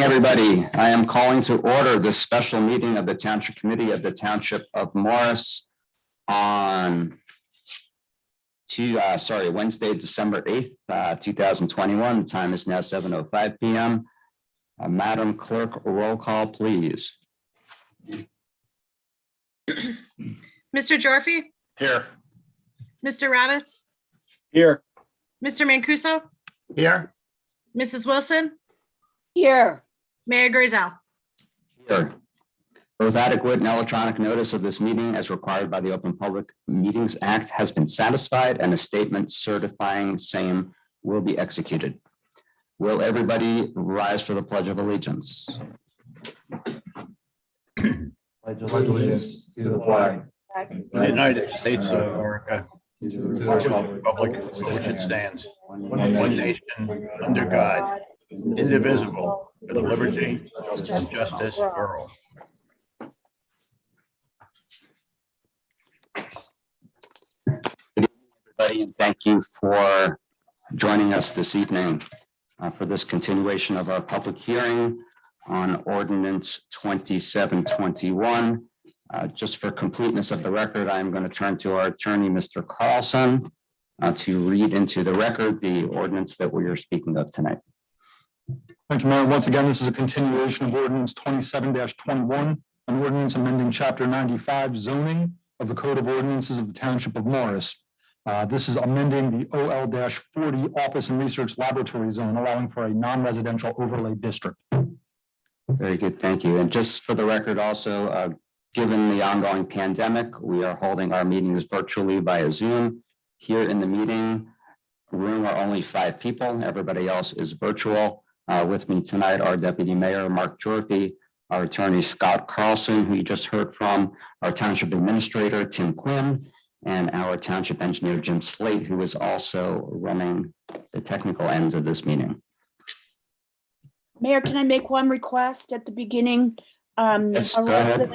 Everybody. I am calling to order this special meeting of the Township Committee of the Township of Morris on Wednesday, December 8th, 2021. The time is now 7:05 p.m. Madam Clerk, roll call, please. Mr. Jorfi? Here. Mr. Rabbits? Here. Mr. Mancuso? Here. Mrs. Wilson? Here. Mayor Griselle? Here. Both adequate and electronic notice of this meeting as required by the Open Public Meetings Act has been satisfied and a statement certifying same will be executed. Will everybody rise for the Pledge of Allegiance? Pledge allegiance to the flag The United States of America, to the republic for which it stands, one nation, under God, indivisible, with liberty and justice for all. Good evening, everybody, and thank you for joining us this evening for this continuation of our public hearing on Ordinance 2721. Just for completeness of the record, I'm going to turn to our attorney, Mr. Carlson, to read into the record the ordinance that we are speaking of tonight. Thank you, Mayor. Once again, this is a continuation of Ordinance 27-21, an ordinance amending Chapter 95 zoning of the Code of Ordinances of the Township of Morris. This is amending the OL-40 Office and Research Laboratory Zone, allowing for a non-residential overlay district. Very good, thank you. And just for the record also, given the ongoing pandemic, we are holding our meetings virtually via Zoom. Here in the meeting room are only 5 people. Everybody else is virtual. With me tonight, our Deputy Mayor, Mark Jorfi, our Attorney, Scott Carlson, who you just heard from, our Township Administrator, Tim Quinn, and our Township Engineer, Jim Slate, who is also running the technical ends of this meeting. Mayor, can I make one request at the beginning? Yes, go ahead.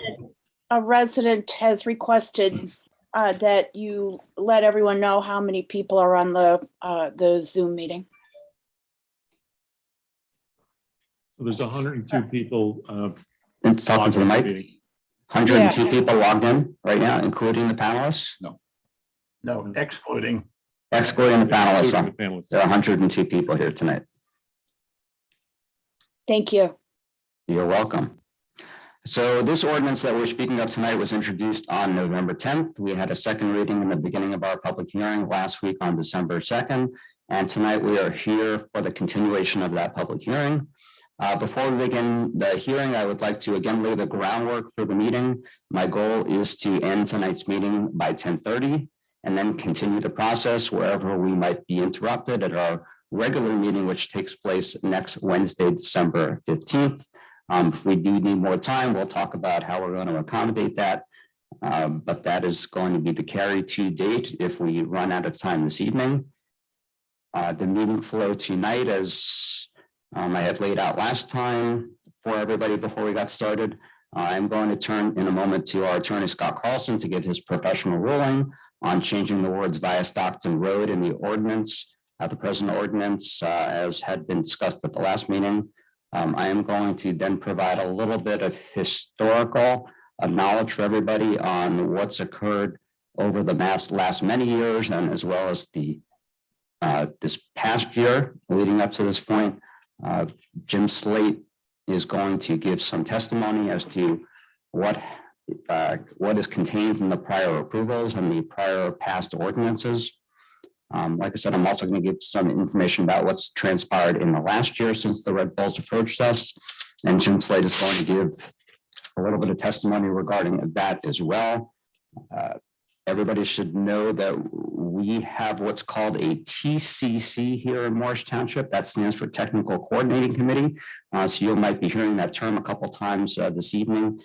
A resident has requested that you let everyone know how many people are on the Zoom meeting. So there's 102 people. And talking to the mic. 102 Yeah. people logged in right now, including the panelists? No, excluding. Excluding the panelists. Including the panelists. There are 102 people here tonight. Thank you. You're welcome. So this ordinance that we're speaking of tonight was introduced on November 10th. We had a second reading in the beginning of our public hearing last week on December 2nd. And tonight we are here for the continuation of that public hearing. Before we begin the hearing, I would like to again lay the groundwork for the meeting. My goal is to end tonight's meeting by 10:30 and then continue the process wherever we might be interrupted at our regular meeting, which takes place next Wednesday, December 15th. If we do need more time, we'll talk about how we're going to accommodate that. But that is going to be the carry to date if we run out of time this evening. The meeting flow tonight, as I had laid out last time for everybody before we got started. I'm going to turn in a moment to our attorney, Scott Carlson, to give his professional ruling on changing the words via Stockton Road in the ordinance, the present ordinance, as had been discussed at the last meeting. I am going to then provide a little bit of historical knowledge for everybody on what's occurred over the last many years, and as well as the this past year leading up to this point. Jim Slate is going to give some testimony as to what is contained in the prior approvals and the prior past ordinances. Like I said, I'm also going to give some information about what's transpired in the last year since the Red Bulls approached us. And Jim Slate is going to give a little bit of testimony regarding that as well. Everybody should know that we have what's called a TCC here in Morris Township. That stands for Technical Coordinating Committee. So you might be hearing that term a couple times this evening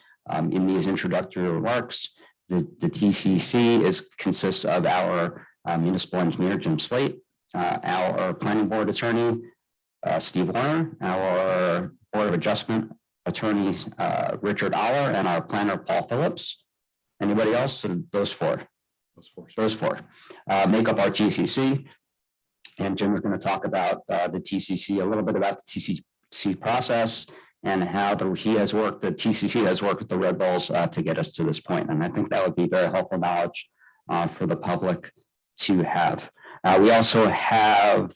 in these introductory remarks. The TCC consists of our municipal engineer, Jim Slate, our planning board attorney, Steve Warner, our Board of Adjustment attorney, Richard Aller, and our planner, Paul Phillips. Anybody else? Those four. Those four make up our TCC. And Jim is going to talk about the TCC, a little bit about the TCC process and how the TCC has worked with the Red Bulls to get us to this point. And I think that would be very helpful knowledge for the public to have. We also have,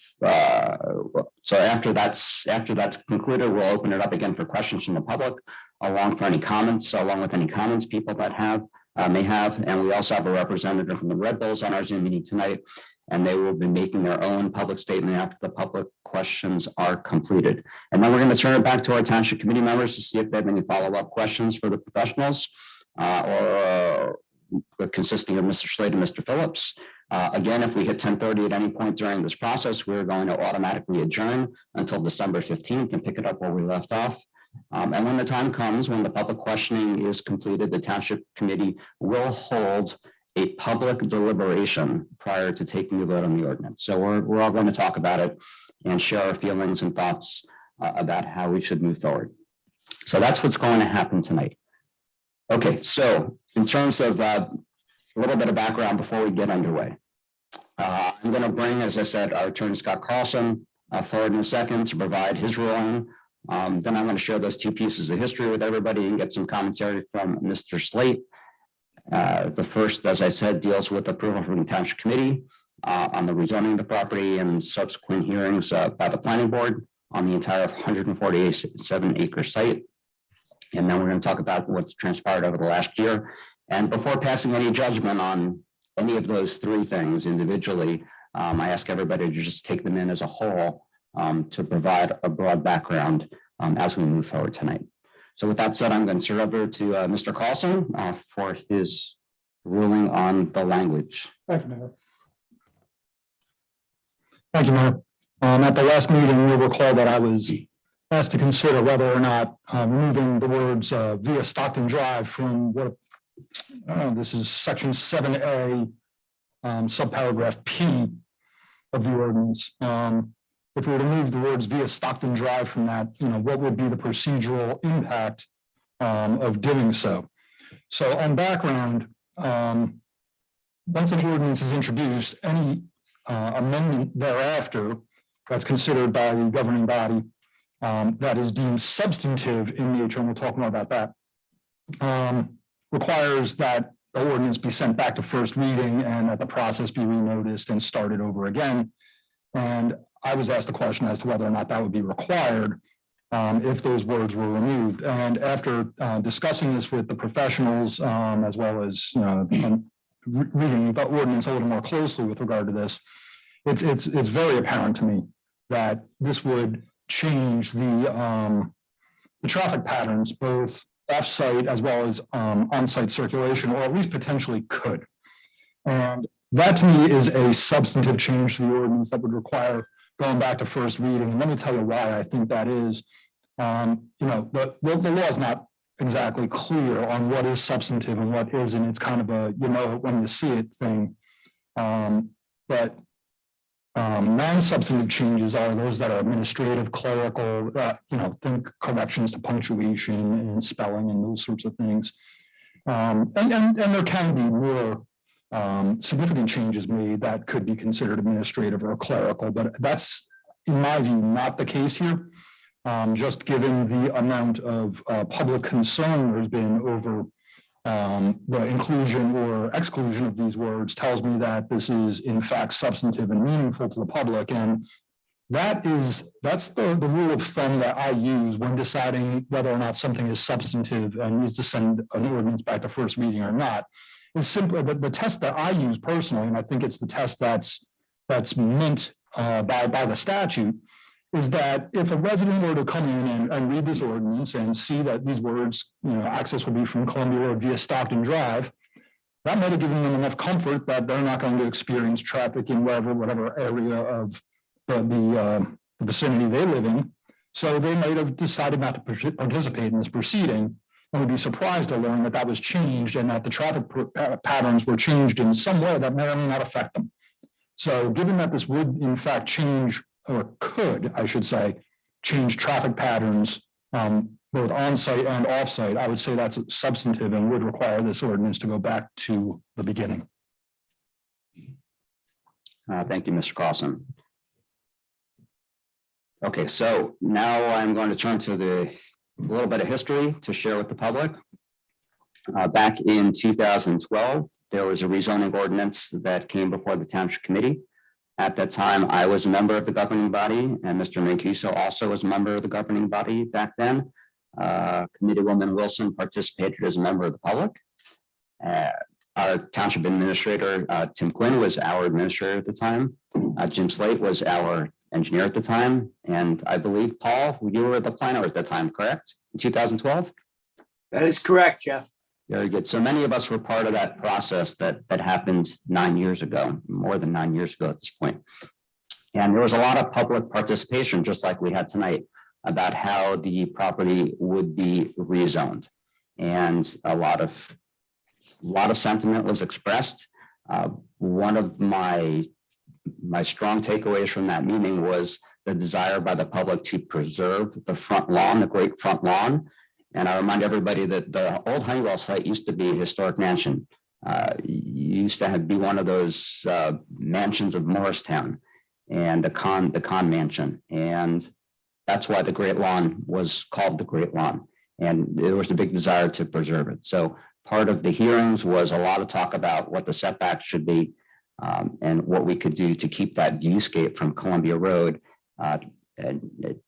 so after that's concluded, we'll open it up again for questions from the public, along with any comments people that may have. And we also have a representative from the Red Bulls on our Zoom meeting tonight, and they will be making their own public statement after the public questions are completed. And then we're going to turn it back to our Township Committee members to see if they have any follow-up questions for the professionals, or consisting of Mr. Slade and Mr. Phillips. Again, if we hit 10:30 at any point during this process, we're going to automatically adjourn until December 15th and pick it up where we left off. And when the time comes, when the public questioning is completed, the Township Committee will hold a public deliberation prior to taking the vote on the ordinance. So we're all going to talk about it and share our feelings and thoughts about how we should move forward. So that's what's going to happen tonight. Okay, so in terms of a little bit of background before we get underway, I'm going to bring, as I said, our attorney Scott Carlson forward in a second to provide his ruling. Then I'm going to share those two pieces of history with everybody and get some commentary from Mr. Slate. The first, as I said, deals with approval from the Township Committee on the rezoning of the property and subsequent hearings by the Planning Board on the entire 147-acre site. And then we're going to talk about what's transpired over the last year. And before passing any judgment on any of those three things individually, I ask everybody to just take them in as a whole to provide a broad background as we move forward tonight. So with that said, I'm going to turn over to Mr. Carlson for his ruling on the language. Thank you, Mayor. Thank you, Mayor. At the last meeting, you'll recall that I was asked to consider whether or not removing the words via Stockton Drive from what this is section 7A, subparagraph P of the ordinance. If we were to move the words via Stockton Drive from that, what would be the procedural impact of doing so? So on background, once an ordinance is introduced, any amendment thereafter that's considered by the governing body that is deemed substantive in nature, and we'll talk more about that, requires that the ordinance be sent back to first reading and that the process be renoticed and started over again. And I was asked the question as to whether or not that would be required if those words were removed. And after discussing this with the professionals, as well as reading the ordinance a little more closely with regard to this, it's very apparent to me that this would change the traffic patterns, both off-site as well as on-site circulation, or at least potentially could. And that to me is a substantive change to the ordinance that would require going back to first reading. And let me tell you why I think that is. The law is not exactly clear on what is substantive and what isn't. It's kind of a when you see it thing. But non-substantive changes are those that are administrative, clerical, think corrections to punctuation and spelling and those sorts of things. And there can be more significant changes made that could be considered administrative or clerical, but that's, in my view, not the case here. Just given the amount of public concern there's been over the inclusion or exclusion of these words tells me that this is in fact substantive and meaningful to the public. And that's the rule of thumb that I use when deciding whether or not something is substantive and needs to send an ordinance back to first reading or not. Is simply the test that I use personally, and I think it's the test that's meant by the statute, is that if a resident were to come in and read this ordinance and see that these words, access will be from Columbia Road via Stockton Drive, that might have given them enough comfort that they're not going to experience traffic in whatever area of the vicinity they live in. So they might have decided not to participate in this proceeding. I would be surprised to learn that that was changed and that the traffic patterns were changed in some way that may or may not affect them. So given that this would in fact change, or could, I should say, change traffic patterns both on-site and off-site, I would say that's substantive and would require this ordinance to go back to the beginning. Thank you, Mr. Carlson. Okay, so now I'm going to turn to the A little bit of history to share with the public. Back in 2012, there was a rezoning ordinance that came before the Township Committee. At that time, I was a member of the governing body, and Mr. Mancuso also was a member of the governing body back then. Committeewoman Wilson participated as a member of the public. Our Township Administrator, Tim Quinn, was our administrator at the time. Jim Slate was our engineer at the time. And I believe, Paul, you were the planner at the time, correct? In 2012? That is correct, Jeff. Very good. So many of us were part of that process that happened 9 years ago, more than 9 years ago at this point. And there was a lot of public participation, just like we had tonight, about how the property would be rezoned. And a lot of sentiment was expressed. One of my strong takeaways from that meeting was the desire by the public to preserve the front lawn, the great front lawn. And I remind everybody that the old Honeywell site used to be a historic mansion. Used to be one of those mansions of Morristown, and the Con Mansion. And that's why the Great Lawn was called the Great Lawn. And there was a big desire to preserve it. So part of the hearings was a lot of talk about what the setbacks should be, and what we could do to keep that viewscape from Columbia Road,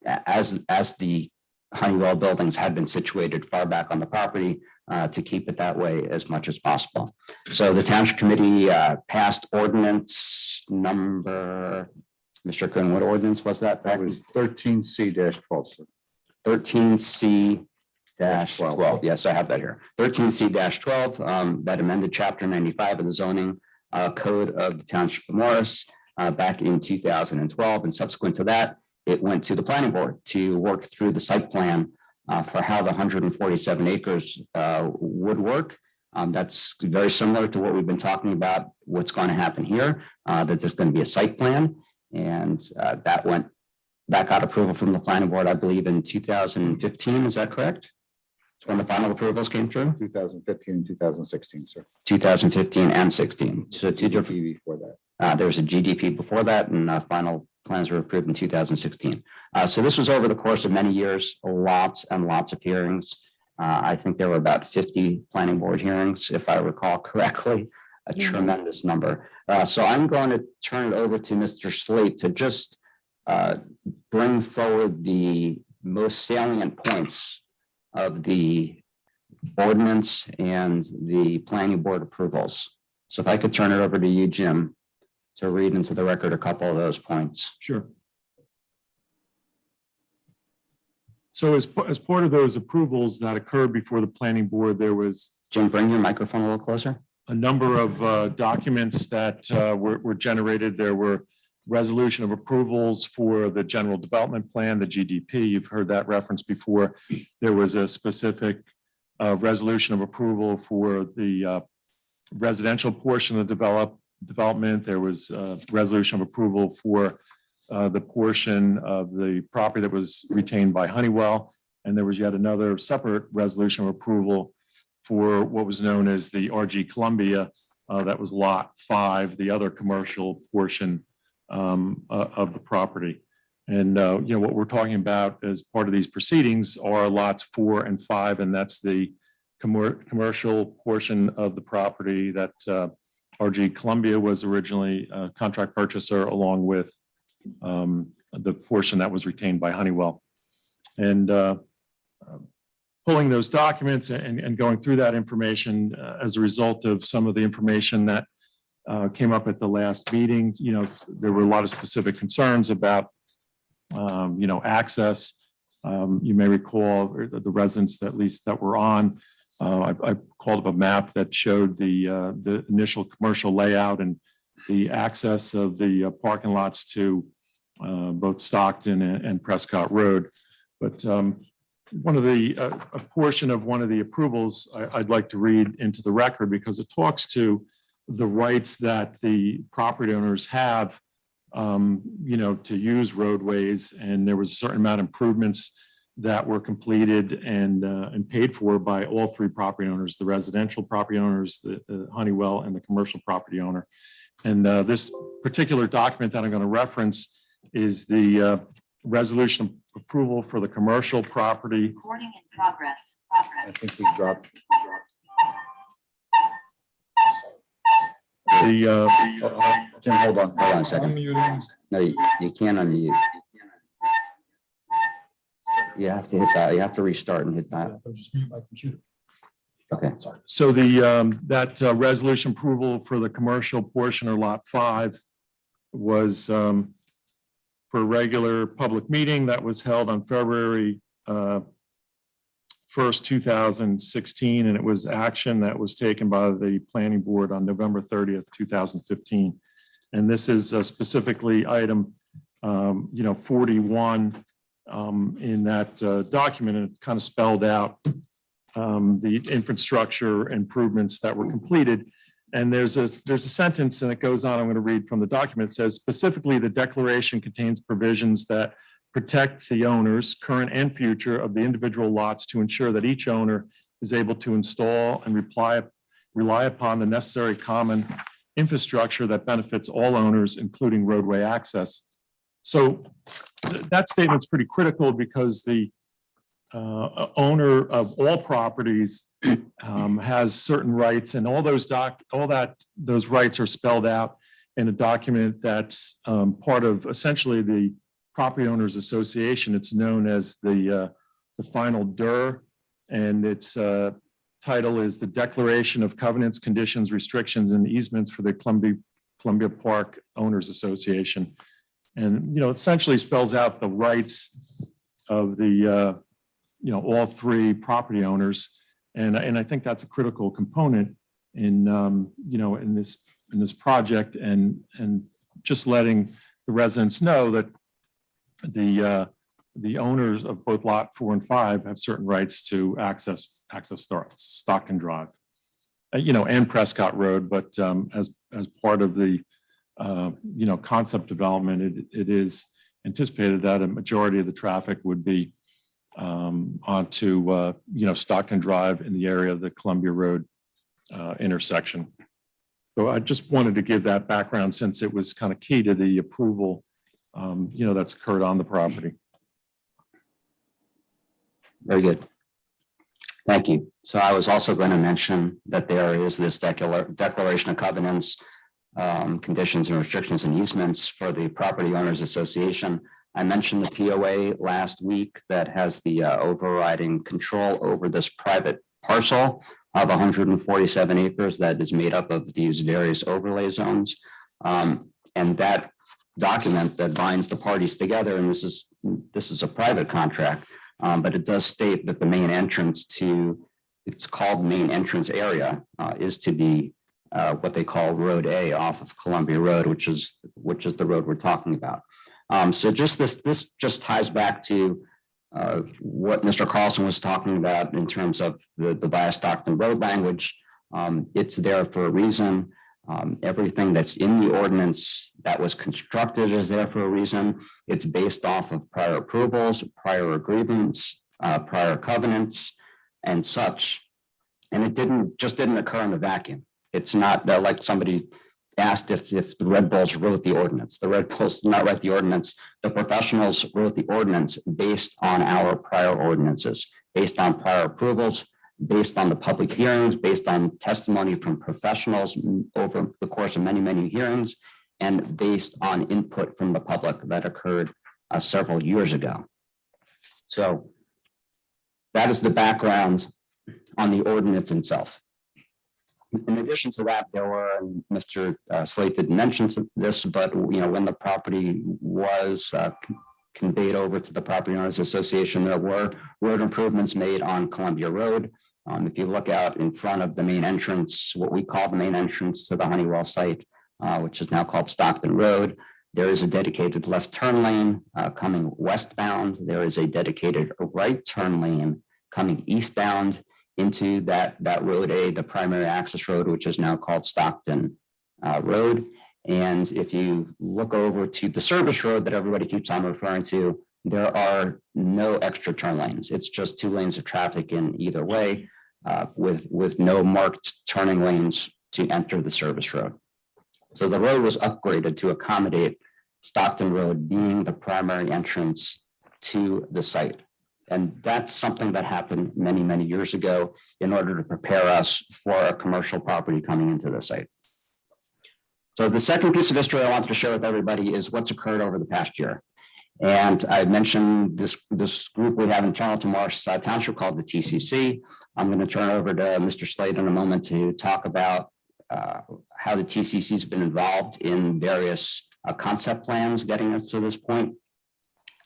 as the Honeywell buildings had been situated far back on the property, to keep it that way as much as possible. So the Township Committee passed ordinance number, Mr. Coon, what ordinance was that? That was 13C-12. 13C-12. Yes, I have that here. 13C-12, that amended Chapter 95 of the zoning code of the Township of Morris back in 2012. And subsequent to that, it went to the planning board to work through the site plan for how the 147 acres would work. That's very similar to what we've been talking about, what's going to happen here, that there's going to be a site plan. And that got approval from the planning board, I believe, in 2015. Is that correct? It's when the final approvals came through? 2015 and 2016, sir. 2015 and 16. So two different. Before that. There was a GDP before that, and final plans were approved in 2016. So this was over the course of many years, lots and lots of hearings. I think there were about 50 planning board hearings, if I recall correctly, a tremendous number. So I'm going to turn it over to Mr. Slate to just bring forward the most salient points of the ordinance and the planning board approvals. So if I could turn it over to you, Jim, to read into the record a couple of those points. Sure. So as part of those approvals that occurred before the planning board, there was Jim, bring your microphone a little closer. a number of documents that were generated. There were resolution of approvals for the general development plan, the GDP. You've heard that reference before. There was a specific resolution of approval for the residential portion of development. There was a resolution of approval for the portion of the property that was retained by Honeywell. And there was yet another separate resolution of approval for what was known as the RG Columbia. That was lot 5, the other commercial portion of the property. And what we're talking about as part of these proceedings are lots 4 and 5, and that's the commercial portion of the property that RG Columbia was originally a contract purchaser, along with the portion that was retained by Honeywell. And pulling those documents and going through that information as a result of some of the information that came up at the last meeting, there were a lot of specific concerns about, access. You may recall the residents, at least that were on. I called up a map that showed the initial commercial layout and the access of the parking lots to both Stockton and Prescott Road. But a portion of one of the approvals I'd like to read into the record, because it talks to the rights that the property owners have, to use roadways. And there was a certain amount of improvements that were completed and paid for by all 3 property owners: the residential property owners, the Honeywell, and the commercial property owner. And this particular document that I'm going to reference is the resolution of approval for the commercial property. Recording in progress. I think we dropped. Tim, hold on. Hold on a second. No, you can't unmute. You have to hit that. You have to restart and hit that. Just mute my computer. Okay. Sorry. So that resolution approval for the commercial portion or lot 5 was for a regular public meeting that was held on February 1st, 2016, and it was action that was taken by the planning board on November 30th, 2015. And this is specifically item 41 in that document, and it's kind of spelled out the infrastructure improvements that were completed. And there's a sentence, and it goes on, I'm going to read from the document. It says, specifically, the declaration contains provisions that protect the owners, current and future, of the individual lots to ensure that each owner is able to install and rely upon the necessary common infrastructure that benefits all owners, including roadway access. So that statement's pretty critical because the owner of all properties has certain rights, and all those rights are spelled out in a document that's part of essentially the Property Owners Association. It's known as the final DIR, and its title is the Declaration of Covenants, Conditions, Restrictions, and Easements for the Columbia Park Owners Association. And essentially spells out the rights of the all three property owners, and I think that's a critical component in in this project, and just letting the residents know that the owners of both lot 4 and 5 have certain rights to access Stockton Drive, and Prescott Road, but as part of the concept development, it is anticipated that a majority of the traffic would be onto Stockton Drive in the area of the Columbia Road intersection. So I just wanted to give that background since it was kind of key to the approval that's occurred on the property. Very good. Thank you. So I was also going to mention that there is this declaration of covenants, conditions and restrictions and easements for the Property Owners Association. I mentioned the POA last week that has the overriding control over this private parcel of 147 acres that is made up of these various overlay zones. And that document that binds the parties together, and this is a private contract, but it does state that the main entrance to, it's called main entrance area, is to be what they call Road A off of Columbia Road, which is the road we're talking about. So just this just ties back to what Mr. Carlson was talking about in terms of the via Stockton Road language. It's there for a reason. Everything that's in the ordinance that was constructed is there for a reason. It's based off of prior approvals, prior agreements, prior covenants, and such. And it didn't occur in a vacuum. It's not like somebody asked if the Red Bulls wrote the ordinance. The Red Bulls did not write the ordinance. The professionals wrote the ordinance based on our prior ordinances, based on prior approvals, based on the public hearings, based on testimony from professionals over the course of many, many hearings, and based on input from the public that occurred several years ago. So that is the background on the ordinance itself. In addition to that, there were, and Mr. Slate didn't mention this, but when the property was conveyed over to the Property Owners Association, there were road improvements made on Columbia Road. If you look out in front of the main entrance, what we call the main entrance to the Honeywell site, which is now called Stockton Road, there is a dedicated left turn lane coming westbound. There is a dedicated right turn lane coming eastbound into that Road A, the primary access road, which is now called Stockton Road. And if you look over to the service road that everybody keeps on referring to, there are no extra turn lanes. It's just 2 lanes of traffic in either way, with no marked turning lanes to enter the service road. So the road was upgraded to accommodate Stockton Road being the primary entrance to the site. And that's something that happened many, many years ago in order to prepare us for a commercial property coming into the site. So the second piece of history I wanted to share with everybody is what's occurred over the past year. And I mentioned this group we have in Charlton Morris Township called the TCC. I'm going to turn it over to Mr. Slade in a moment to talk about how the TCC has been involved in various concept plans getting us to this point.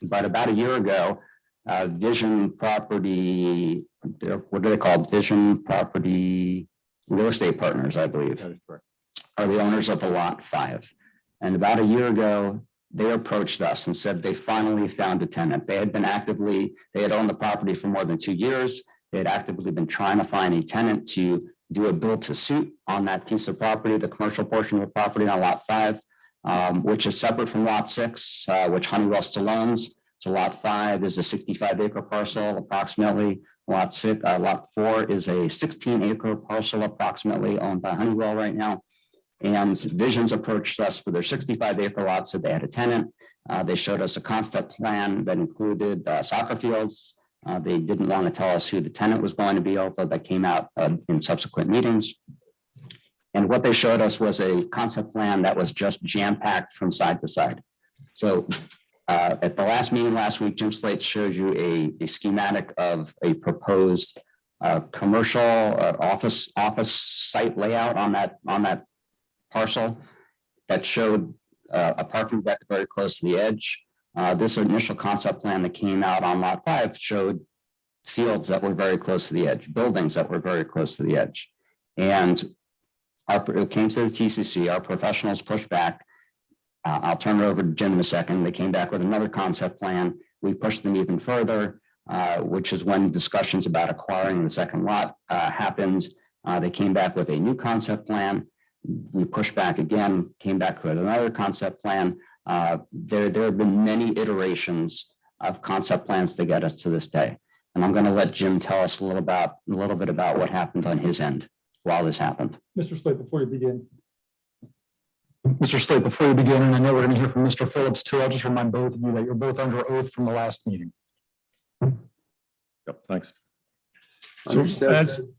But about a year ago, Vision Property, what are they called? Vision Property Real Estate Partners, I believe, are the owners of the Lot 5. And about a year ago, they approached us and said they finally found a tenant. They had owned the property for more than 2 years. They had actively been trying to find a tenant to do a build to suit on that piece of property, the commercial portion of the property on Lot 5, which is separate from Lot 6, which Honeywell still owns. So Lot 5 is a 65-acre parcel approximately. Lot 4 is a 16-acre parcel approximately owned by Honeywell right now. And Visions approached us for their 65-acre lot, said they had a tenant. They showed us a concept plan that included soccer fields. They didn't want to tell us who the tenant was going to be, although that came out in subsequent meetings. And what they showed us was a concept plan that was just jam-packed from side to side. So at the last meeting last week, Jim Slate showed you a schematic of a proposed commercial office site layout on that parcel that showed a parking deck very close to the edge. This initial concept plan that came out on Lot 5 showed fields that were very close to the edge, buildings that were very close to the edge. And it came to the TCC, our professionals pushed back. I'll turn it over to Jim in a second. They came back with another concept plan. We pushed them even further, which is when discussions about acquiring the second lot happened. They came back with a new concept plan. We pushed back again, came back with another concept plan. There have been many iterations of concept plans to get us to this day. And I'm going to let Jim tell us a little bit about what happened on his end while this happened. Mr. Slate, before you begin. Mr. Slate, before you begin, and I know we're going to hear from Mr. Phillips too, I'll just remind both of you that you're both under oath from the last meeting. Yep, thanks. So Understood.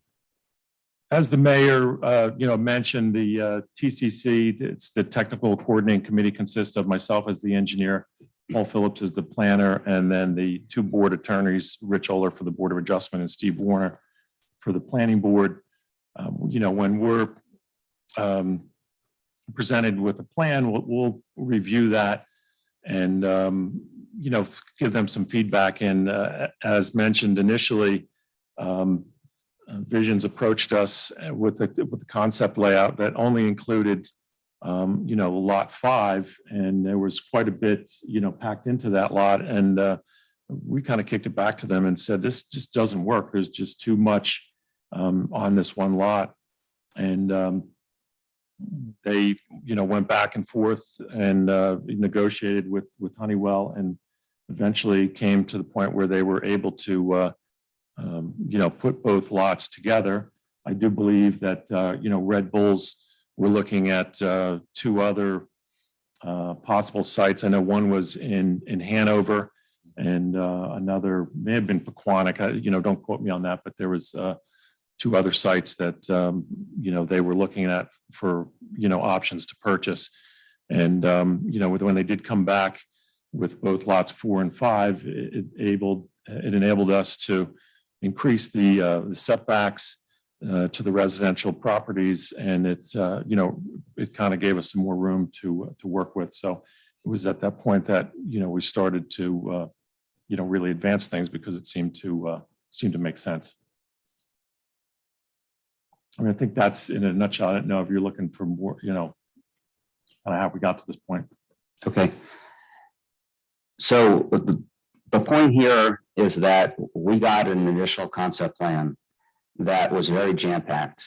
as the mayor, mentioned, the TCC, it's the technical coordinating committee, consists of myself as the engineer, Paul Phillips is the planner, and then the two board attorneys, Rich Oler for the Board of Adjustment and Steve Warner for the planning board. When we're presented with a plan, we'll review that and, give them some feedback. And as mentioned initially, Visions approached us with the concept layout that only included, Lot 5, and there was quite a bit, packed into that lot. And we kind of kicked it back to them and said, this just doesn't work. There's just too much on this one lot. And they, went back and forth and negotiated with Honeywell, and eventually came to the point where they were able to, put both lots together. I do believe that, Red Bulls were looking at two other possible sites. I know one was in Hanover, and another may have been Pequannock. Don't quote me on that, but there was two other sites that, they were looking at for, options to purchase. And, when they did come back with both lots 4 and 5, it enabled us to increase the setbacks to the residential properties. And it kind of gave us some more room to work with. So it was at that point that, we started to, really advance things, because it seemed to make sense. I think that's in a nutshell. I don't know if you're looking for more, kind of how we got to this point. Okay. So the point here is that we got an initial concept plan that was very jam-packed.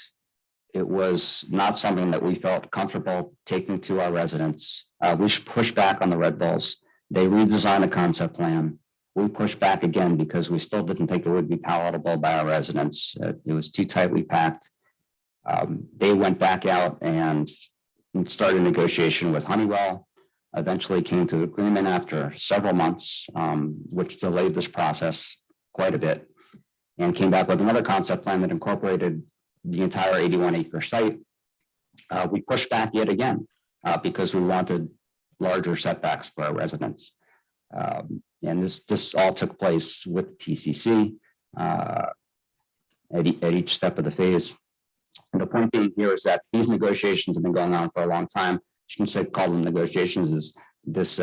It was not something that we felt comfortable taking to our residents. We pushed back on the Red Bulls. They redesigned a concept plan. We pushed back again because we still didn't think it would be palatable by our residents. It was too tightly packed. They went back out and started negotiation with Honeywell. eventually came to agreement after several months, which delayed this process quite a bit, and came back with another concept plan that incorporated the entire 81-acre site. We pushed back yet again because we wanted larger setbacks for our residents. And this all took place with TCC at each step of the phase. And the point being here is that these negotiations have been going on for a long time. You can say call them negotiations, is this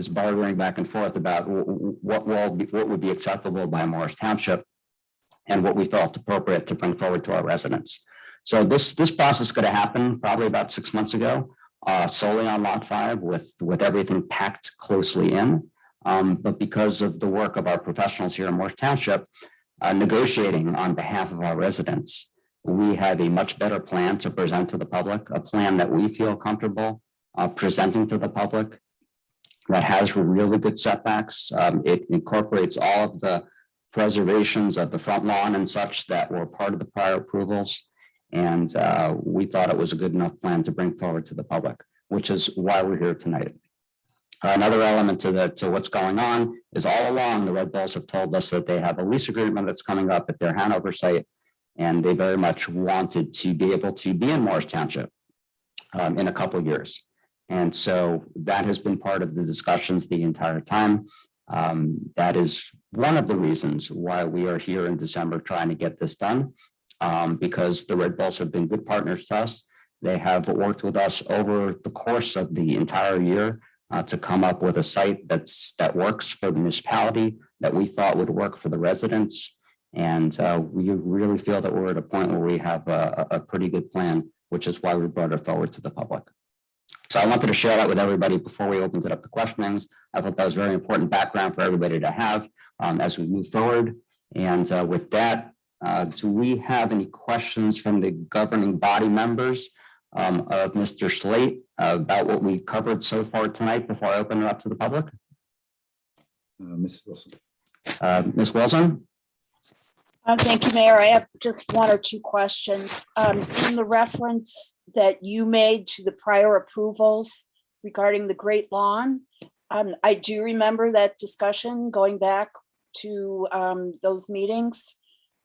bartering back and forth about what would be acceptable by Morris Township and what we felt appropriate to bring forward to our residents. So this process could have happened probably about 6 months ago, solely on Lot 5 with everything packed closely in. But because of the work of our professionals here in Morris Township, negotiating on behalf of our residents, we have a much better plan to present to the public, a plan that we feel comfortable presenting to the public that has really good setbacks. It incorporates all of the preservations of the front lawn and such that were part of the prior approvals. And we thought it was a good enough plan to bring forward to the public, which is why we're here tonight. Another element to what's going on is all along the Red Bulls have told us that they have a lease agreement that's coming up at their Hanover site, and they very much wanted to be able to be in Morris Township in a couple of years. And so that has been part of the discussions the entire time. That is one of the reasons why we are here in December trying to get this done, because the Red Bulls have been good partners to us. They have worked with us over the course of the entire year to come up with a site that works for the municipality, that we thought would work for the residents. And we really feel that we're at a point where we have a pretty good plan, which is why we brought it forward to the public. So I wanted to share that with everybody before we opened it up to questionings. I thought that was very important background for everybody to have as we move forward. And with that, do we have any questions from the governing body members of Mr. Slate about what we covered so far tonight before I open it up to the public? Ms. Wilson. Ms. Wilson? Thank you, Mayor. I have just one or two questions. In the reference that you made to the prior approvals regarding the Great Lawn, I do remember that discussion going back to those meetings.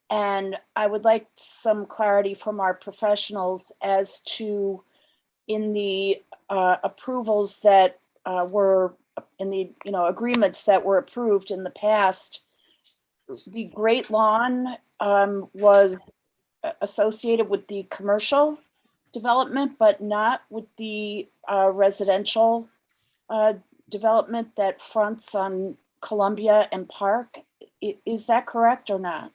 And I would like some clarity from our professionals as to in the approvals that were in the agreements that were approved in the past, the Great Lawn was associated with the commercial development, but not with the residential development that fronts on Columbia and Park. Is that correct or not?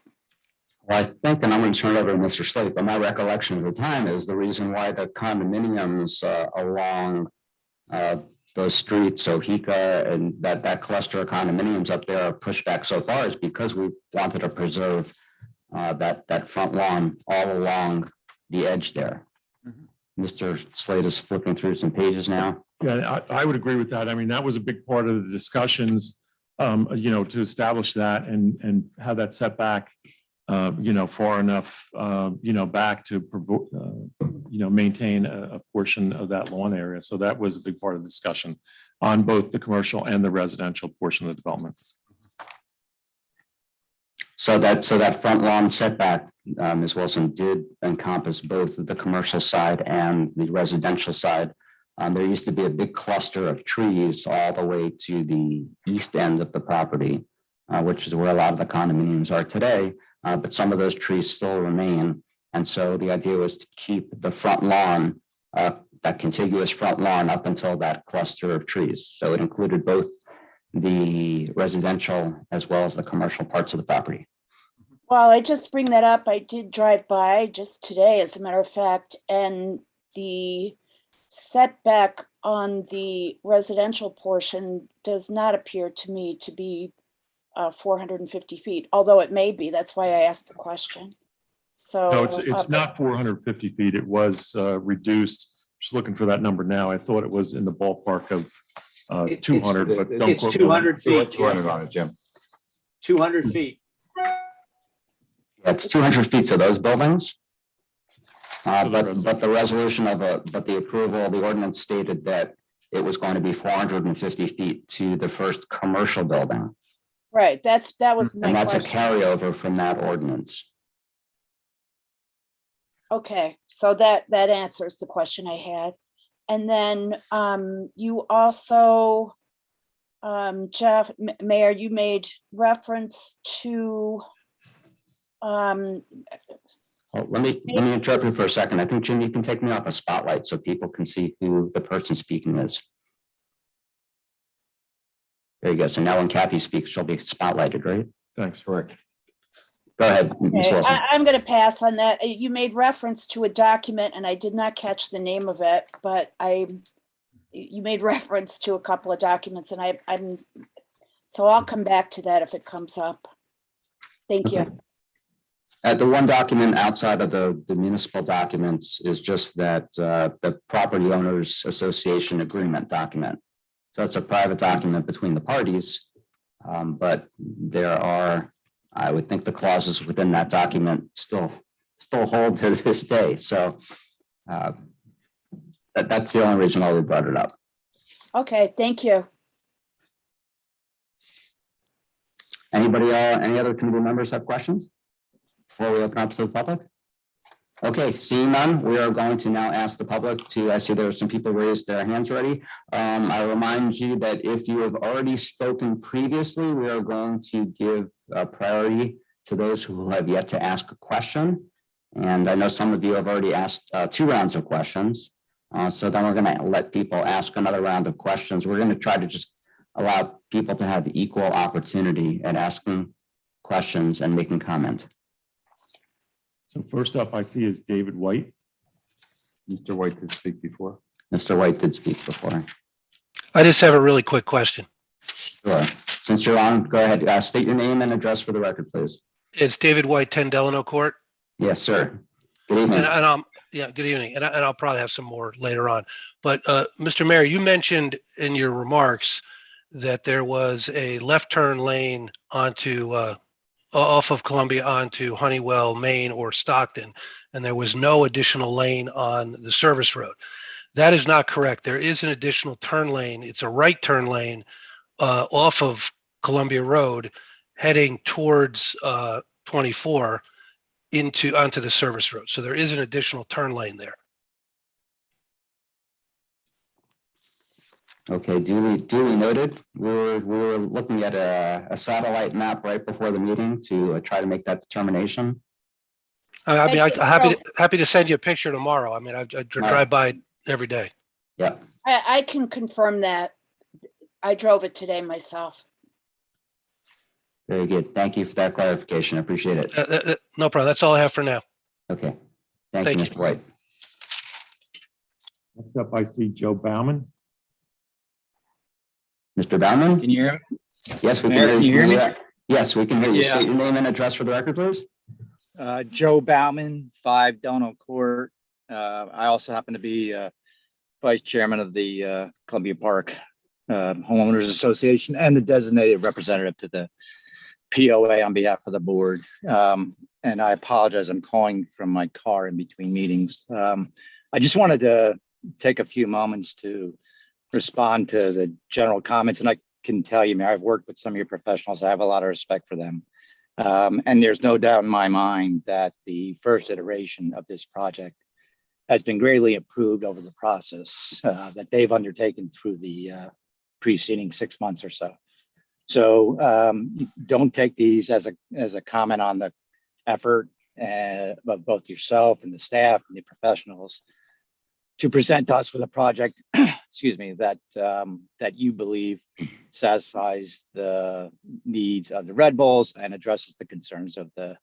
Well, I think, and I'm going to turn it over to Mr. Slate, but my recollection at the time is the reason why the condominiums along those streets, Ohika, and that cluster of condominiums up there are pushed back so far is because we wanted to preserve that front lawn all along the edge there. Mr. Slate is flipping through some pages now. Yeah, I would agree with that. I mean, that was a big part of the discussions, to establish that and have that setback, far enough, back to, maintain a portion of that lawn area. So that was a big part of the discussion on both the commercial and the residential portion of the development. So that front lawn setback, Ms. Wilson, did encompass both the commercial side and the residential side. There used to be a big cluster of trees all the way to the east end of the property, which is where a lot of the condominiums are today. But some of those trees still remain. And so the idea was to keep the front lawn, that contiguous front lawn up until that cluster of trees. So it included both the residential as well as the commercial parts of the property. Well, I just bring that up. I did drive by just today, as a matter of fact, and the setback on the residential portion does not appear to me to be 450 feet, although it may be. That's why I asked the question. So No, it's not 450 feet. It was reduced. Just looking for that number now. I thought it was in the ballpark of 200, but don't It's quote me. 200 feet. 200 on it, Jim. 200 feet. It's 200 feet to those buildings. To the But the resolution but the approval, the ordinance stated that it was going to be 450 feet to the first commercial building. Right, that was my And that's a question. carryover from that ordinance. Okay, so that answers the question I had. And then you also, Jeff, Mayor, you made reference to Well, let me interrupt you for a second. I think, Jim, you can take me off a spotlight so people can see who the person speaking is. There you go. So now when Kathy speaks, she'll be spotlighted, right? Thanks. Correct. Go ahead, Ms. Okay, Wilson. I'm going to pass on that. You made reference to a document and I did not catch the name of it, but you made reference to a couple of documents and so I'll come back to that if it comes up. Thank you. The one document outside of the municipal documents is just that the Property Owners Association Agreement document. So it's a private document between the parties, but there are, I would think, the clauses within that document still hold to this day. So that's the only reason why we brought it up. Okay, thank you. Anybody, any other committee members have questions before we open up to the public? Okay, seeing none, we are going to now ask the public to, I see there are some people raised their hands already. I remind you that if you have already spoken previously, we are going to give priority to those who have yet to ask a question. And I know some of you have already asked 2 rounds of questions. So then we're going to let people ask another round of questions. We're going to try to just allow people to have equal opportunity at asking questions and making comment. So first up, I see is David White. Mr. White did speak before. Mr. White did speak before. I just have a really quick question. Sure. Since you're on, go ahead. State your name and address for the record, please. It's David White, 10 Delano Court. Yes, sir. Good evening. Yeah, good evening. And I'll probably have some more later on. But Mr. Mayor, you mentioned in your remarks that there was a left turn lane onto off of Columbia onto Honeywell, Maine, or Stockton, and there was no additional lane on the service road. That is not correct. There is an additional turn lane. It's a right turn lane off of Columbia Road, heading towards 24 onto the service road. So there is an additional turn lane there. Okay, duly noted. We were looking at a satellite map right before the meeting to try to make that determination. I mean, I'm happy to send you a picture tomorrow. I mean, I drive by every day. Yeah. I can confirm that. I drove it today myself. Very good. Thank you for that clarification. I appreciate it. No problem. That's all I have for now. Okay. Thank you, Mr. White. Next up, I see Joe Baumann. Mr. Baumann? Can you hear me? Yes, we Mayor, can can you hear me? Yes, we can hear you. Yeah. State your name and address for the record, please. Joe Baumann, 5 Delano Court. I also happen to be vice chairman of the Columbia Park Homeowners Association and the designated representative to the POA on behalf of the board. And I apologize, I'm calling from my car in between meetings. I just wanted to take a few moments to respond to the general comments. And I can tell you, Mayor, I've worked with some of your professionals. I have a lot of respect for them. And there's no doubt in my mind that the first iteration of this project has been greatly improved over the process that they've undertaken through the preceding 6 months or so. So don't take these as a comment on the effort of both yourself and the staff and the professionals to present us with a project, excuse me, that you believe satisfies the needs of the Red Bulls and addresses the concerns of the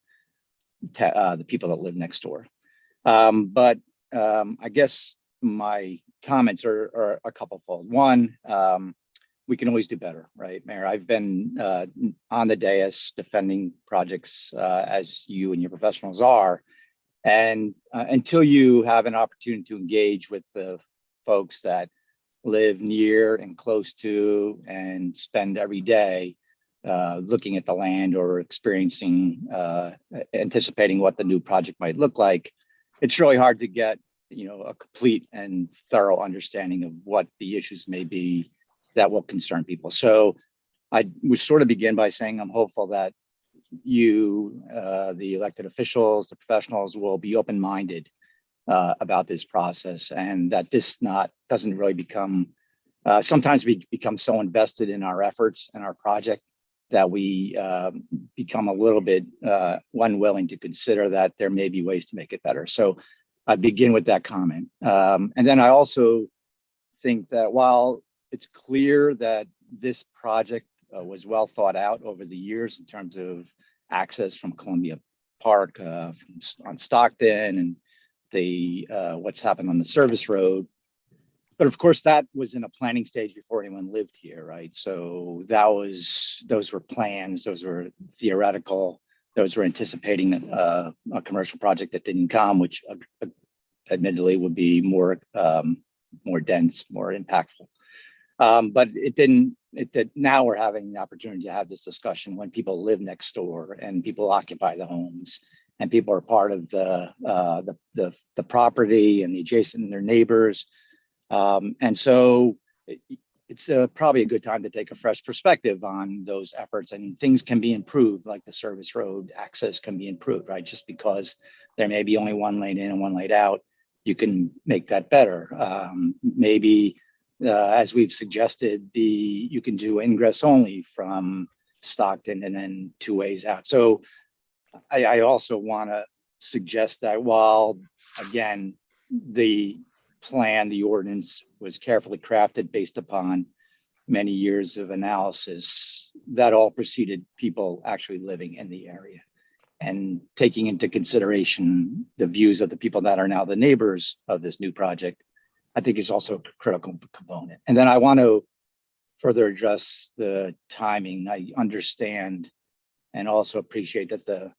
people that live next door. But I guess my comments are a couple fold. One, we can always do better, right, Mayor? I've been on the dais defending projects as you and your professionals are. And until you have an opportunity to engage with the folks that live near and close to and spend every day looking at the land or experiencing, anticipating what the new project might look like, it's really hard to get a complete and thorough understanding of what the issues may be that will concern people. So I would sort of begin by saying I'm hopeful that you, the elected officials, the professionals will be open-minded about this process, and that this doesn't really become, sometimes we become so invested in our efforts and our project that we become a little bit unwilling to consider that there may be ways to make it better. So I begin with that comment. And then I also think that while it's clear that this project was well thought out over the years in terms of access from Columbia Park on Stockton and the what's happened on the service road. But of course, that was in a planning stage before anyone lived here, right? So those were plans, those were theoretical, those were anticipating a commercial project that didn't come, which admittedly would be more dense, more impactful. But it didn't. Now we're having the opportunity to have this discussion when people live next door and people occupy the homes and people are part of the property and the adjacent and their neighbors. And so it's probably a good time to take a fresh perspective on those efforts, and things can be improved, like the service road access can be improved, right? Just because there may be only one lane in and one lane out, you can make that better. Maybe as we've suggested, you can do ingress only from Stockton and then 2 ways out. So I also want to suggest that while, again, the plan, the ordinance was carefully crafted based upon many years of analysis, that all preceded people actually living in the area and taking into consideration the views of the people that are now the neighbors of this new project, I think is also a critical component. And then I want to further address the timing. I understand and also appreciate that the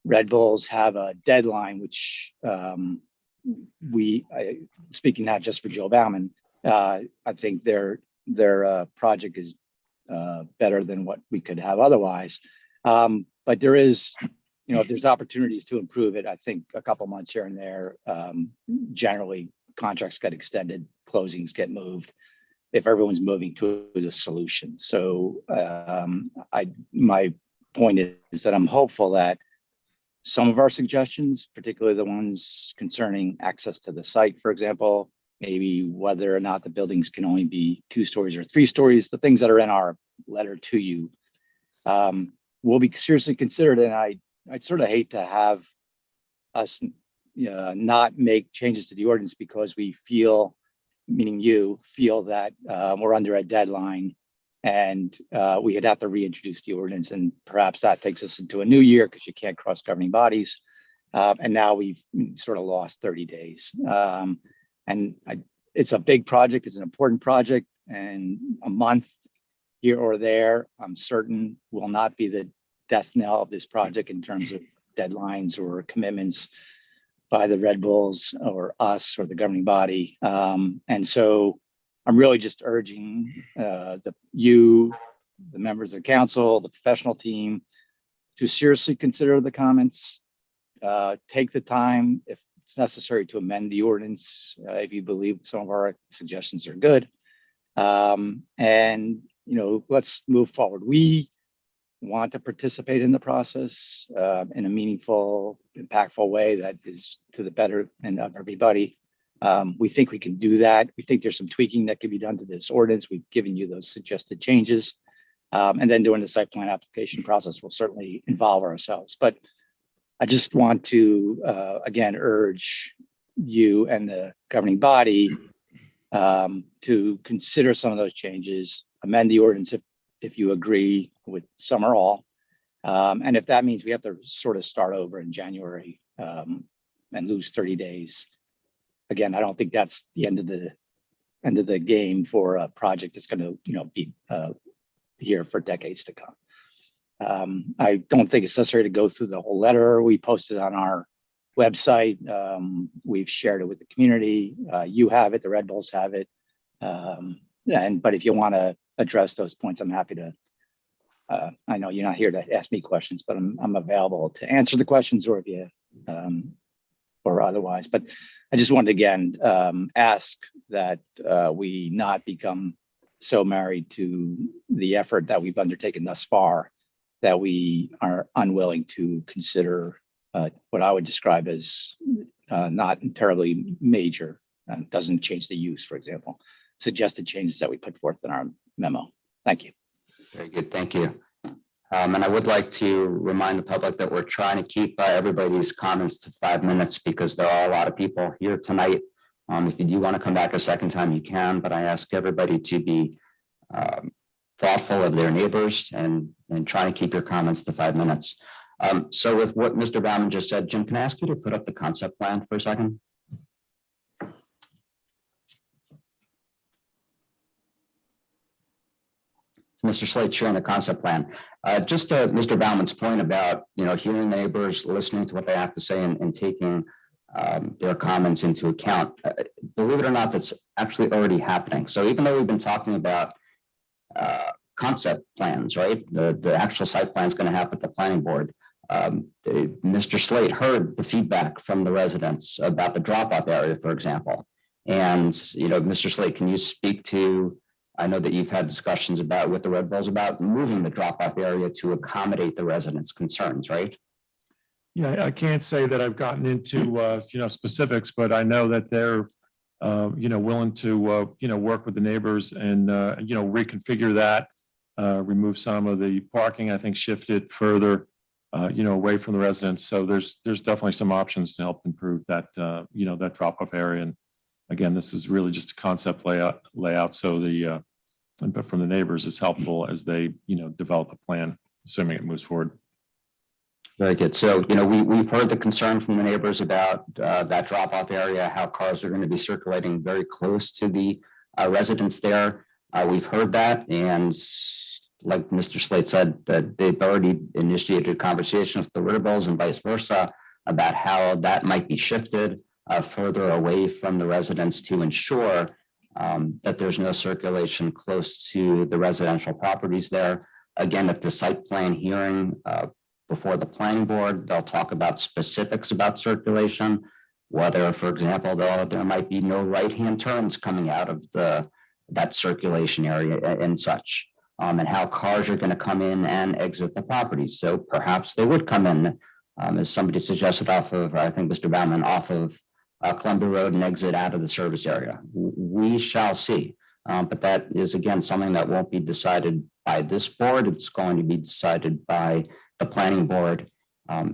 Red Bulls have a deadline, which speaking not just for Joe Baumann, I think their project is better than what we could have otherwise. But there is, if there's opportunities to improve it, I think a couple months here and there, generally contracts get extended, closings get moved if everyone's moving to a solution. So my point is that I'm hopeful that some of our suggestions, particularly the ones concerning access to the site, for example, maybe whether or not the buildings can only be 2 stories or 3 stories, the things that are in our letter to you, will be seriously considered. And I'd sort of hate to have us not make changes to the ordinance because we feel, meaning you feel that we're under a deadline and we would have to reintroduce the ordinance, and perhaps that takes us into a new year because you can't cross governing bodies. And now we've sort of lost 30 days. It's a big project, it's an important project, and a month here or there, I'm certain will not be the death knell of this project in terms of deadlines or commitments by the Red Bulls or us or the governing body. And so I'm really just urging the members of the council, the professional team, to seriously consider the comments, take the time if it's necessary to amend the ordinance if you believe some of our suggestions are good. And let's move forward. We want to participate in the process in a meaningful, impactful way that is to the betterment of everybody. We think we can do that. We think there's some tweaking that can be done to this ordinance. We've given you those suggested changes. And then during the site plan application process, we'll certainly involve ourselves. But I just want to, again, urge you and the governing body to consider some of those changes, amend the ordinance if you agree with some or all. And if that means we have to sort of start over in January and lose 30 days, again, I don't think that's the end of the game for a project that's going to be here for decades to come. I don't think it's necessary to go through the whole letter. We posted on our website. We've shared it with the community. You have it. The Red Bulls have it. But if you want to address those points, I'm happy to. I know you're not here to ask me questions, but I'm available to answer the questions, or if you or otherwise. But I just wanted to again ask that we not become so married to the effort that we've undertaken thus far that we are unwilling to consider what I would describe as not terribly major, doesn't change the use, for example, suggested changes that we put forth in our memo. Thank you. Very good, thank you. And I would like to remind the public that we're trying to keep everybody's comments to 5 minutes because there are a lot of people here tonight. If you do want to come back a second time, you can, but I ask everybody to be thoughtful of their neighbors and try to keep your comments to 5 minutes. So with what Mr. Baumann just said, Jim, can I ask you to put up the concept plan for a second? Mr. Slate sharing the concept plan. Just to Mr. Baumann's point about, hearing neighbors, listening to what they have to say and taking their comments into account. Believe it or not, that's actually already happening. So even though we've been talking about concept plans, right? The actual site plan is going to happen at the planning board. Mr. Slate heard the feedback from the residents about the drop-off area, for example. And, Mr. Slate, can you speak to, I know that you've had discussions with the Red Bulls about moving the drop-off area to accommodate the residents' concerns, right? Yeah, I can't say that I've gotten into, specifics, but I know that they're, willing to, work with the neighbors and, reconfigure that, remove some of the parking, I think shift it further, away from the residents. So there's definitely some options to help improve that, that drop-off area. And again, this is really just a concept layout. So but from the neighbors is helpful as they, develop a plan, assuming it moves forward. Very good. So, we've heard the concern from the neighbors about that drop-off area, how cars are going to be circulating very close to the residents there. We've heard that. And like Mr. Slate said, that they've already initiated a conversation with the Ritterbills and vice versa about how that might be shifted further away from the residents to ensure that there's no circulation close to the residential properties there. Again, at the site plan hearing before the planning board, they'll talk about specifics about circulation, whether, for example, there might be no right-hand turns coming out of that circulation area and such, and how cars are going to come in and exit the property. So perhaps they would come in, as somebody suggested, off of, I think Mr. Baumann, off of Columbia Road and exit out of the service area. We shall see. But that is, again, something that won't be decided by this board. It's going to be decided by the planning board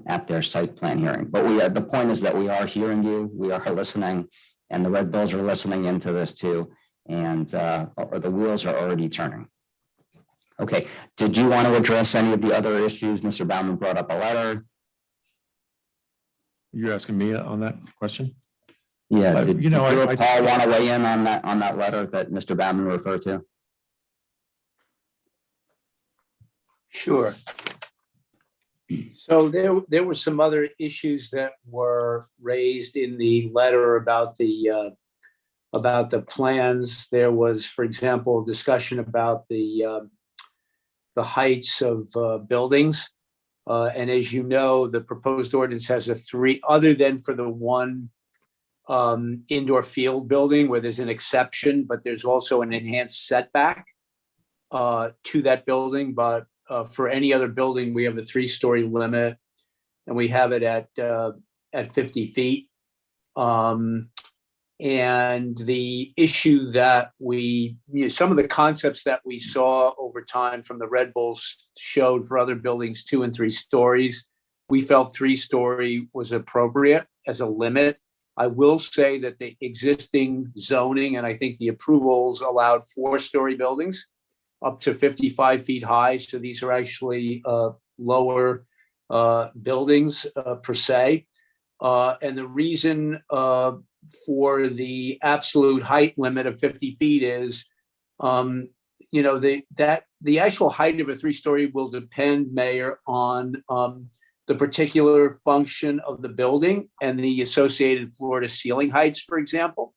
at their site plan hearing. But the point is that we are hearing you, we are listening, and the Red Bulls are listening into this too. And the wheels are already turning. Okay, did you want to address any of the other issues? Mr. Baumann brought up a letter. You're asking me on that question? Yeah, did Paul want to weigh in on that letter that Mr. Baumann referred to? Sure. So there were some other issues that were raised in the letter about the plans. There was, for example, discussion about the heights of buildings. And as you know, the proposed ordinance has a 3, other than for the one indoor field building where there's an exception, but there's also an enhanced setback to that building. But for any other building, we have a 3-story limit, and we have it at 50 feet. And the issue that some of the concepts that we saw over time from the Red Bulls showed for other buildings 2 and 3 stories. We felt 3-story was appropriate as a limit. I will say that the existing zoning, and I think the approvals allowed 4-story buildings up to 55 feet high. So these are actually lower buildings per se. And the reason for the absolute height limit of 50 feet is, the actual height of a 3-story will depend, Mayor, on the particular function of the building and the associated floor to ceiling heights, for example,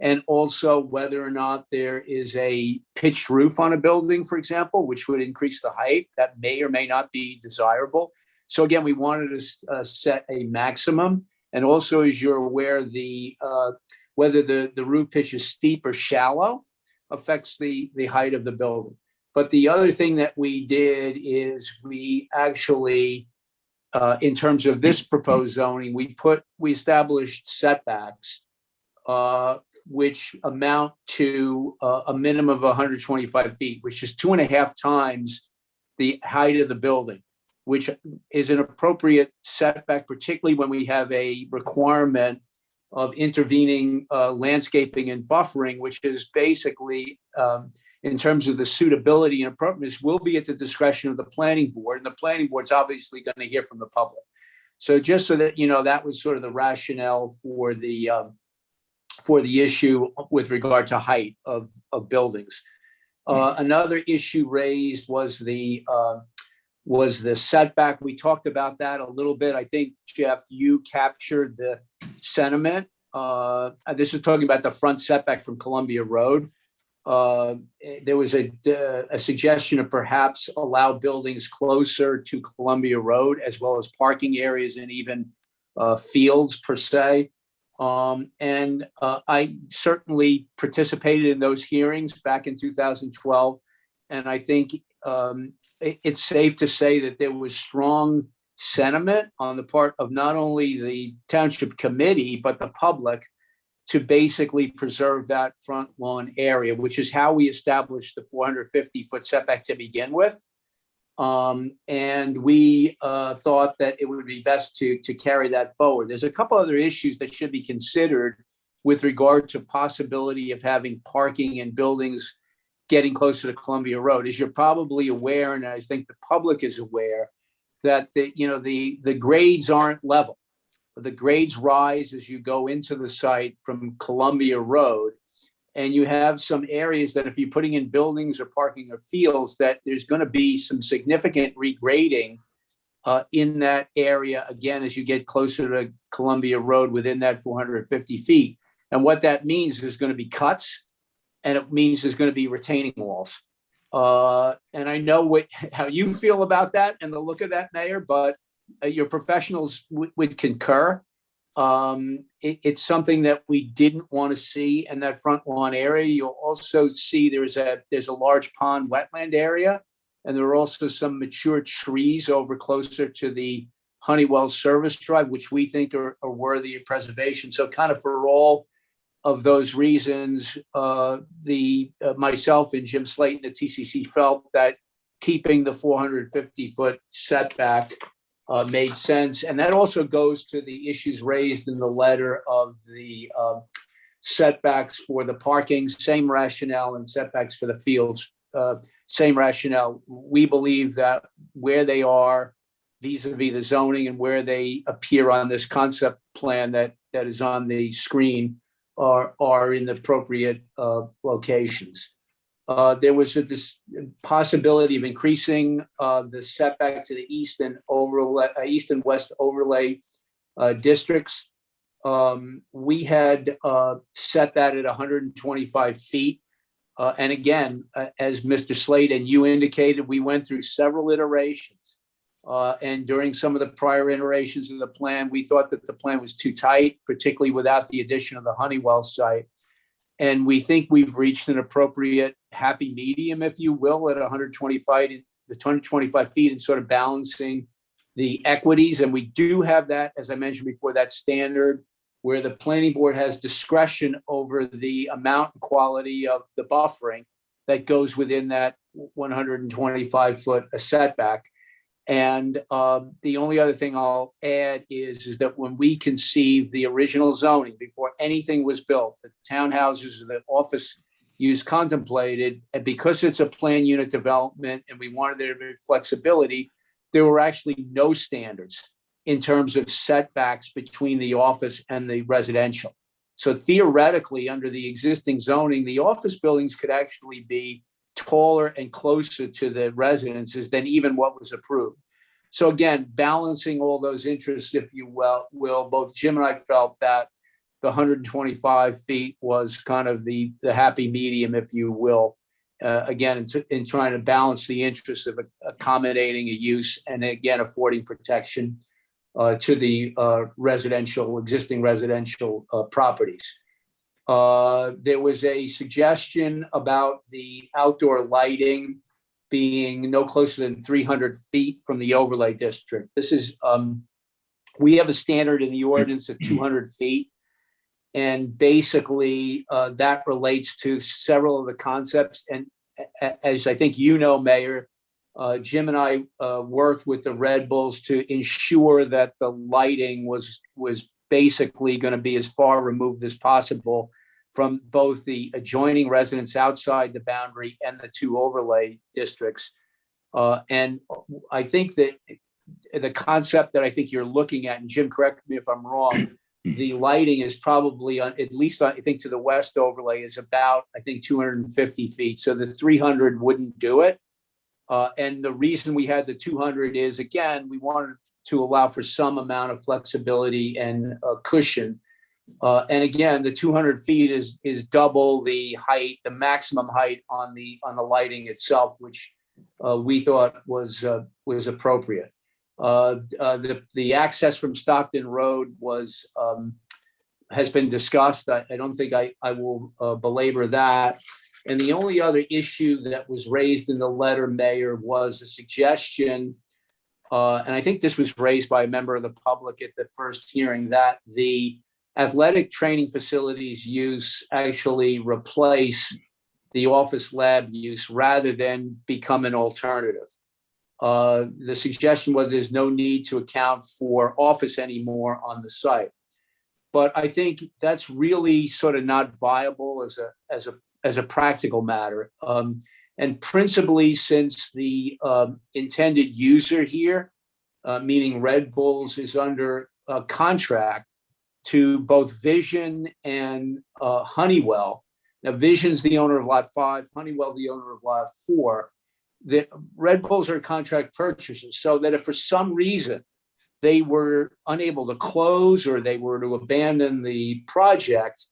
and also whether or not there is a pitched roof on a building, for example, which would increase the height. That may or may not be desirable. So again, we wanted to set a maximum. And also, as you're aware, whether the roof pitch is steep or shallow affects the height of the building. But the other thing that we did is we actually, in terms of this proposed zoning, we established setbacks, which amount to a minimum of 125 feet, which is 2.5 times the height of the building, which is an appropriate setback, particularly when we have a requirement of intervening landscaping and buffering, which is basically, in terms of the suitability and appropriateness, will be at the discretion of the planning board. And the planning board's obviously going to hear from the public. So just so that, that was sort of the rationale for the issue with regard to height of buildings. Another issue raised was the setback. We talked about that a little bit. I think, Jeff, you captured the sentiment. This is talking about the front setback from Columbia Road. There was a suggestion to perhaps allow buildings closer to Columbia Road, as well as parking areas and even fields per se. And I certainly participated in those hearings back in 2012. And I think it's safe to say that there was strong sentiment on the part of not only the township committee, but the public, to basically preserve that front lawn area, which is how we established the 450-foot setback to begin with. And we thought that it would be best to carry that forward. There's a couple other issues that should be considered with regard to possibility of having parking in buildings getting closer to Columbia Road. As you're probably aware, and I think the public is aware, that the grades aren't level. The grades rise as you go into the site from Columbia Road. And you have some areas that if you're putting in buildings or parking or fields, that there's going to be some significant regrading in that area, again, as you get closer to Columbia Road within that 450 feet. And what that means is there's going to be cuts, and it means there's going to be retaining walls. And I know how you feel about that and the look of that, Mayor, but your professionals would concur. It's something that we didn't want to see in that front lawn area. You'll also see there's a large pond wetland area, and there are also some mature trees over closer to the Honeywell service drive, which we think are worthy of preservation. So kind of for all of those reasons, myself and Jim Slayton at TCC felt that keeping the 450-foot setback made sense. And that also goes to the issues raised in the letter of the setbacks for the parking, same rationale, and setbacks for the fields, same rationale. We believe that where they are vis-a-vis the zoning and where they appear on this concept plan that is on the screen are in the appropriate locations. There was this possibility of increasing the setback to the east and west overlay districts. We had set that at 125 feet. And again, as Mr. Slade and you indicated, we went through several iterations. And during some of the prior iterations of the plan, we thought that the plan was too tight, particularly without the addition of the Honeywell site. And we think we've reached an appropriate happy medium, if you will, at 125 feet and sort of balancing the equities. And we do have that, as I mentioned before, that standard where the planning board has discretion over the amount and quality of the buffering that goes within that 125-foot setback. And the only other thing I'll add is that when we conceived the original zoning, before anything was built, the townhouses and the office use contemplated, and because it's a planned unit development and we wanted there to be flexibility, there were actually no standards in terms of setbacks between the office and the residential. So theoretically, under the existing zoning, the office buildings could actually be taller and closer to the residences than even what was approved. So again, balancing all those interests, if you will, both Jim and I felt that the 125 feet was kind of the happy medium, if you will, again, in trying to balance the interests of accommodating a use and again, affording protection. to the existing residential properties. There was a suggestion about the outdoor lighting being no closer than 300 feet from the overlay district. This is, we have a standard in the ordinance of 200 feet. And basically that relates to several of the concepts. And as I think you know, Mayor, Jim and I worked with the Red Bulls to ensure that the lighting was basically going to be as far removed as possible from both the adjoining residents outside the boundary and the two overlay districts. And I think that the concept that I think you're looking at, and Jim, correct me if I'm wrong, the lighting is probably on, at least I think to the west overlay, is about, I think, 250 feet. So the 300 wouldn't do it. And the reason we had the 200 is, again, we wanted to allow for some amount of flexibility and cushion. And again, the 200 feet is double the height, the maximum height on the lighting itself, which we thought was appropriate. The access from Stockton Road has been discussed. I don't think I will belabor that. And the only other issue that was raised in the letter, Mayor, was a suggestion, and I think this was raised by a member of the public at the first hearing, that the athletic training facilities use actually replace the office lab use rather than become an alternative. The suggestion was there's no need to account for office anymore on the site. But I think that's really sort of not viable as a practical matter. And principally since the intended user here, meaning Red Bulls, is under a contract to both Vision and Honeywell. Now, Vision's the owner of Lot 5, Honeywell the owner of Lot 4. The Red Bulls are contract purchasers, so that if for some reason they were unable to close or they were to abandon the project,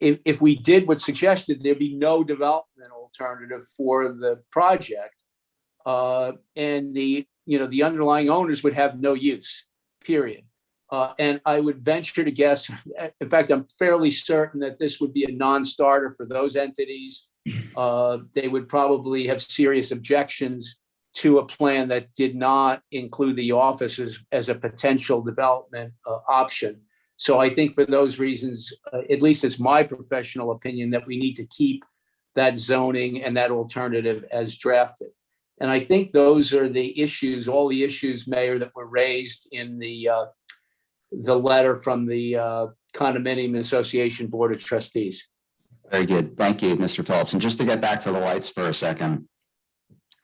if we did what's suggested, there'd be no development alternative for the project, and the underlying owners would have no use, period. And I would venture to guess, in fact, I'm fairly certain that this would be a non-starter for those entities. They would probably have serious objections to a plan that did not include the offices as a potential development option. So I think for those reasons, at least it's my professional opinion, that we need to keep that zoning and that alternative as drafted. And I think those are the issues, all the issues, Mayor, that were raised in the letter from the Condominium Association Board of Trustees. Very good. Thank you, Mr. Phillips. And just to get back to the lights for a second,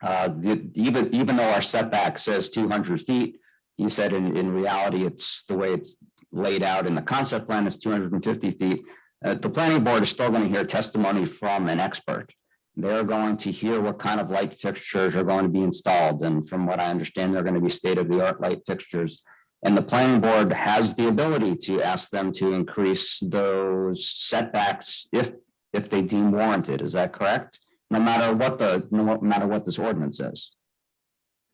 even though our setback says 200 feet, you said in reality, it's the way it's laid out in the concept plan is 250 feet. The planning board is still going to hear testimony from an expert. They're going to hear what kind of light fixtures are going to be installed. And from what I understand, they're going to be state-of-the-art light fixtures. And the planning board has the ability to ask them to increase those setbacks if they deem warranted. Is that correct? No matter what this ordinance is.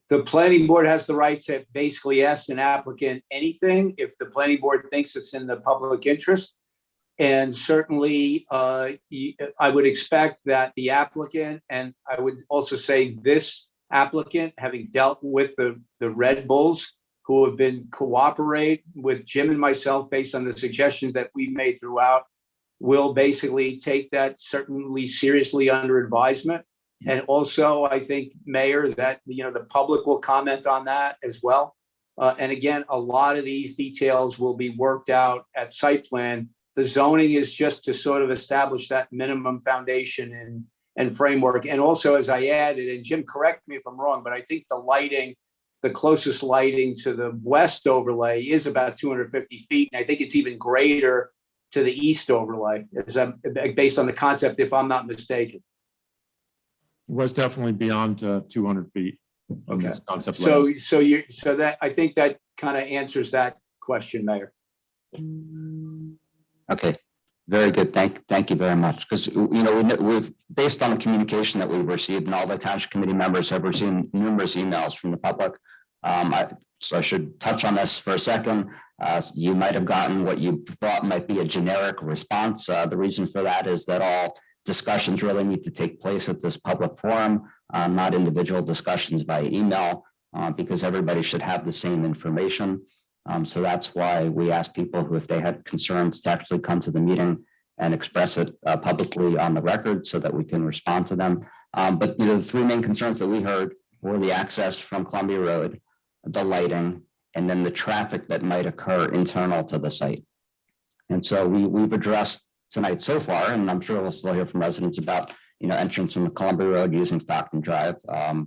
The planning board has the right to basically ask an applicant anything if the planning board thinks it's in the public interest. And certainly, I would expect that the applicant, and I would also say this applicant, having dealt with the Red Bulls, who have been cooperate with Jim and myself based on the suggestions that we've made throughout, will basically take that certainly seriously under advisement. And also, I think, Mayor, that the public will comment on that as well. And again, a lot of these details will be worked out at site plan. The zoning is just to sort of establish that minimum foundation and framework. And also, as I added, and Jim, correct me if I'm wrong, but I think the lighting, the closest lighting to the west overlay is about 250 feet. And I think it's even greater to the east overlay, based on the concept, if I'm not mistaken. It was definitely beyond 200 feet. Okay. So that, I think that kind of answers that question, Mayor. Okay, very good. Thank you very much. Because we've based on the communication that we've received, and all the township committee members have received numerous emails from the public. So I should touch on this for a second. You might have gotten what you thought might be a generic response. The reason for that is that all discussions really need to take place at this public forum, not individual discussions by email, because everybody should have the same information. So that's why we ask people who, if they had concerns, to actually come to the meeting and express it publicly on the record so that we can respond to them. But the three main concerns that we heard were the access from Columbia Road, the lighting, and then the traffic that might occur internal to the site. And so we've addressed tonight so far, and I'm sure we'll still hear from residents about entrance from the Columbia Road using Stockton Drive.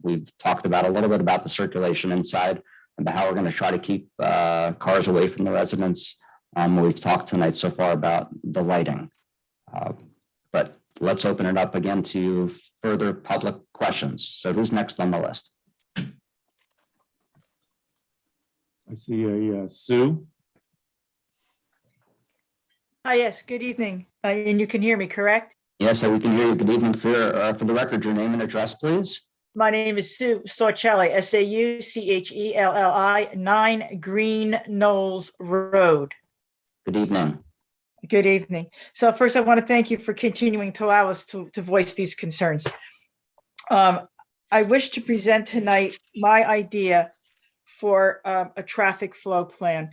We've talked about a little bit about the circulation inside and how we're going to try to keep cars away from the residents. We've talked tonight so far about the lighting. But let's open it up again to further public questions. So who's next on the list? I see a Sue. Hi, yes, good evening. And you can hear me, correct? Yes, so we can hear you. Good evening. For the record, your name and address, please. My name is Sue Saucelli, Sauchelli, 9 Green Knolls Road. Good evening. Good evening. So first, I want to thank you for continuing to allow us to voice these concerns. I wish to present tonight my idea for a traffic flow plan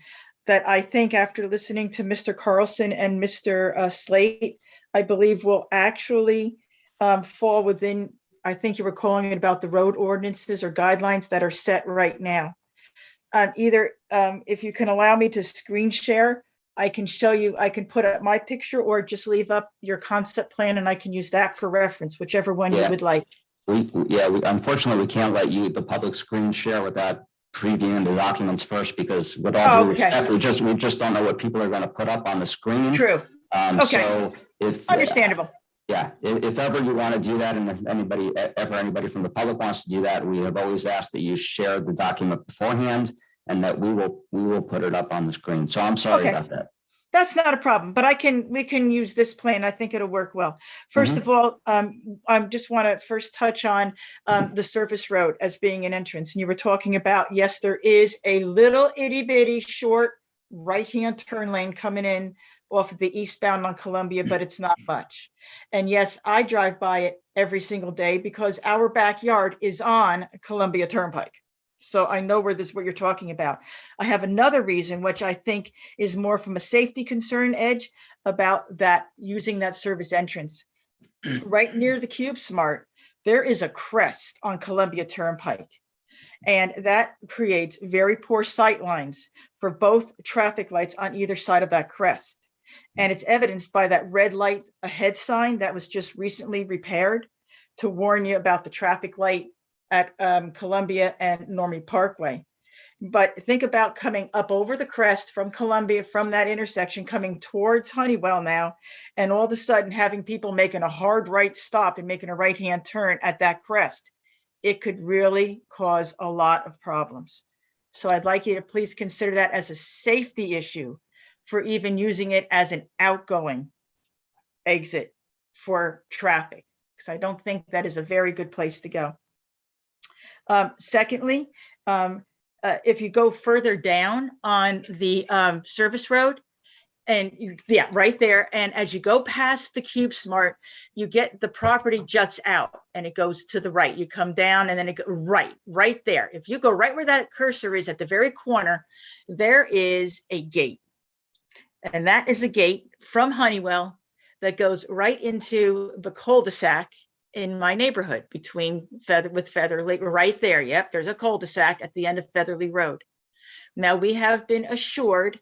that I think, after listening to Mr. Carlson and Mr. Slate, I believe will actually fall within, I think you were calling it about the road ordinances or guidelines that are set right now. Either if you can allow me to screen share, I can show you, I can put up my picture or just leave up your concept plan and I can use that for reference, whichever one you would like. Unfortunately, we can't let the public screen share without previewing the documents first, because with all due respect, we just don't know what people are going to put up on the screen. True. Okay. So if Understandable. If ever you want to do that, and if anybody from the public wants to do that, we have always asked that you share the document beforehand, and that we will put it up on the screen. So I'm sorry about that. That's not a problem, but we can use this plan. I think it'll work well. First of all, I just want to first touch on the surface road as being an entrance. And you were talking about, yes, there is a little itty bitty short right-hand turn lane coming in off of the eastbound on Columbia, but it's not much. And yes, I drive by it every single day because our backyard is on Columbia Turnpike. So I know what you're talking about. I have another reason, which I think is more from a safety concern edge, about that using that service entrance. Right near the CubeSmart, there is a crest on Columbia Turnpike. And that creates very poor sight lines for both traffic lights on either side of that crest. And it's evidenced by that red light ahead sign that was just recently repaired to warn you about the traffic light at Columbia and Normie Parkway. But think about coming up over the crest from Columbia, from that intersection, coming towards Honeywell now, and all of a sudden having people making a hard right stop and making a right-hand turn at that crest. It could really cause a lot of problems. So I'd like you to please consider that as a safety issue for even using it as an outgoing exit for traffic, because I don't think that is a very good place to go. Secondly, if you go further down on the service road, and right there, and as you go past the CubeSmart, you get the property juts out and it goes to the right. You come down and then it goes right there. If you go right where that cursor is at the very corner, there is a gate. And that is a gate from Honeywell that goes right into the cul-de-sac in my neighborhood between Featherly, right there. Yep, there's a cul-de-sac at the end of Featherly Road. Now, we have been assured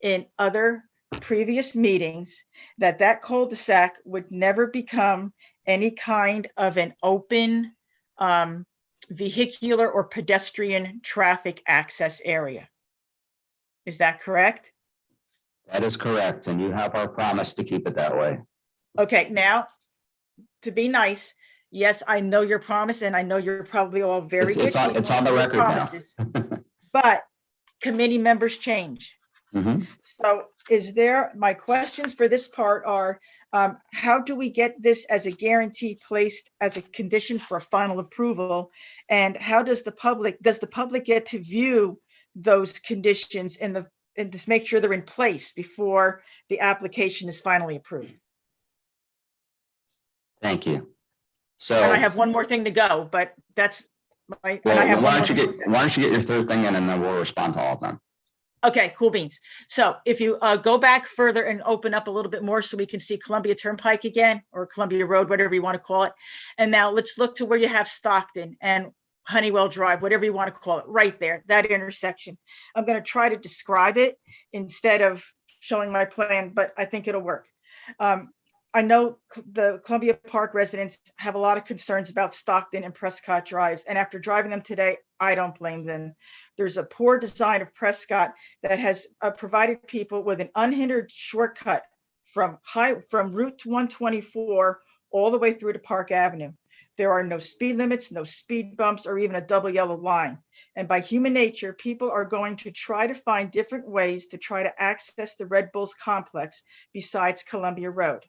in other previous meetings that that cul-de-sac would never become any kind of an open vehicular or pedestrian traffic access area. Is that correct? That is correct, and you have our promise to keep it that way. Okay, now, to be nice, yes, I know your promise, and I know you're probably all very good. It's on the record promises, now. But committee members change. So my questions for this part are, how do we get this as a guarantee placed as a condition for a final approval? And how does the public get to view those conditions and just make sure they're in place before the application is finally approved. Thank you. So, And I have one more thing to go, but that's my, and I have why one don't you more get, thing to say. why don't you get your third thing in and then we'll respond to all of them. Okay, cool beans. So if you go back further and open up a little bit more so we can see Columbia Turnpike again, or Columbia Road, whatever you want to call it. And now let's look to where you have Stockton and Honeywell Drive, whatever you want to call it, right there, that intersection. I'm going to try to describe it instead of showing my plan, but I think it'll work. I know the Columbia Park residents have a lot of concerns about Stockton and Prescott drives, and after driving them today, I don't blame them. There's a poor design of Prescott that has provided people with an unhindered shortcut from Route 124 all the way through to Park Avenue. There are no speed limits, no speed bumps, or even a double yellow line. And by human nature, people are going to try to find different ways to try to access the Red Bulls complex besides Columbia Road.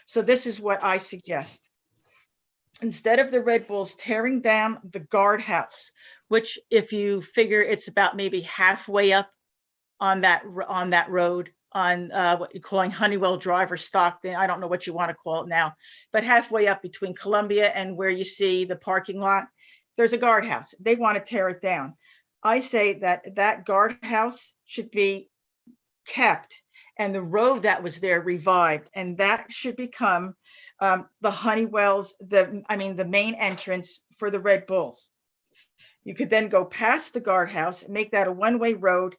So this is what I suggest. Instead of the Red Bulls tearing down the guardhouse, which if you figure it's about maybe halfway up on that road on what you're calling Honeywell Drive or Stockton, I don't know what you want to call it now, but halfway up between Columbia and where you see the parking lot, there's a guardhouse. They want to tear it down. I say that that guardhouse should be kept and the road that was there revived, and that should become the Honeywell's, the main entrance for the Red Bulls. You could then go past the guardhouse and make that a one-way road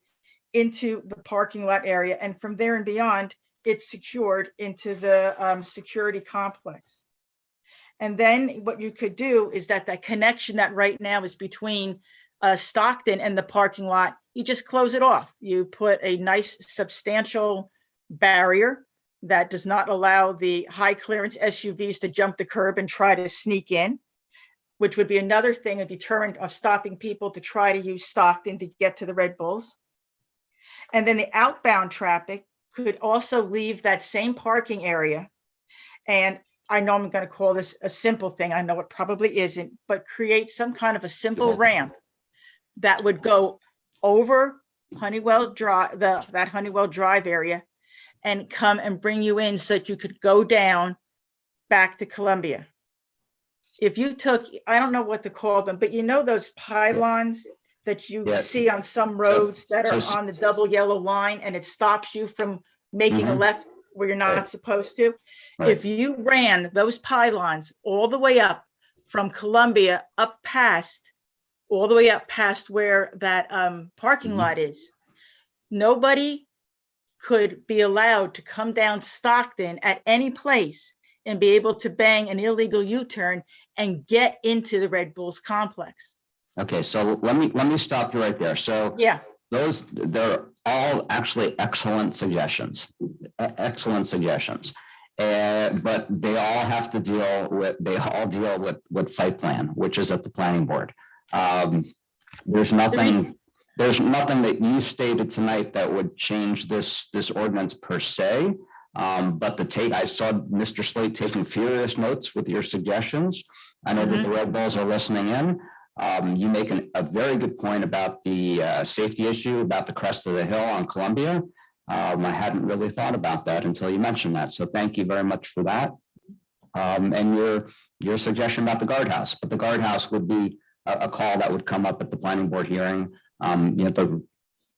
into the parking lot area, and from there and beyond, it's secured into the security complex. And then what you could do is that connection that right now is between Stockton and the parking lot, you just close it off. You put a nice substantial barrier that does not allow the high clearance SUVs to jump the curb and try to sneak in, which would be another thing, a deterrent of stopping people to try to use Stockton to get to the Red Bulls. And then the outbound traffic could also leave that same parking area. And I know I'm going to call this a simple thing. I know it probably isn't, but create some kind of a simple ramp that would go over Honeywell Drive, that Honeywell Drive area, and come and bring you in so that you could go down back to Columbia. If you took, I don't know what to call them, but you know those pylons that you see on some roads that are on the double yellow line, and it stops you from making a left where you're not supposed to? Right. If you ran those pylons all the way up from Columbia all the way up past where that parking lot is, nobody could be allowed to come down Stockton at any place and be able to bang an illegal U-turn and get into the Red Bulls complex. Okay, so let me stop you right there. So Yeah. they're all actually excellent suggestions, but they all have to deal with site plan, which is at the planning board. There's nothing that you stated tonight that would change this ordinance per se. But I saw Mr. Slate taking furious notes with your suggestions. I know that the Red Bulls are listening in. You make a very good point about the safety issue about the crest of the hill on Columbia. I hadn't really thought about that until you mentioned that. So thank you very much for that. And your suggestion about the guardhouse, but the guardhouse would be a call that would come up at the planning board hearing. The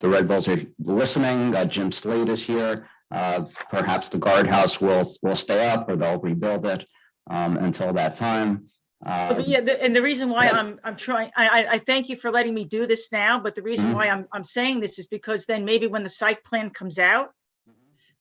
Red Bulls are listening. Jim Slate is here. Perhaps the guardhouse will stay up, or they'll rebuild it until that time. And the reason why I'm trying, I thank you for letting me do this now, but the reason why I'm saying this is because then maybe when the site plan comes out,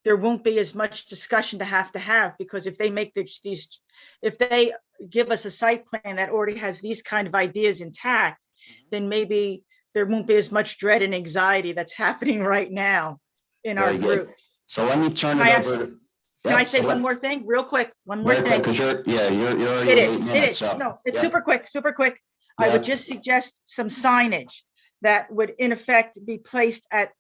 there won't be as much discussion to have, because if they make if they give us a site plan that already has these kind of ideas intact, then maybe there won't be as much dread and anxiety that's happening right now in our groups. So let me turn it over. Can I say one more thing real quick? One more thing. Because you're already It 8 is. minutes, so, No, it's super quick. I Yeah. would just suggest some signage that would in effect be placed at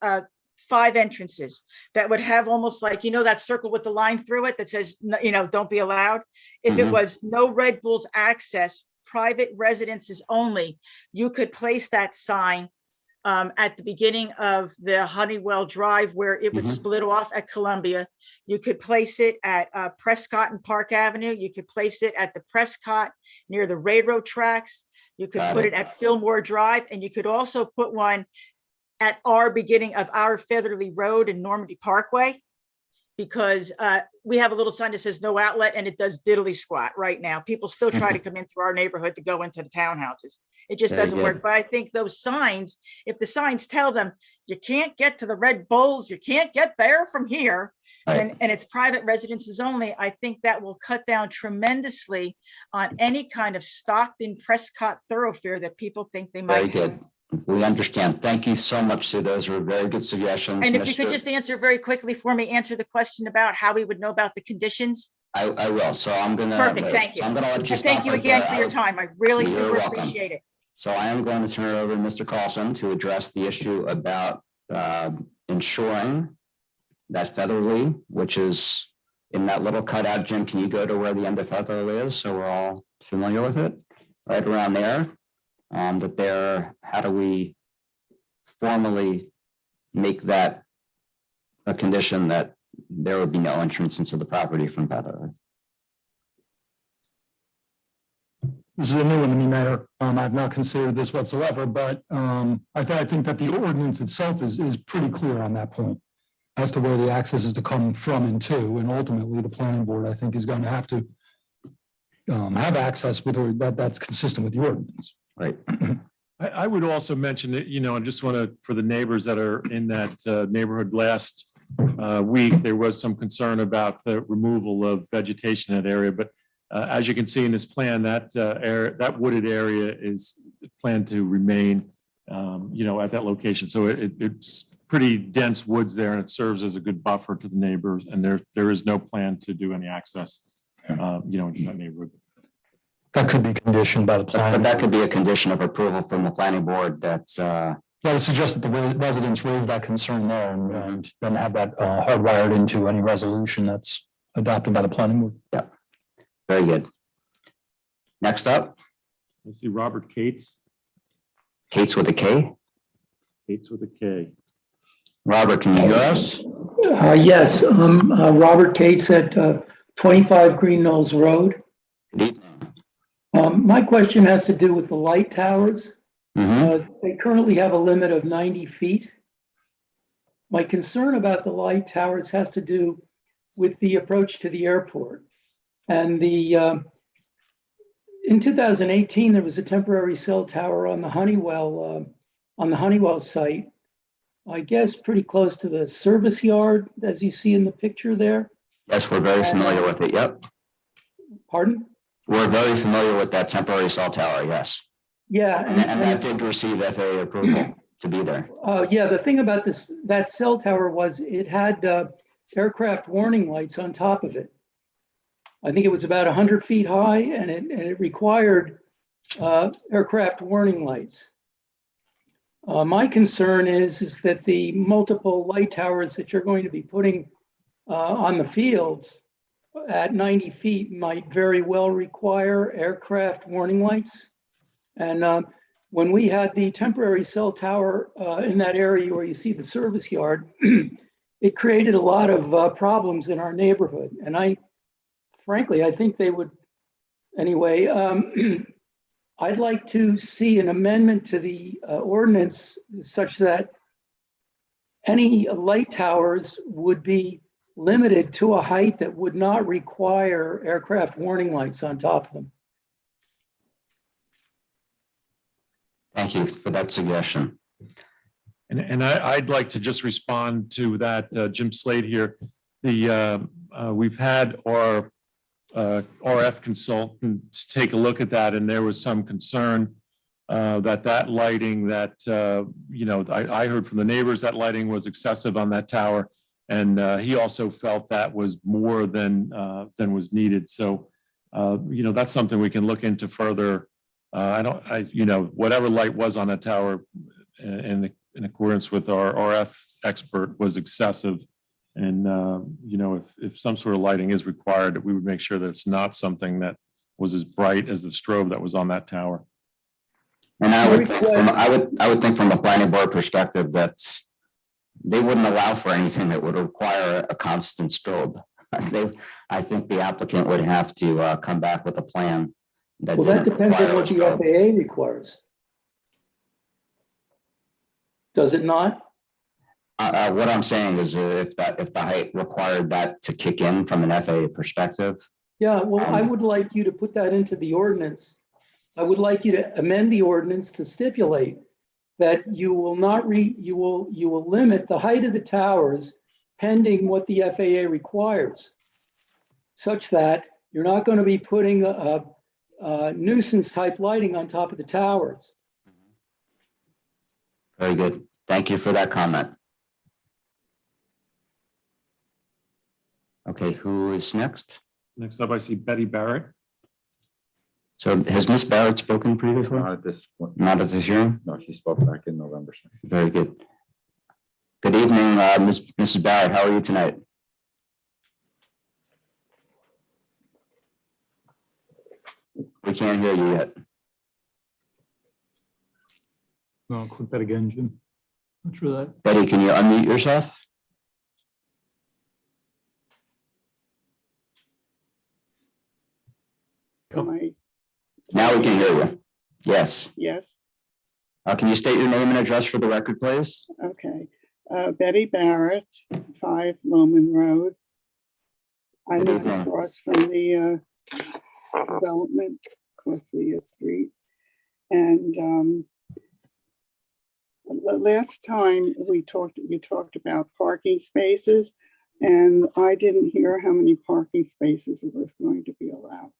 5 entrances that would have almost like, that circle with the line through it that says, don't be allowed. If it was no Red Bulls access, private residences only, you could place that sign at the beginning of the Honeywell Drive where it would Mhm. split off at Columbia. You could place it at Prescott and Park Avenue. You could place it at the Prescott near the railroad tracks. You could Got put it. it at Fillmore Drive, and you could also put one at our beginning of our Featherly Road and Normandy Parkway, because we have a little sign that says no outlet, and it does diddly squat right now. People still try to come in through our neighborhood to go into the townhouses. It just Very doesn't good. work. But I think those signs, if the signs tell them you can't get to the Red Bulls, you can't get there from here, Right. and it's private residences only, I think that will cut down tremendously on any kind of Stockton Prescott thoroughfare that people think they Very might have. good. We understand. Thank you so much, Sue. Those were very good suggestions. And if you could Mr. just answer very quickly for me, answer the question about how we would know about the conditions. I will. So I'm gonna. Perfect, thank you. So I'm gonna let you And stop thank you right again there. for your time. I really You're super welcome. appreciate it. So I am going to turn it over to Mr. Carlson to address the issue about ensuring that Featherly, which is in that little cutout, Jim, can you go to where the end of Featherly is? So we're all familiar with it, right around there. That there, how do we formally make that a condition that there would be no entrance into the property from Featherly? This is a new one to me, Mayor. I've not considered this whatsoever, but I think that the ordinance itself is pretty clear on that point as to where the access is to come from and to, and ultimately the planning board, I think, is going to have to have access with that's consistent with the ordinance. Right. I would also mention that, I just want to, for the neighbors that are in that neighborhood last week, there was some concern about the removal of vegetation in that area, but as you can see in this plan, that that wooded area is planned to remain, at that location. So it's pretty dense woods there, and it serves as a good buffer to the neighbors. And there is no plan to do any access, into that neighborhood. That could be conditioned by the But plan. that could be a condition of approval from the planning board that's, I would suggest that the residents raise that concern there and then have that hardwired into any resolution that's adopted by the planning board. very good. Next up, I see Robert Cates, Kate's with a K. Cates with a K. Robert, can you hear us? Yes, Robert Cates at 25 Green Knolls Road. Good evening. My question has to do with the light towers. Mhm. They currently have a limit of 90 feet. My concern about the light towers has to do with the approach to the airport. And in 2018, there was a temporary cell tower on the Honeywell site, I guess pretty close to the service yard, as you see in the picture there. Yes, we're very familiar with it. Yep. Pardon? We're very familiar with that temporary cell tower. Yes. Yeah. And that did receive FAA approval to be there. Yeah, the thing about that cell tower was it had aircraft warning lights on top of it. I think it was about 100 feet high, and it required aircraft warning lights. My concern is that the multiple light towers that you're going to be putting on the fields at 90 feet might very well require aircraft warning lights. And when we had the temporary cell tower in that area where you see the service yard, it created a lot of problems in our neighborhood. And frankly, I think they would, anyway, I'd like to see an amendment to the ordinance such that any light towers would be limited to a height that would not require aircraft warning lights on top of them. Thank you for that suggestion. And I'd like to just respond to that, Jim Slade here. We've had our RF consultants take a look at that, and there was some concern that lighting that, I heard from the neighbors that lighting was excessive on that tower. And he also felt that was more than was needed. So, that's something we can look into further. Whatever light was on that tower in accordance with our RF expert was excessive. And, if some sort of lighting is required, we would make sure that it's not something that was as bright as the strobe that was on that tower. And I My would, think request- I would think from a planning board perspective that they wouldn't allow for anything that would require a constant strobe. I think the applicant would have to come back with a plan that Well, that didn't depends on require a what the strobe. FAA requires. Does it not? What I'm saying is if the height required that to kick in from an FAA perspective, Yeah, well, I would like you to put that into the ordinance. I would like you to amend the ordinance to stipulate that you will not you will limit the height of the towers pending what the FAA requires, such that you're not going to be putting a nuisance type lighting on top of the towers. very good. Thank you for that comment. Okay, who is next? Next up, I see Betty Barrett. So has Ms. Barrett spoken previously? Not at this point. Not at this hearing? No, she spoke back in November. Very good. Good evening, Mrs. Barrett. How are you tonight? We can't hear you yet. No, click that again, Jim. Not sure that. Betty, can you unmute yourself? Now we can hear you. Yes. Yes, Can you state your name and address for the record, please? okay. Betty Barrett, 5 Baumann Road. I Good live evening. across from the development, across the street. And last time you talked about parking spaces, and I didn't hear how many parking spaces was going to be allowed.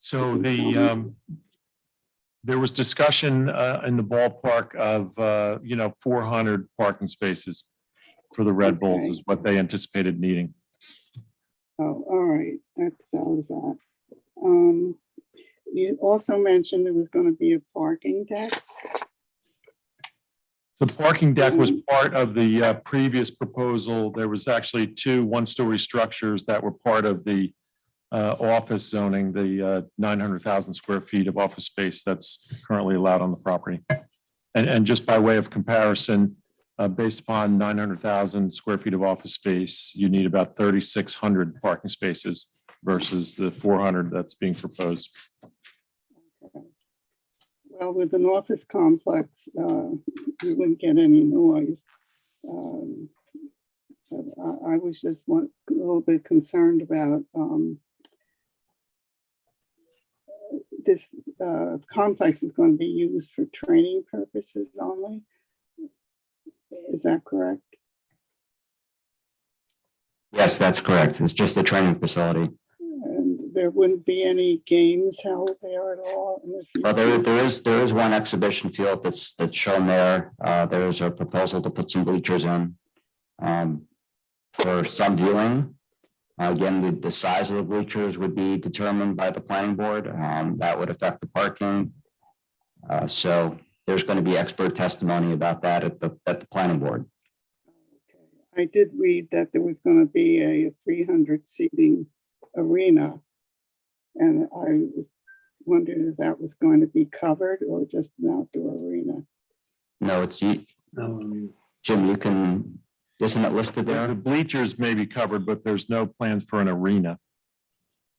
So there was discussion in the ballpark of 400 parking spaces for the Red Bulls Okay. is what they anticipated needing. Oh, all right, that sounds that. You also mentioned there was going to be a parking deck. The parking deck was part of the previous proposal. There was actually 2 one-story structures that were part of the office zoning, the 900,000 square feet of office space that's currently allowed on the property. And just by way of comparison, based upon 900,000 square feet of office space, you need about 3,600 parking spaces versus the 400 that's being proposed. Well, with an office complex, you wouldn't get any noise. But I was just a little bit concerned about this complex is going to be used for training purposes only. Is that correct? Yes, that's correct. It's just a training facility. And there wouldn't be any games held there at all in the Well, future? there is one exhibition field that's shown there. There is a proposal to put some bleachers in for some viewing. Again, the size of the bleachers would be determined by the planning board. That would affect the parking. So there's going to be expert testimony about that at the planning board. Okay. I did read that there was going to be a 300 seating arena. And I was wondering if that was going to be covered or just an outdoor arena. No, it's you. Jim, you can, isn't it listed The there? bleachers may be covered, but there's no plans for an arena.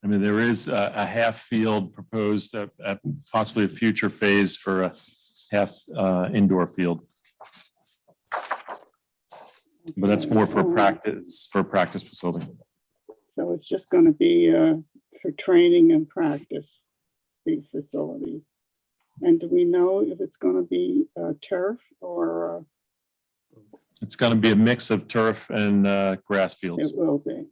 I mean, there is a half field proposed at possibly a future phase for a half indoor field. But that's more for practice facility. So it's just going to be for training and practice, these facilities. And do we know if it's going to be turf or? It's going to be a mix of turf and grass fields. It will be.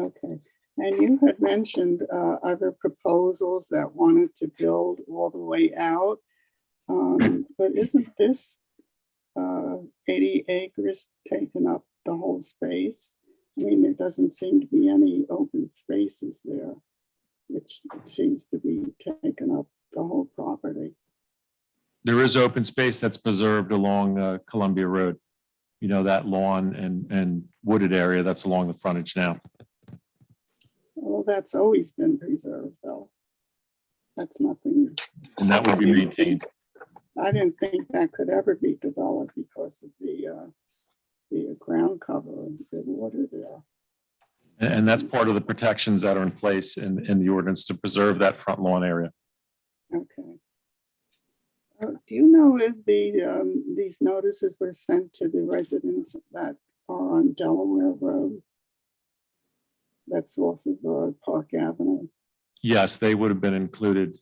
Okay. And you had mentioned other proposals that wanted to build all the way out. But isn't this 80 acres taking up the whole space? I mean, there doesn't seem to be any open spaces there. It seems to be taking up the whole property. There is open space that's preserved along Columbia Road. You know, that lawn and wooded area that's along the frontage now. Well, that's always been preserved, though. That's nothing. And that will be maintained. I didn't think that could ever be developed because of the ground cover, the water there. And that's part of the protections that are in place in the ordinance to preserve that front lawn area. Okay. Do you know if these notices were sent to the residents that are on Delaware Road? That's off of Park Avenue. Yes, they would have been included.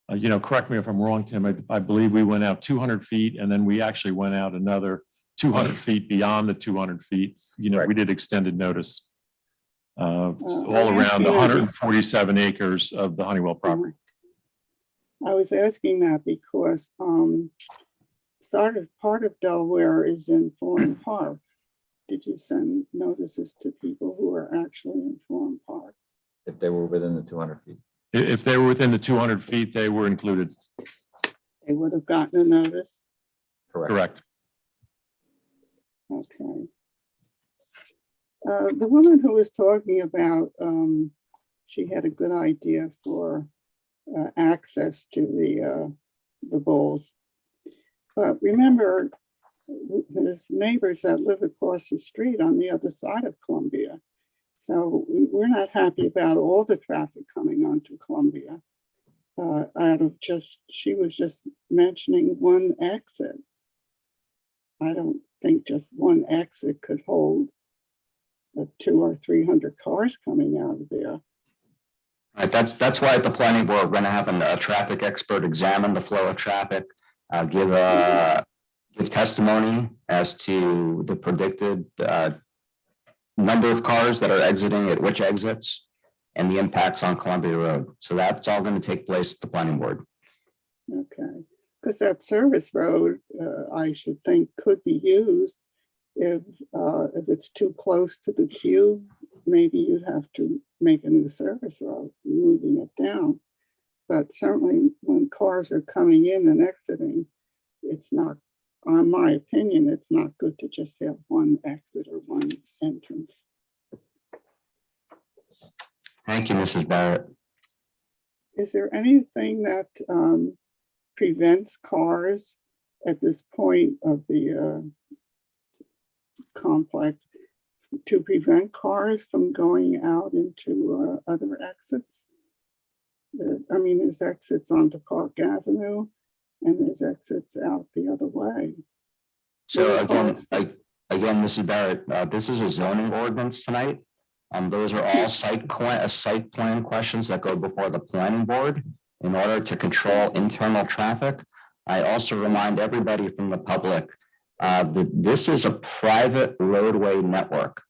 Correct me if I'm wrong, Tim. I believe we went out 200 feet and then we actually went out another 200 feet beyond the 200 feet. We did extended notice. All around 147 acres of the Honeywell property. I was asking that because part of Delaware is in Florham Park. Did you send notices to people who are actually in Florham Park? If they were within the 200 feet. If they were within the 200 feet, they were included. They would have gotten a notice? Correct. Okay. The woman who was talking about, she had a good idea for access to the bowls. But remember, there's neighbors that live across the street on the other side of Columbia. So we're not happy about all the traffic coming onto Columbia. She was just mentioning one exit. I don't think just one exit could hold 200 or 300 cars coming out of there. Right, that's why at the planning board, we're going to have a traffic expert examine the flow of traffic, give testimony as to the predicted number of cars that are exiting at which exits and the impacts on Columbia Road. So that's all going to take place at the planning board. Okay, because that service road, I should think, could be used if it's too close to the queue. Maybe you'd have to make a new service road, moving it down. But certainly when cars are coming in and exiting, it's not, in my opinion, it's not good to just have one exit or one entrance. Thank you, Mrs. Barrett. Is there anything that prevents cars at this point of the complex to prevent cars from going out into other exits? I mean, there's exits onto Park Avenue and there's exits out the other way. So again, Mrs. Barrett, this is a zoning ordinance tonight. Those are all site plan questions that go before the planning board in order to control internal traffic. I also remind everybody from the public that this is a private roadway network.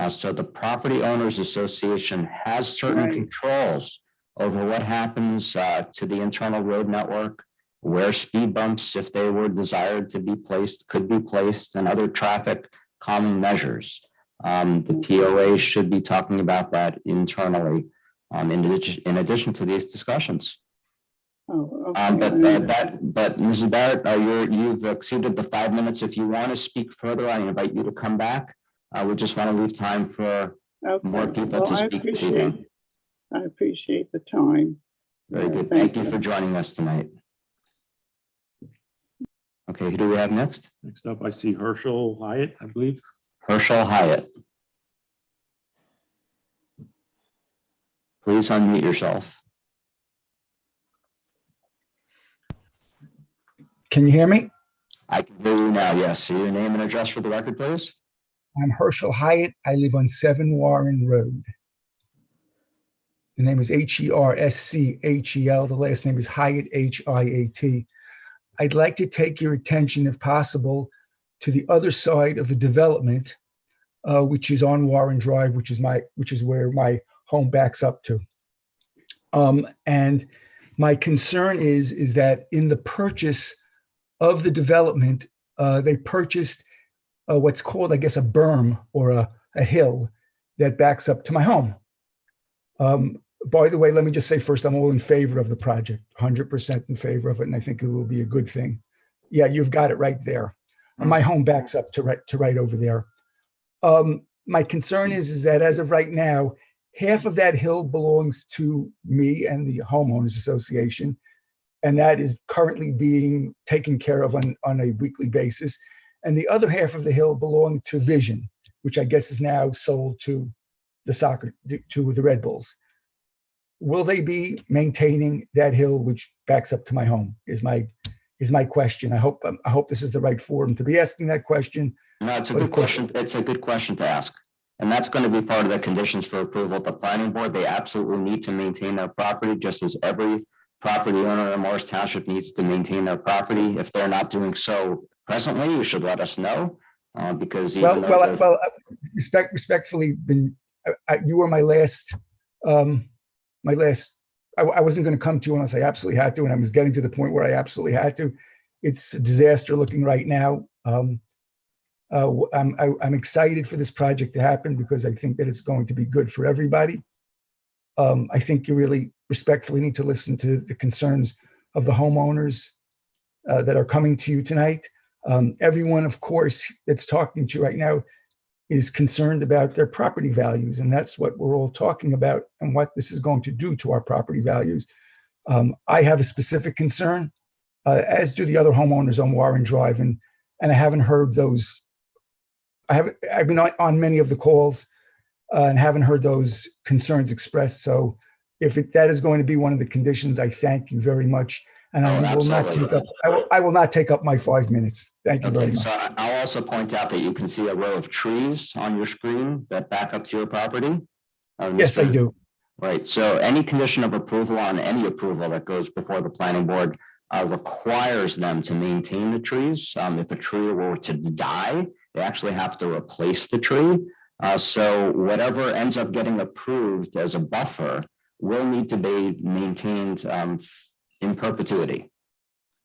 So the Property Owners Association has certain controls over what happens to the internal road network, where speed bumps, if they were desired to be placed, could be placed, and other traffic calming measures. The POA should be talking about that internally in addition to these discussions. Oh, okay. But Mrs. Barrett, you've exceeded the 5 minutes. If you want to speak further, I invite you to come back. We just want to leave time for more people to speak this evening. I appreciate the time. Very good. Thank you for joining us tonight. Okay, who do we have next? Next up, I see Herschel Hyatt, I believe. Herschel Hyatt. Please unmute yourself. Can you hear me? I can hear you now, yes. So your name and address for the record, please. I'm Herschel Hyatt. I live on 7 Warren Road. The name is Herschel. The last name is Hyatt, Hiat. I'd like to take your attention, if possible, to the other side of the development, which is on Warren Drive, which is where my home backs up to. And my concern is that in the purchase of the development, they purchased what's called, I guess, a berm or a hill that backs up to my home. By the way, let me just say first, I'm all in favor of the project, 100% in favor of it, and I think it will be a good thing. Yeah, you've got it right there. My home backs up to right over there. My concern is that as of right now, half of that hill belongs to me and the homeowners association. And that is currently being taken care of on a weekly basis. And the other half of the hill belonged to Vision, which I guess is now sold to the Red Bulls. Will they be maintaining that hill which backs up to my home is my question. I hope this is the right forum to be asking that question. No, it's a good question. It's a good question to ask. And that's going to be part of the conditions for approval at the planning board. They absolutely need to maintain their property, just as every property owner in Morris Township needs to maintain their property. If they're not doing so presently, you should let us know. Because respectfully, you were my last. I wasn't going to come to you unless I absolutely had to, and I was getting to the point where I absolutely had to. It's a disaster looking right now. I'm excited for this project to happen because I think that it's going to be good for everybody. I think you really respectfully need to listen to the concerns of the homeowners that are coming to you tonight. Everyone, of course, that's talking to you right now is concerned about their property values, and that's what we're all talking about and what this is going to do to our property values. I have a specific concern, as do the other homeowners on Warren Drive, and I haven't heard those. I've been on many of the calls and haven't heard those concerns expressed. So if that is going to be one of the conditions, I thank you very much. And I will not take up my 5 minutes. Thank you very much. So I'll also point out that you can see a row of trees on your screen that back up to your property. Yes, I do. Right. So any condition of approval on any approval that goes before the planning board requires them to maintain the trees. If a tree were to die, they actually have to replace the tree. So whatever ends up getting approved as a buffer will need to be maintained in perpetuity.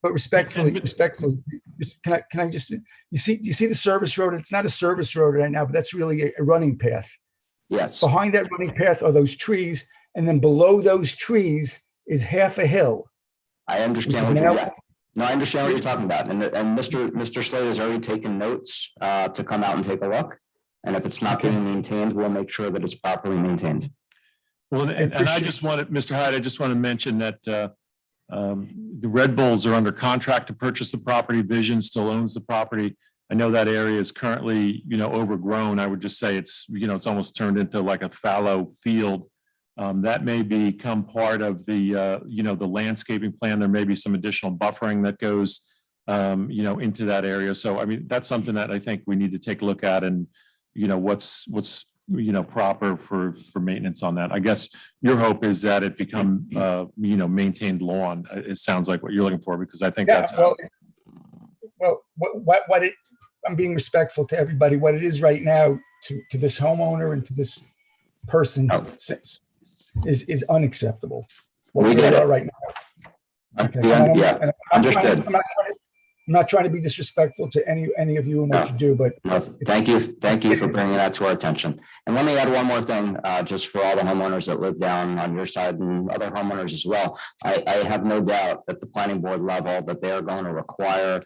But respectfully, can I just, you see the service road? It's not a service road right now, but that's really a running path. Yes. Behind that running path are those trees, and then below those trees is half a hill. I understand. I understand what you're talking about, and Mr. Slade has already taken notes to come out and take a look. And if it's not being maintained, we'll make sure that it's properly maintained. Well, and I just wanted, Mr. Hyde, I just want to mention that the Red Bulls are under contract to purchase the property. Vision still owns the property. I know that area is currently, overgrown. I would just say it's, it's almost turned into like a fallow field. That may become part of the, the landscaping plan. There may be some additional buffering that goes, into that area. So, I mean, that's something that I think we need to take a look at, and, what's proper for maintenance on that. I guess your hope is that it become, maintained lawn. It sounds like what you're looking for, because I think that's. I'm being respectful to everybody. What it is right now to this homeowner and to this person is unacceptable. What we are right now. Okay. Understood. I'm not trying to be disrespectful to any of you and what you do, but thank you for bringing that to our attention. And let me add one more thing, just for all the homeowners that live down on your side and other homeowners as well. I have no doubt at the planning board level that they are going to require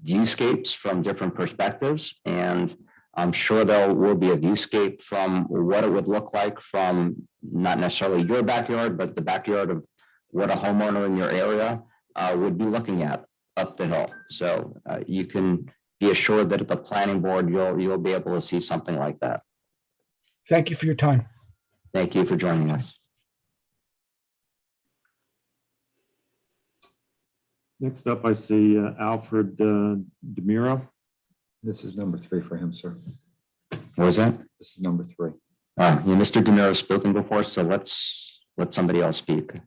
viewscapes from different perspectives, and I'm sure there will be a viewscape from what it would look like from not necessarily your backyard, but the backyard of what a homeowner in your area would be looking at up the hill. So you can be assured that at the planning board, you'll be able to see something like that. Thank you for your time. Thank you for joining us. Next up, I see Alfred DeMiro. This is number 3 for him, sir. What was that? This is number 3. Mr. DeMiro has spoken before, so let's let somebody else speak.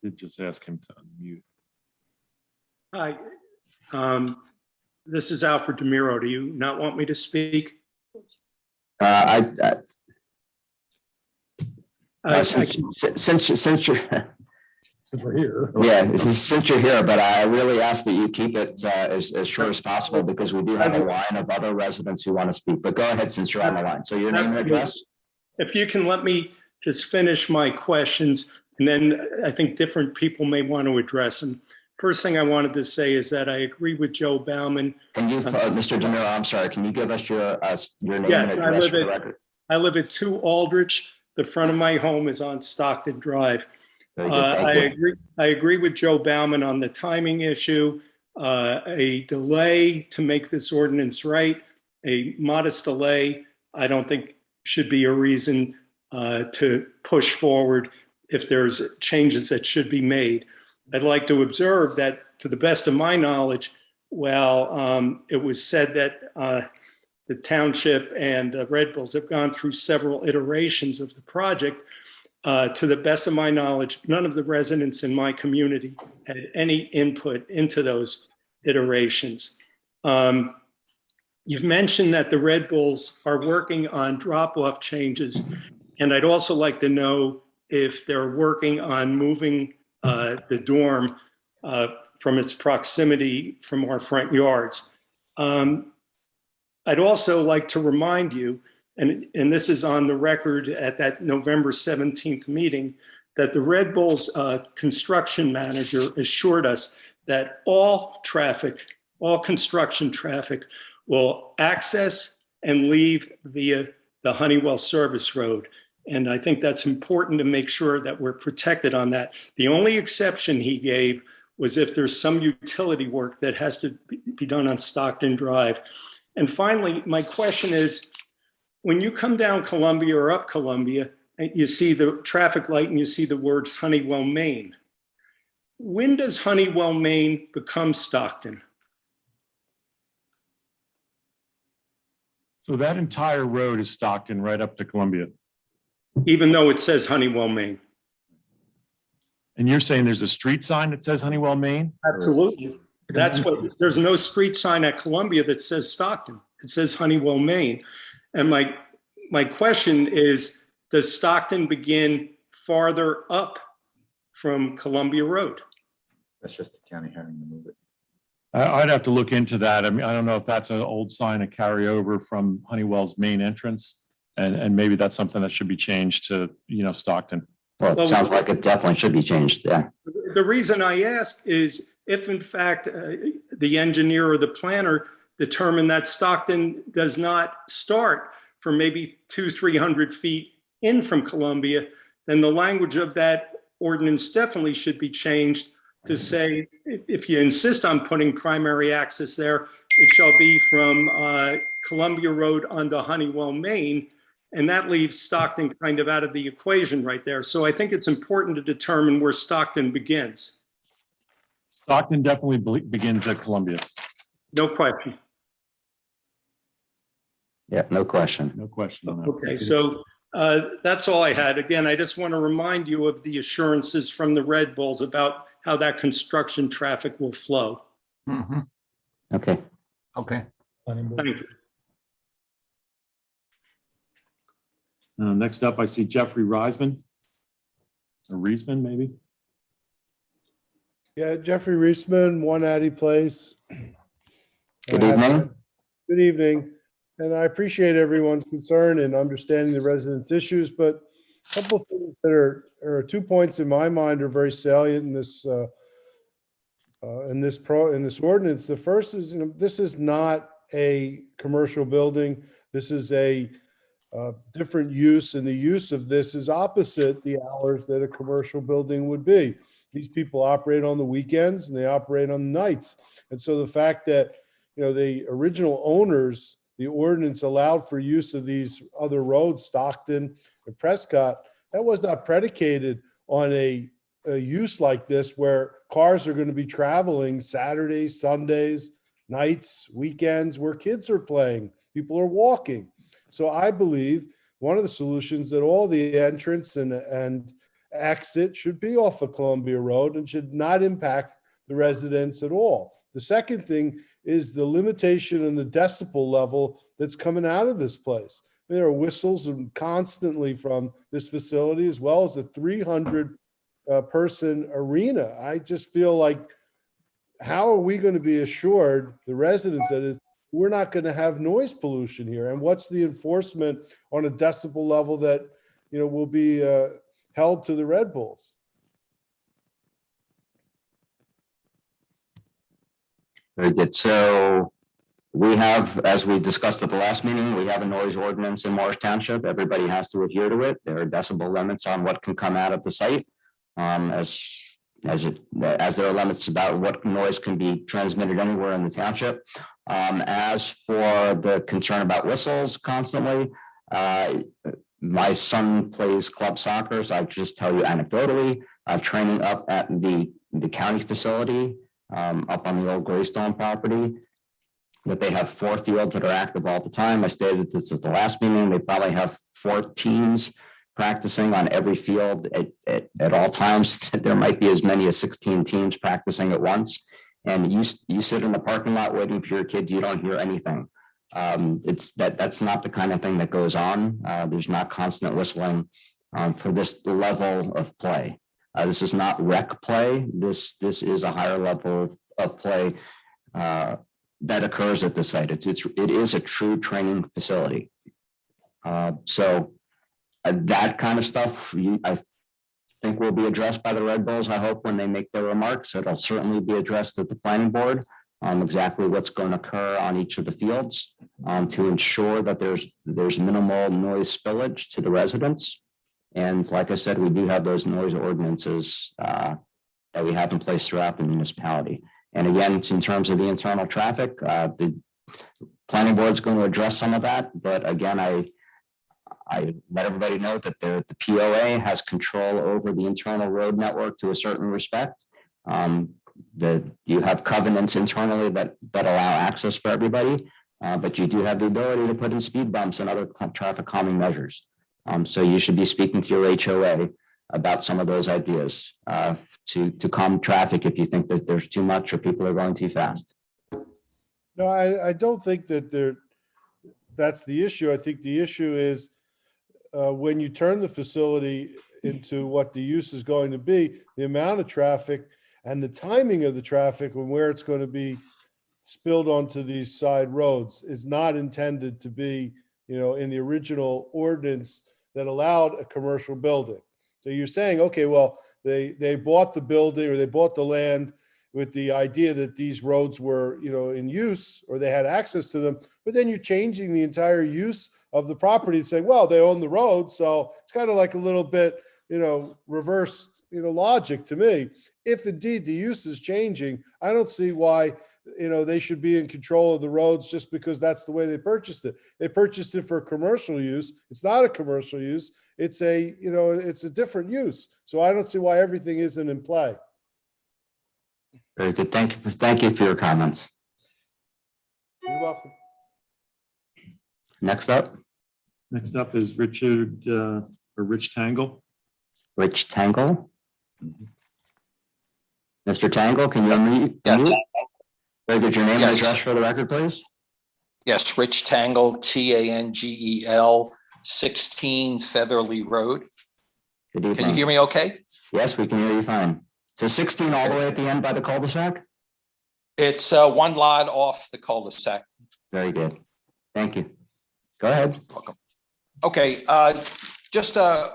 Did just ask him to unmute. Hi, this is Alfred DeMiro. Do you not want me to speak? Since we're here. Yeah, since you're here, but I really ask that you keep it as short as possible, because we do have a line of other residents who want to speak. But go ahead, since you're on the line. So your name and address? If you can let me just finish my questions, and then I think different people may want to address them. first thing I wanted to say is that I agree with Joe Baumann. Can you, Mr. DeMiro, I'm sorry, can you give us your name and Yes, address for the record? I live at 2 Aldrich. The front of my home is on Stockton Drive. Very good, thank you. I agree with Joe Baumann on the timing issue. A delay to make this ordinance right, a modest delay, I don't think should be a reason to push forward if there's changes that should be made. I'd like to observe that, to the best of my knowledge, it was said that the Township and Red Bulls have gone through several iterations of the project. To the best of my knowledge, none of the residents in my community had any input into those iterations. You've mentioned that the Red Bulls are working on drop-off changes, and I'd also like to know if they're working on moving the dorm from its proximity from our front yards. I'd also like to remind you, and this is on the record at that November 17th meeting, that the Red Bulls construction manager assured us that all construction traffic will access and leave via the Honeywell service road. And I think that's important to make sure that we're protected on that. The only exception he gave was if there's some utility work that has to be done on Stockton Drive. And finally, my question is, when you come down Columbia or up Columbia, and you see the traffic light and you see the words Honeywell, Maine, when does Honeywell, Maine become Stockton? So that entire road is Stockton right up to Columbia. Even though it says Honeywell, Maine? And you're saying there's a street sign that says Honeywell, Maine? Absolutely. That's what, there's no street sign at Columbia that says Stockton. It says Honeywell, Maine. And my question is, does Stockton begin farther up from Columbia Road? That's just the county having to move it. I'd have to look into that. I mean, I don't know if that's an old sign, a carryover from Honeywell's main entrance. And maybe that's something that should be changed to, Stockton. Well, it sounds like it definitely should be changed, yeah. The reason I ask is if in fact the engineer or the planner determined that Stockton does not start for maybe 200-300 feet in from Columbia, then the language of that ordinance definitely should be changed to say, if you insist on putting primary access there, it shall be from Columbia Road onto Honeywell, Maine, and that leaves Stockton kind of out of the equation right there. So I think it's important to determine where Stockton begins. Stockton definitely begins at Columbia. No question. Yeah, no question. No question on that. Okay, so that's all I had. Again, I just want to remind you of the assurances from the Red Bulls about how that construction traffic will flow. Mhm. Okay. Okay. Thank you. Next up, I see Jeffrey Reisman. Or Reisman, maybe? Yeah, Jeffrey Reisman, 1 Addy Place. Good evening. Good evening. And I appreciate everyone's concern and understanding the residents' issues, but a couple of things that are 2 points in my mind are very salient in this ordinance. The first is, this is not a commercial building. This is a different use, and the use of this is opposite the hours that a commercial building would be. These people operate on the weekends and they operate on the nights. And so the fact that, the original owners, the ordinance allowed for use of these other roads, Stockton and Prescott, that was not predicated on a use like this where cars are going to be traveling Saturdays, Sundays, nights, weekends, where kids are playing, people are walking. So I believe one of the solutions that all the entrance and exit should be off of Columbia Road and should not impact the residents at all. The second thing is the limitation and the decibel level that's coming out of this place. There are whistles constantly from this facility, as well as a 300 person arena. I just feel like, how are we going to be assured, the residents, that is, we're not going to have noise pollution here? And what's the enforcement on a decibel level that, will be held to the Red Bulls? Very good. So we have, as we discussed at the last meeting, we have a noise ordinance in Morris Township. Everybody has to adhere to it. There are decibel limits on what can come out of the site. As there are limits about what noise can be transmitted anywhere in the township. As for the concern about whistles constantly, my son plays club soccer, so I just tell you anecdotally, training up at the county facility up on the old Greystone property, that they have 4 fields that are active all the time. I stated this at the last meeting. They probably have 4 teams practicing on every field at all times. There might be as many as 16 teams practicing at once. And you sit in the parking lot waiting for your kid, you don't hear anything. That's not the kind of thing that goes on. There's not constant whistling for this level of play. This is not rec play. This is a higher level of play that occurs at the site. It is a true training facility. So that kind of stuff, I think will be addressed by the Red Bulls. I hope when they make their remarks, it'll certainly be addressed at the planning board on exactly what's going to occur on each of the fields to ensure that there's minimal noise spillage to the residents. And like I said, we do have those noise ordinances that we have in place throughout the municipality. And again, it's in terms of the internal traffic, the planning board is going to address some of that. But again, I let everybody know that the POA has control over the internal road network to a certain respect. You have covenants internally that allow access for everybody, but you do have the ability to put in speed bumps and other traffic calming measures. So you should be speaking to your HOA about some of those ideas to calm traffic if you think that there's too much or people are going too fast. No, I don't think that that's the issue. I think the issue is when you turn the facility into what the use is going to be, the amount of traffic and the timing of the traffic and where it's going to be spilled onto these side roads is not intended to be, in the original ordinance that allowed a commercial building. So you're saying, okay, well, they bought the building or they bought the land with the idea that these roads were, in use or they had access to them, but then you're changing the entire use of the property and saying, well, they own the road. So it's kind of like a little bit, reverse, logic to me. If indeed the use is changing, I don't see why, they should be in control of the roads just because that's the way they purchased it. They purchased it for commercial use. It's not a commercial use. It's it's a different use. So I don't see why everything isn't in play. Very good. Thank you for your comments. You're welcome. Next up is Rich Tangle. Rich Tangle. Mr. Tangle, can you unmute? Yes. Very good. Your name and address for the record, please. Yes, Rich Tangle, Tangel, 16 Featherly Road. Good evening. Can you hear me okay? Yes, we can hear you fine. So 16 all the way at the end by the cul-de-sac? It's one lot off the cul-de-sac. Very good. Thank you. Go ahead. Welcome. Okay, just a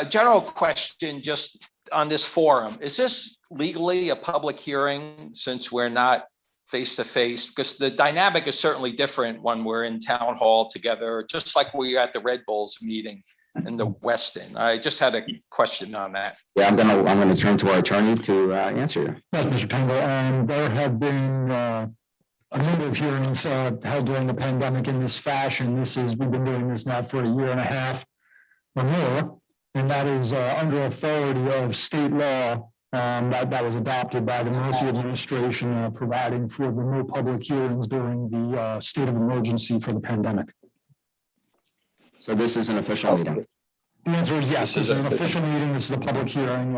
general question just on this forum. Is this legally a public hearing since we're not face-to-face? Because the dynamic is certainly different when we're in town hall together, just like we were at the Red Bulls meeting in the Westin. I just had a question on that. Yeah, I'm gonna turn to our attorney to answer you. Yes, Mr. Tangle, there have been a number of hearings held during the pandemic in this fashion. We've been doing this now for 1.5 years or more, and that is under authority of state law that was adopted by the Municipal Administration, providing for the no public hearings during the state of emergency for the pandemic. So this is an official meeting. The answer is yes. This is an official meeting. This is a public hearing,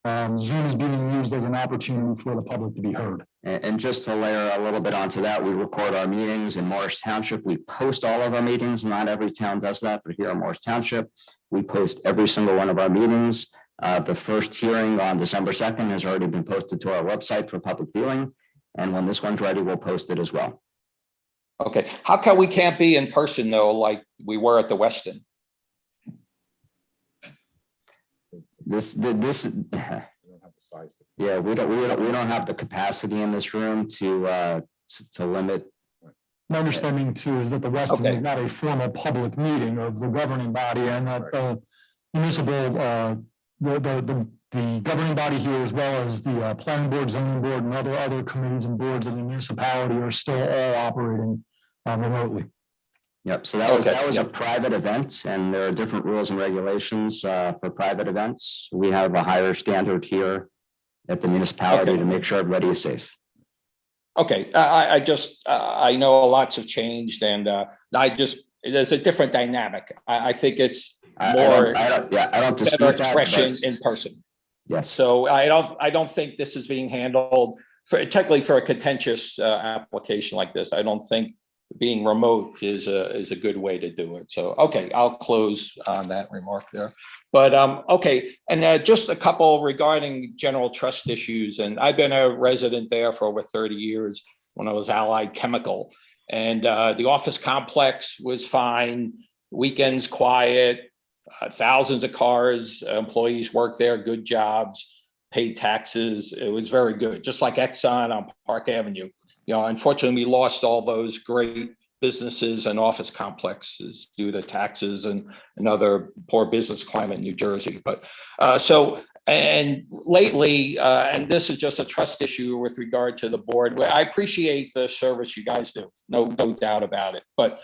and Zoom is being used as an opportunity for the public to be heard. And just to layer a little bit onto that, we record our meetings in Morris Township. We post all of our meetings. Not every town does that, but here in Morris Township, we post every single one of our meetings. The first hearing on December 2nd has already been posted to our website for public viewing. And when this one's ready, we'll post it as well. Okay. How come we can't be in person though, like we were at the Westin? the size. Yeah, we don't have the capacity in this room to limit. My understanding too is that the Westin Okay. is not a formal public meeting of the governing body, and that the municipal, the governing body here, as well as the planning board, zoning board, and other committees and boards of the municipality are still all operating remotely. Yep, so that was Okay, a private event, and there are different rules and regulations for private events. We have a higher standard here at the municipality Okay. to make sure everybody is safe. Okay, I know lots have changed, and there's a different dynamic. I think it's more I don't dispute better that, expression but- in person. Yes. So I don't think this is being handled technically for a contentious application like this. I don't think being remote is a good way to do it. So, okay, I'll close on that remark there. But okay, and just a couple regarding general trust issues. And I've been a resident there for over 30 years when I was Allied Chemical. And the office complex was fine, weekends quiet, thousands of cars, employees work there, good jobs, paid taxes. It was very good, just like Exxon on Park Avenue. You know, unfortunately, we lost all those great businesses and office complexes due to taxes and other poor business climate in New Jersey. But and lately, and this is just a trust issue with regard to the board, where I appreciate the service you guys do, no doubt about it. But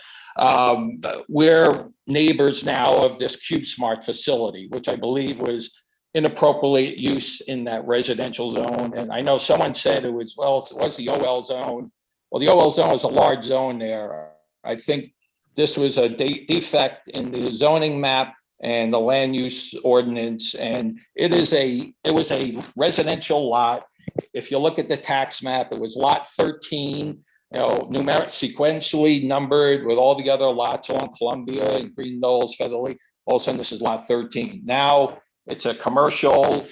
we're neighbors now of this CubeSmart facility, which I believe was inappropriate use in that residential zone. And I know someone said it was the OL zone. Well, the OL zone is a large zone there. I think this was a defect in the zoning map and the land use ordinance. And it was a residential lot. If you look at the tax map, it was lot 13, numeric sequentially numbered with all the other lots on Columbia and Green Knolls, Featherly. All of a sudden, this is lot 13. Now, it's a commercial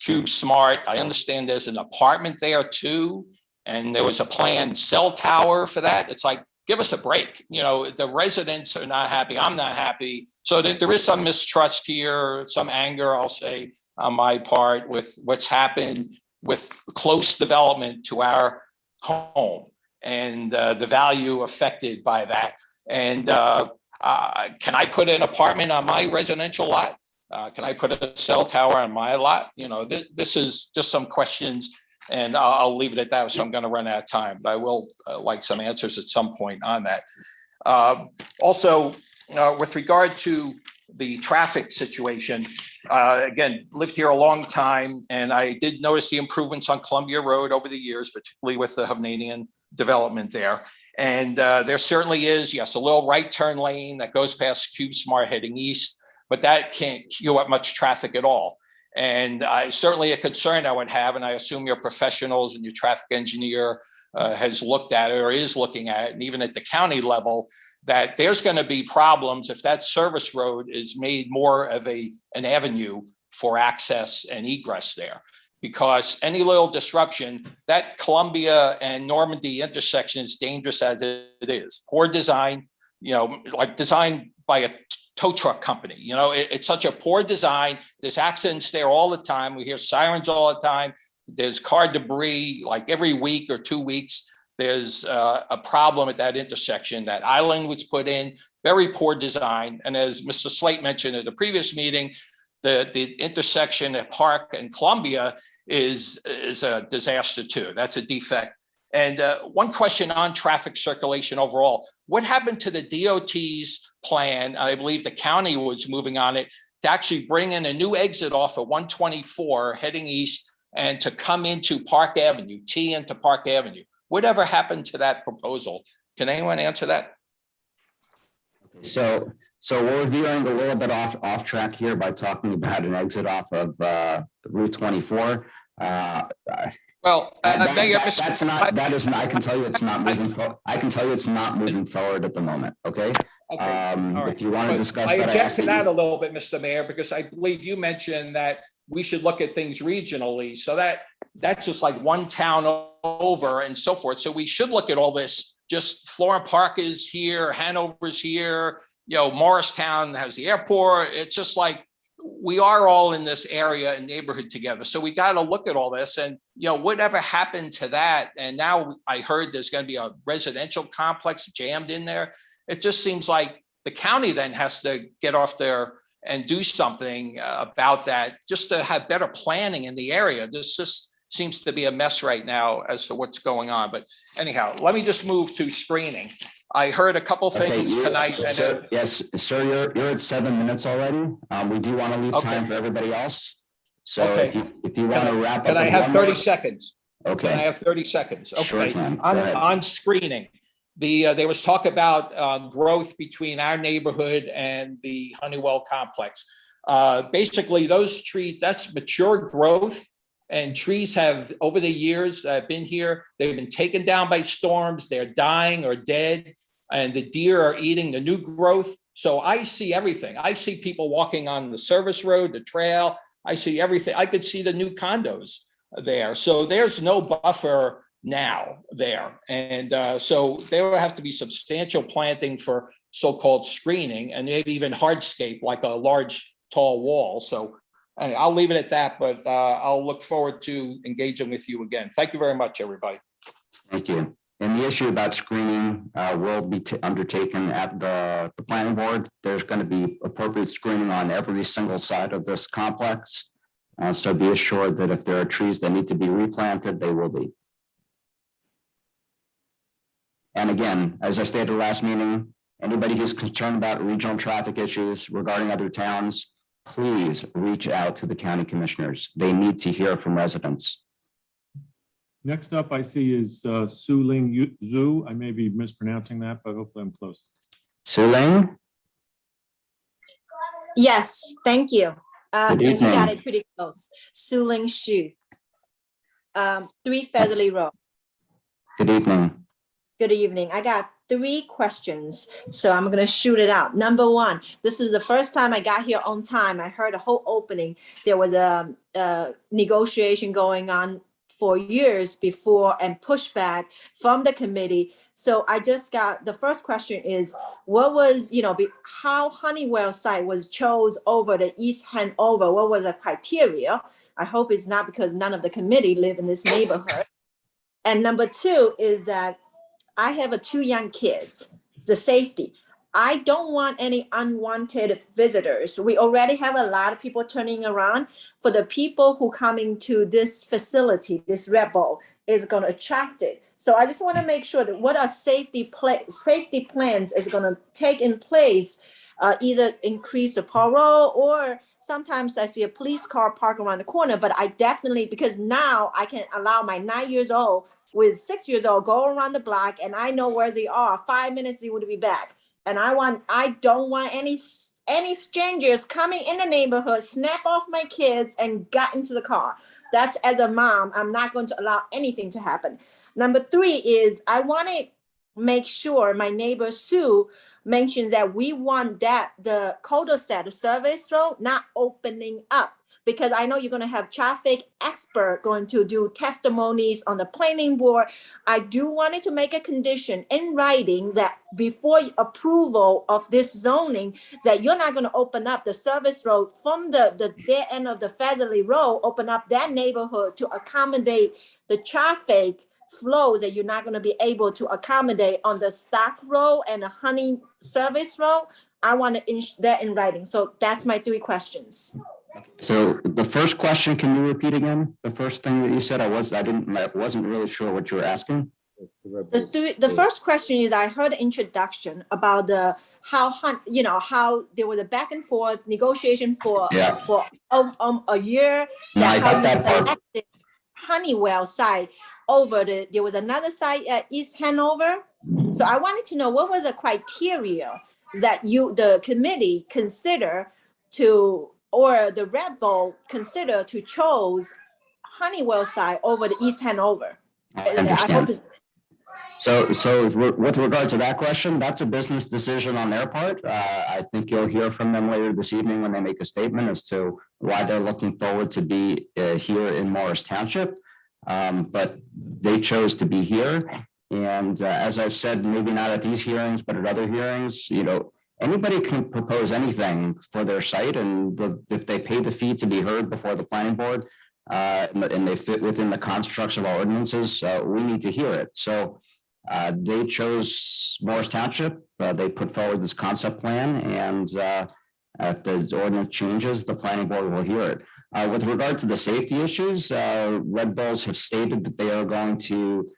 CubeSmart. I understand there's an apartment there too. And there was a planned cell tower for that. It's like, give us a break. The residents are not happy. I'm not happy. So there is some mistrust here, some anger, I'll say, on my part with what's happened with close development to our home and the value affected by that. And can I put an apartment on my residential lot? Can I put a cell tower on my lot? This is just some questions, and I'll leave it at that. So I'm going to run out of time, but I will like some answers at some point on that. Also, with regard to the traffic situation, again, lived here a long time, and I did notice the improvements on Columbia Road over the years, particularly with the Hovnanian development there. And there certainly is, yes, a little right turn lane that goes past CubeSmart heading east, but that can't queue up much traffic at all. And certainly a concern I would have, and I assume your professionals and your traffic engineer has looked at it or is looking at it, and even at the county level, that there's going to be problems if that service road is made more of an avenue for access and egress there. Because any little disruption, that Columbia and Normandy intersection is dangerous as it is. Poor design, like designed by a tow truck company. It's such a poor design. There's accidents there all the time. We hear sirens all the time. There's car debris, like every week or 2 weeks. There's a problem at that intersection. That island was put in, very poor design. And as Mr. Slate mentioned at the previous meeting, the intersection at Park and Columbia is a disaster too. That's a defect. And one question on traffic circulation overall, what happened to the DOT's plan? I believe the county was moving on it to actually bring in a new exit off of 124 heading east and to come into Park Avenue, T into Park Avenue. Whatever happened to that proposal? Can anyone answer that? So we're veering a little bit off track here by talking about an exit off of Route 24. Well, that is not. I can tell you it's not moving. I can tell you it's not moving forward at the moment. Okay. Okay. All right. If you want to discuss I that, object to that a little bit, Mr. Mayor, because I believe you mentioned that we should look at things regionally. So that's just like one town over and so forth. So we should look at all this. Just Florham Park is here, Hanover's here. Morristown has the airport. It's just like we are all in this area and neighborhood together. So we got to look at all this and, whatever happened to that. And now I heard there's going to be a residential complex jammed in there. It just seems like the county then has to get off there and do something about that, just to have better planning in the area. This just seems to be a mess right now as to what's going on. But anyhow, let me just move to screening. I heard a couple things tonight. Yes, sir, you're at 7 minutes already. We do want to leave time for everybody else. So if you want to wrap up. Can I have 30 seconds? Okay. Can I have 30 seconds? Okay. Sure, On screening, there was talk about growth between our neighborhood and the Honeywell complex. Basically, those trees, that's mature growth. And trees have, over the years been here, they've been taken down by storms, they're dying or dead, and the deer are eating the new growth. So I see everything. I see people walking on the service road, the trail. I see everything. I could see the new condos there. So there's no buffer now there. And so there will have to be substantial planting for so-called screening and maybe even hardscape, like a large, tall wall. So I'll leave it at that, but I'll look forward to engaging with you again. Thank you very much, everybody. Thank you. And the issue about screening will be undertaken at the planning board. There's going to be appropriate screening on every single side of this complex. So be assured that if there are trees that need to be replanted, they will be. And again, as I stated last meeting, anybody who's concerned about regional traffic issues regarding other towns, please reach out to the county commissioners. They need to hear from residents. Next up I see is Su Ling Zhu. I may be mispronouncing that, but hopefully I'm close. Su Ling? Yes, thank you. Good And you evening. got it pretty close. Su Ling Shu, 3 Featherly Road. Good evening. Good evening. I got 3 questions, so I'm going to shoot it out. Number 1, this is the first time I got here on time. I heard the whole opening. There was a negotiation going on for years before and pushback from the committee. So I just got, the first question is, what was, how Honeywell Site was chose over the East Hanover? What was the criteria? I hope it's not because none of the committee live in this neighborhood. And number 2 is that I have 2 young kids, the safety. I don't want any unwanted visitors. We already have a lot of people turning around. For the people who coming to this facility, this Red Bull is going to attract it. So I just want to make sure that what are safety plans is going to take in place, either increase the parole or sometimes I see a police car park around the corner, but I definitely, because now I can allow my 9 years old with 6 years old go around the block and I know where they are. 5 minutes, they would be back. And I don't want any strangers coming in the neighborhood, snap off my kids and got into the car. That's, as a mom, I'm not going to allow anything to happen. Number 3 is I want to make sure my neighbor Sue mentioned that we want that the cul-de-sac service road not opening up, because I know you're going to have traffic expert going to do testimonies on the planning board. I do want to make a condition in writing that before approval of this zoning, that you're not going to open up the service road from the dead end of the Featherly Road, open up that neighborhood to accommodate the traffic flow that you're not going to be able to accommodate on the Stock Road and the Honey Service Road. I want that in writing. So that's my 3 questions. So the first question, can you repeat again? The first thing that you said, I wasn't really sure what you were asking. The first question is, I heard an introduction about how there was a back and forth negotiation for a year. No, I got that part. Selected Honeywell site over there was another site at East Hanover. So I wanted to know what was the criteria that the committee consider to, or the Red Bull consider to choose Honeywell site over the East Hanover. I understand. So with regard to that question, that's a business decision on their part. I think you'll hear from them later this evening when they make a statement as to why they're looking forward to be here in Morris Township. But they chose to be here. And as I've said, maybe not at these hearings, but at other hearings, anybody can propose anything for their site, and if they pay the fee to be heard before the planning board, and they fit within the constructs of our ordinances, we need to hear it. So they chose Morris Township. They put forward this concept plan, and if the ordinance changes, the planning board will hear it. With regard to the safety issues, Red Bulls have stated that they are going to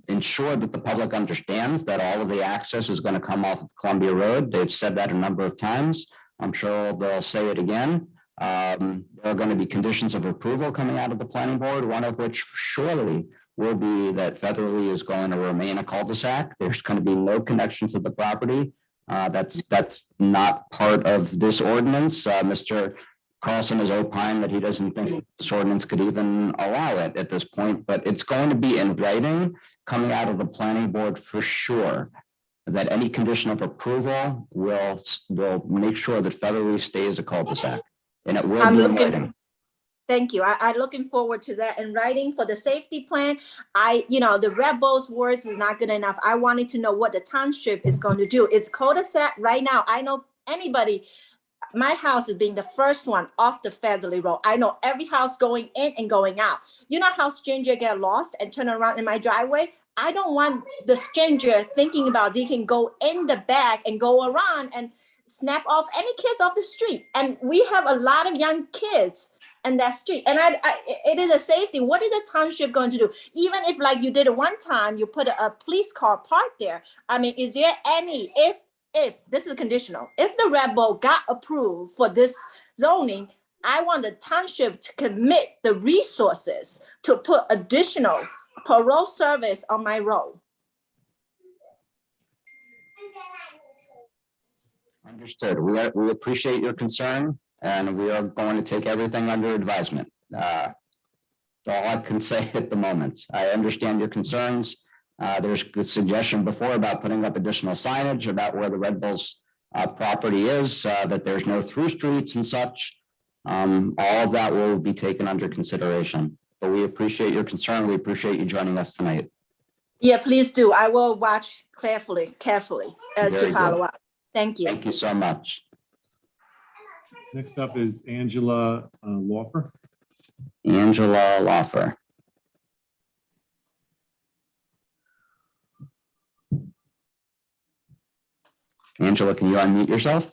ensure that the public understands that all of the access is going to come off of Columbia Road. They've said that a number of times. I'm sure they'll say it again. There are going to be conditions of approval coming out of the planning board, one of which surely will be that Featherly is going to remain a cul-de-sac. There's going to be no connection to the property. That's not part of this ordinance. Mr. Carlson has opined that he doesn't think this ordinance could even allow it at this point, but it's going to be in writing coming out of the planning board for sure, that any condition of approval will make sure that Featherly stays a cul-de-sac, and it will be in writing. Thank you. I'm looking forward to that in writing for the safety plan. The Red Bulls words is not good enough. I wanted to know what the township is going to do. It's cul-de-sac right now. I know anybody. My house is being the first one off the Featherly Road. I know every house going in and going out. You know how stranger get lost and turn around in my driveway? I don't want the stranger thinking about they can go in the back and go around and snap off any kids off the street. And we have a lot of young kids in that street. And it is a safety. What is the township going to do? Even if, like you did it one time, you put a police car parked there. I mean, is there any, if this is conditional, if the Red Bull got approved for this zoning, I want the township to commit the resources to put additional parole service on my road. Understood. We appreciate your concern, and we are going to take everything under advisement. That's all I can say at the moment. I understand your concerns. There's a suggestion before about putting up additional signage about where the Red Bulls property is, that there's no through streets and such. All of that will be taken under consideration. But we appreciate your concern. We appreciate you joining us tonight. Yeah, please do. I will watch carefully as to follow up. Thank you. Thank you so much. Next up is Angela Lawford. Angela Lawford. Angela, can you unmute yourself?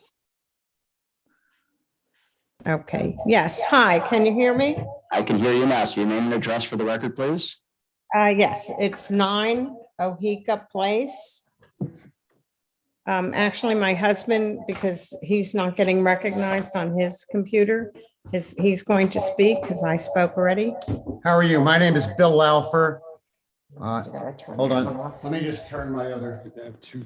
Okay, yes. Hi, can you hear me? I can hear you now. So your name and address for the record, please. Yes, it's 9 Ohika Place. Actually, my husband, because he's not getting recognized on his computer, he's going to speak because I spoke already. How are you? My name is Bill Lawford. Hold on. Let me just turn my other.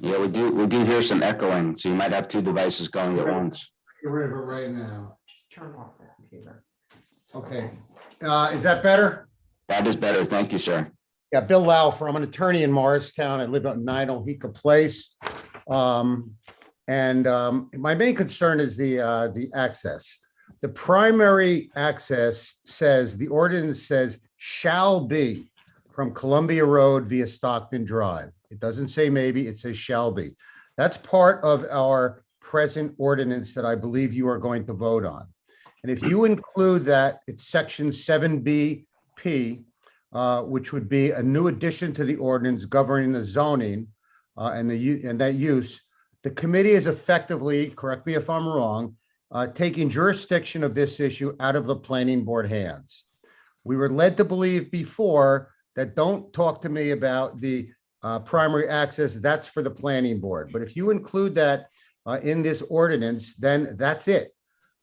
Yeah, we do hear some echoing, so you might have two devices going at once. Get rid of it right now. Just turn off the computer. Okay. Is that better? That is better. Thank you, sir. Yeah, Bill Lawford. I'm an attorney in Morristown. I live on 9 Ohika Place. My main concern is the access. The primary access says, the ordinance says shall be from Columbia Road via Stockton Drive. It doesn't say maybe, it says shall be. That's part of our present ordinance that I believe you are going to vote on. And if you include that, it's section 7BP, which would be a new addition to the ordinance governing the zoning and that use. The committee is effectively, correct me if I'm wrong, taking jurisdiction of this issue out of the planning board hands. We were led to believe before that don't talk to me about the primary access, that's for the planning board. But if you include that in this ordinance, then that's it.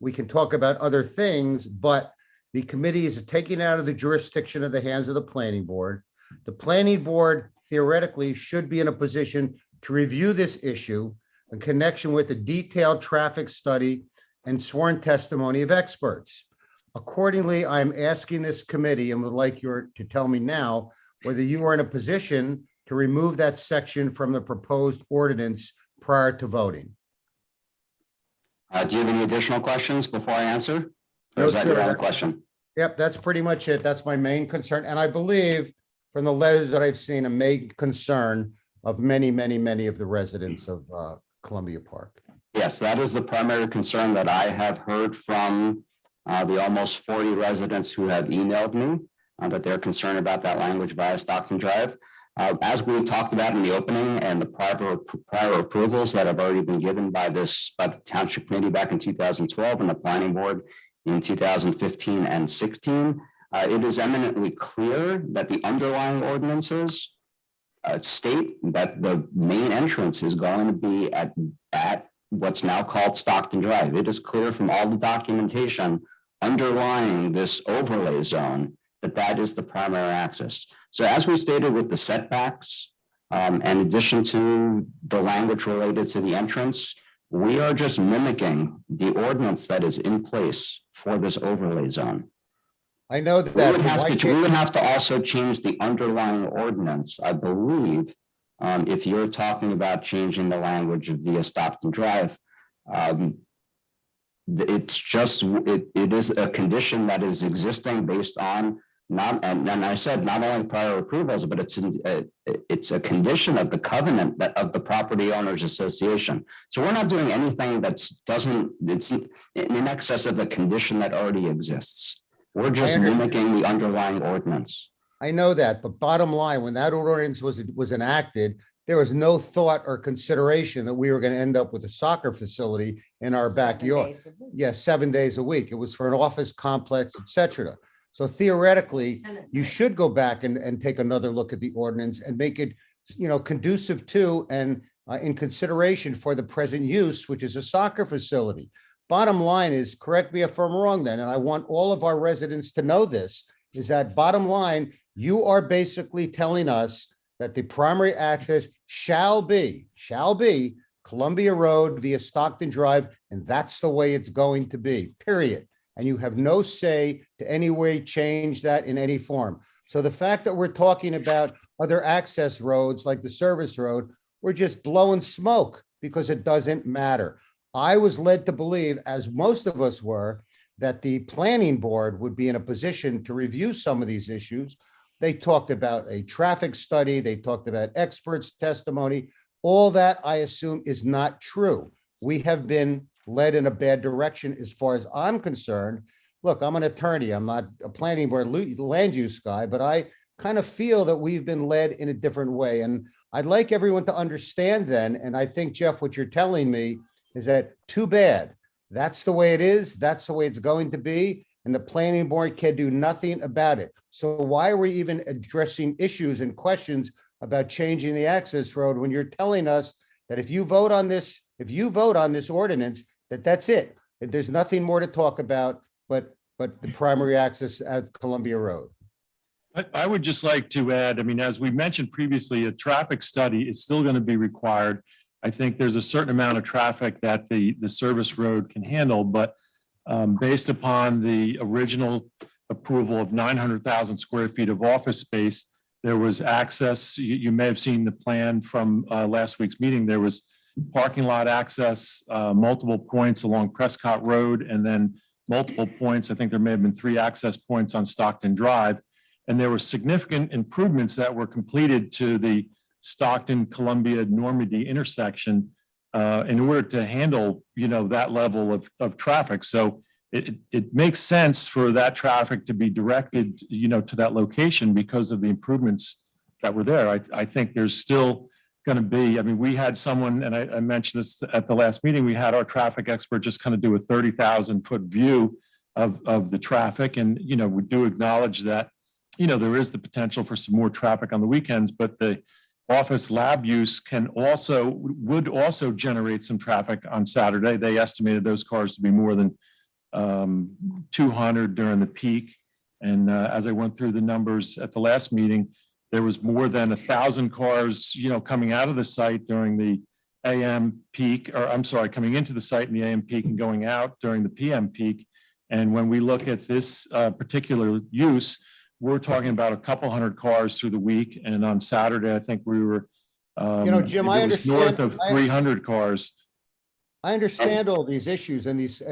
We can talk about other things, but the committee is taking out of the jurisdiction of the hands of the planning board. The planning board theoretically should be in a position to review this issue in connection with a detailed traffic study and sworn testimony of experts. Accordingly, I'm asking this committee and would like to tell me now whether you are in a position to remove that section from the proposed ordinance prior to voting. Do you have any additional questions before I answer? Or is that your only question? Yep, that's pretty much it. That's my main concern. And I believe from the letters that I've seen, a main concern of many, many, many of the residents of Columbia Park. Yes, that is the primary concern that I have heard from the almost 40 residents who have emailed me, that they're concerned about that language via Stockton Drive. As we talked about in the opening and the prior approvals that have already been given by the Township Committee back in 2012 and the Planning Board in 2015 and 16, it is eminently clear that the underlying ordinances state that the main entrance is going to be at what's now called Stockton Drive. It is clear from all the documentation underlying this overlay zone that that is the primary access. So as we stated with the setbacks, in addition to the language related to the entrance, we are just mimicking the ordinance that is in place for this overlay zone. I know that. We would have to also change the underlying ordinance, I believe, if you're talking about changing the language via Stockton Drive. It's just, it is a condition that is existing based on and I said not only prior approvals, but it's a condition of the covenant of the property owners association. So we're not doing anything it's in excess of the condition that already exists. We're just mimicking the underlying ordinance. I know that, but bottom line, when that ordinance was enacted, there was no thought or consideration that we were going to end up with a soccer facility in our backyard. Yes, 7 days a week. It was for an office complex, etc. So theoretically, you should go back and take another look at the ordinance and make it, conducive to and in consideration for the present use, which is a soccer facility. Bottom line is, correct me if I'm wrong then, and I want all of our residents to know this, is that bottom line, you are basically telling us that the primary access shall be Columbia Road via Stockton Drive, and that's the way it's going to be, period. And you have no say to any way change that in any form. So the fact that we're talking about other access roads like the service road, we're just blowing smoke because it doesn't matter. I was led to believe, as most of us were, that the planning board would be in a position to review some of these issues. They talked about a traffic study. They talked about experts' testimony. All that, I assume, is not true. We have been led in a bad direction as far as I'm concerned. Look, I'm an attorney. I'm not a planning board land use guy, but I kind of feel that we've been led in a different way. And I'd like everyone to understand then, and I think, Jeff, what you're telling me is that too bad. That's the way it is. That's the way it's going to be. And the planning board can do nothing about it. So why are we even addressing issues and questions about changing the access road when you're telling us that if you vote on this ordinance, that's it? There's nothing more to talk about but the primary access at Columbia Road. I would just like to add, as we mentioned previously, a traffic study is still going to be required. I think there's a certain amount of traffic that the service road can handle, but based upon the original approval of 900,000 square feet of office space, there was access. You may have seen the plan from last week's meeting. There was parking lot access, multiple points along Prescott Road, and then multiple points. I think there may have been 3 access points on Stockton Drive. And there were significant improvements that were completed to the Stockton, Columbia, Normandy intersection in order to handle, that level of traffic. So it makes sense for that traffic to be directed, to that location because of the improvements that were there. I think there's still going to be, we had someone, and I mentioned this at the last meeting, we had our traffic expert just kind of do a 30,000 foot view of the traffic. And, we do acknowledge that, there is the potential for some more traffic on the weekends, but the office lab use would also generate some traffic on Saturday. They estimated those cars to be more than 200 during the peak. And as I went through the numbers at the last meeting, there was more than 1,000 cars, coming out of the site during the AM peak, coming into the site in the AM peak and going out during the PM peak. And when we look at this particular use, we're talking about a couple hundred cars through the week. And on Saturday, I think we were, Jim, I understand north of 300 cars. I understand all these issues and these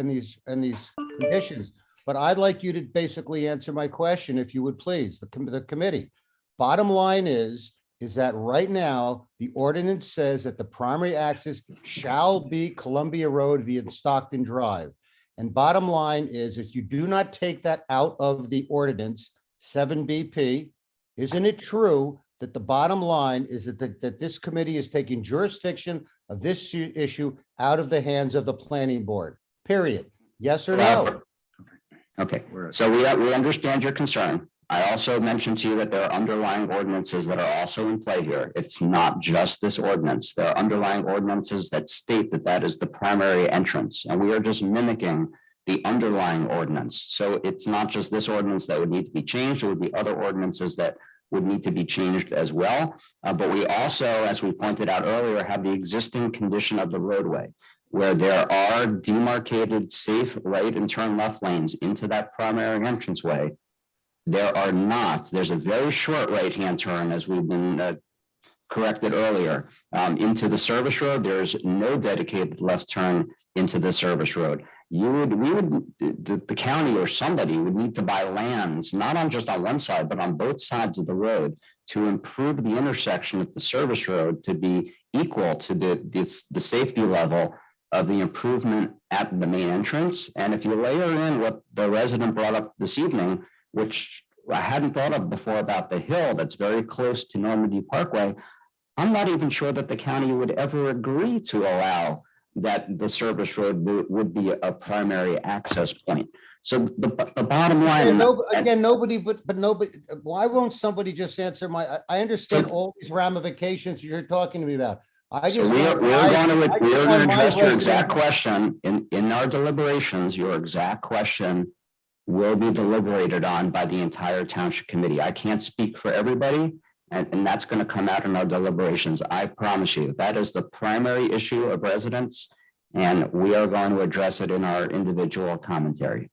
conditions, but I'd like you to basically answer my question, if you would please, the committee. Bottom line is, is that right now, the ordinance says that the primary access shall be Columbia Road via Stockton Drive. And bottom line is, if you do not take that out of the ordinance, 7BP, isn't it true that the bottom line is that this committee is taking jurisdiction of this issue out of the hands of the planning board, period? Yes or no? Okay, so we understand your concern. I also mentioned to you that there are underlying ordinances that are also in play here. It's not just this ordinance. There are underlying ordinances that state that that is the primary entrance, and we are just mimicking the underlying ordinance. So it's not just this ordinance that would need to be changed. There would be other ordinances that would need to be changed as well. But we also, as we pointed out earlier, have the existing condition of the roadway, where there are demarcated safe right and turn left lanes into that primary entranceway. There are not. There's a very short right-hand turn, as we've been corrected earlier, into the service road. There's no dedicated left turn into the service road. The county or somebody would need to buy lands, not on just on one side, but on both sides of the road, to improve the intersection of the service road to be equal to the safety level of the improvement at the main entrance. And if you layer in what the resident brought up this evening, which I hadn't thought of before, about the hill that's very close to Normandy Parkway, I'm not even sure that the county would ever agree to allow that the service road would be a primary access point. So the bottom line, nobody, but nobody, why won't somebody just answer I understand all these ramifications you're talking to me about. So we are going to address your exact question in our deliberations. Your exact question will be deliberated on by the entire township committee. I can't speak for everybody, and that's going to come out in our deliberations. I promise you, that is the primary issue of residents, and we are going to address it in our individual commentary.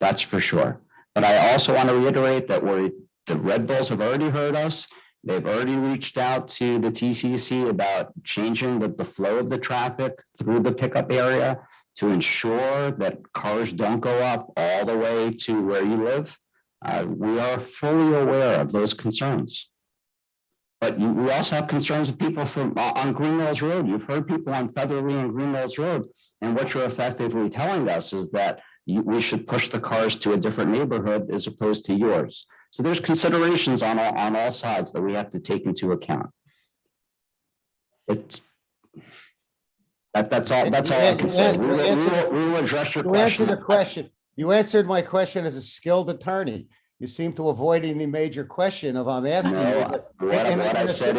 That's for sure. But I also want to reiterate that the Red Bulls have already heard us. They've already reached out to the TCC about changing the flow of the traffic through the pickup area to ensure that cars don't go up all the way to where you live. We are fully aware of those concerns. But we also have concerns of people on Green Mills Road. You've heard people on Featherly and Green Mills Road. And what you're effectively telling us is that we should push the cars to a different neighborhood as opposed to yours. So there's considerations on all sides that we have to take into account. That's all I can say. We will address your question. You answered my question as a skilled attorney. You seem to avoiding the major question of I'm asking you. What I said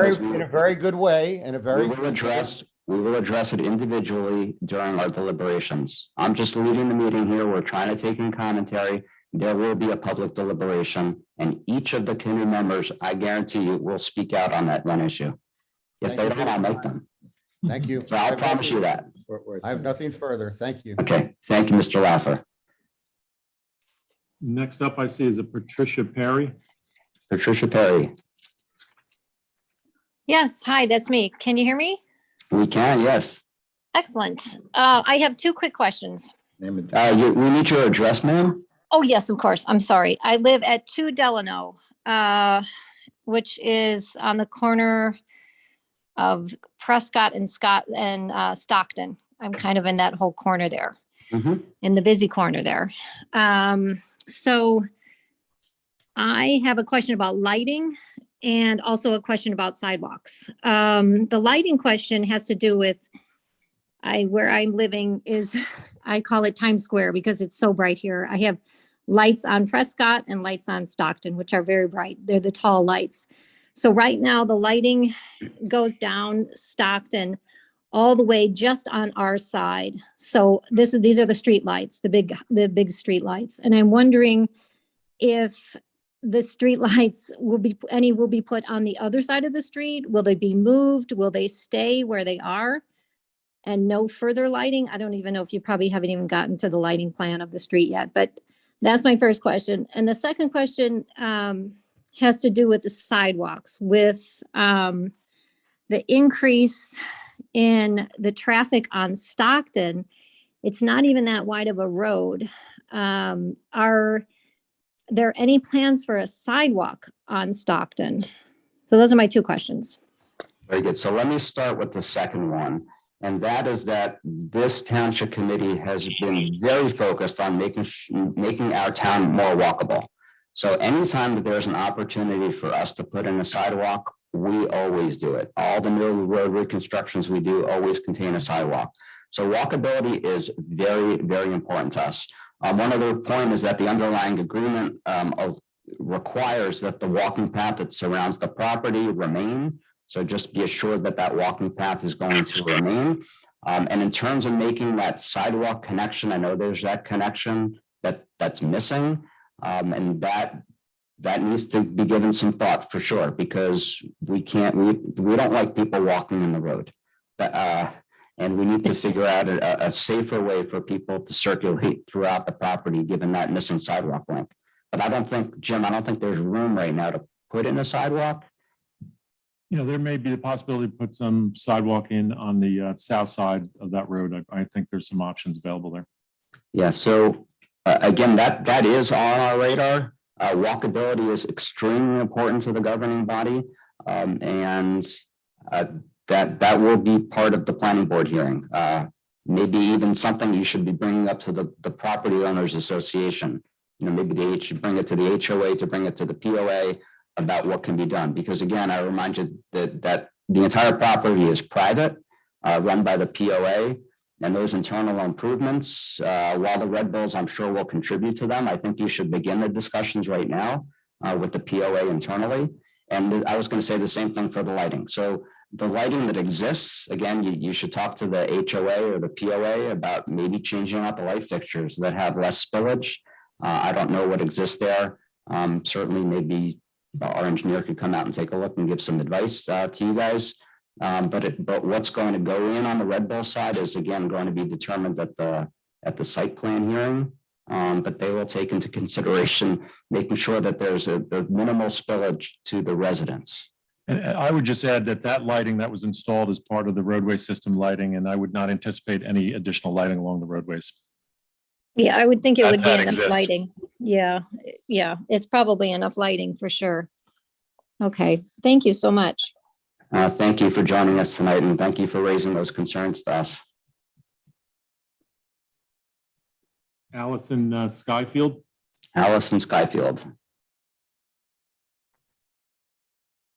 is in a very good way, and we will address it individually during our deliberations. I'm just leading the meeting here. We're trying to take in commentary. There will be a public deliberation, and each of the committee members, I guarantee you, will speak out on that one issue. If they don't, I'll make them. Thank you. So I promise you that. I have nothing further. Thank you. Okay. Thank you, Mr. Lawford. Next up, I see is a Patricia Perry. Patricia Perry. Yes, hi, that's me. Can you hear me? We can, yes. Excellent. I have two quick questions. We need your address, ma'am. Oh, yes, of course. I'm sorry. I live at 2 Delano, which is on the corner of Prescott and Stockton. I'm kind of in that whole corner there, in the busy corner there. So I have a question about lighting and also a question about sidewalks. The lighting question has to do with where I'm living is, I call it Times Square because it's so bright here. I have lights on Prescott and lights on Stockton, which are very bright. They're the tall lights. So right now the lighting goes down Stockton all the way just on our side. So these are the street lights, the big street lights. And I'm wondering if the street lights will be put on the other side of the street. Will they be moved? Will they stay where they are? And no further lighting? I don't even know if you probably haven't even gotten to the lighting plan of the street yet, but that's my first question. And the second question has to do with the sidewalks, with the increase in the traffic on Stockton. It's not even that wide of a road. Are there any plans for a sidewalk on Stockton? So those are my two questions. Very good. So let me start with the second one. And that is that this township committee has been very focused on making our town more walkable. So anytime that there's an opportunity for us to put in a sidewalk, we always do it. All the new road reconstructions we do always contain a sidewalk. So walkability is very, very important to us. One other point is that the underlying agreement requires that the walking path that surrounds the property remain. So just be assured that that walking path is going to remain. And in terms of making that sidewalk connection, I know there's that connection that's missing. And that needs to be given some thought for sure, because we don't like people walking in the road. And we need to figure out a safer way for people to circulate throughout the property, given that missing sidewalk link. But I don't think, Jim, I don't think there's room right now to put in a sidewalk. There may be the possibility to put some sidewalk in on the south side of that road. I think there's some options available there. Yeah, so again, that is on our radar. Walkability is extremely important to the governing body, and that will be part of the planning board hearing. Maybe even something you should be bringing up to the property owners association. Maybe they should bring it to the HOA, to bring it to the POA about what can be done. Because again, I remind you that the entire property is private, run by the POA, and those internal improvements, while the Red Bulls, I'm sure, will contribute to them, I think you should begin the discussions right now with the POA internally. And I was going to say the same thing for the lighting. So the lighting that exists, again, you should talk to the HOA or the POA about maybe changing out the light fixtures that have less spillage. I don't know what exists there. Certainly, maybe our engineer could come out and take a look and give some advice to you guys. But what's going to go in on the Red Bull side is again going to be determined at the site plan hearing. But they will take into consideration making sure that there's a minimal spillage to the residents. And I would just add that lighting that was installed as part of the roadway system lighting, and I would not anticipate any additional lighting along the roadways. Yeah, I would think it would be enough exists. lighting. Yeah, it's probably enough lighting for sure. Okay, thank you so much. Thank you for joining us tonight, and thank you for raising those concerns to us. Allison Skyfield. Allison Skyfield.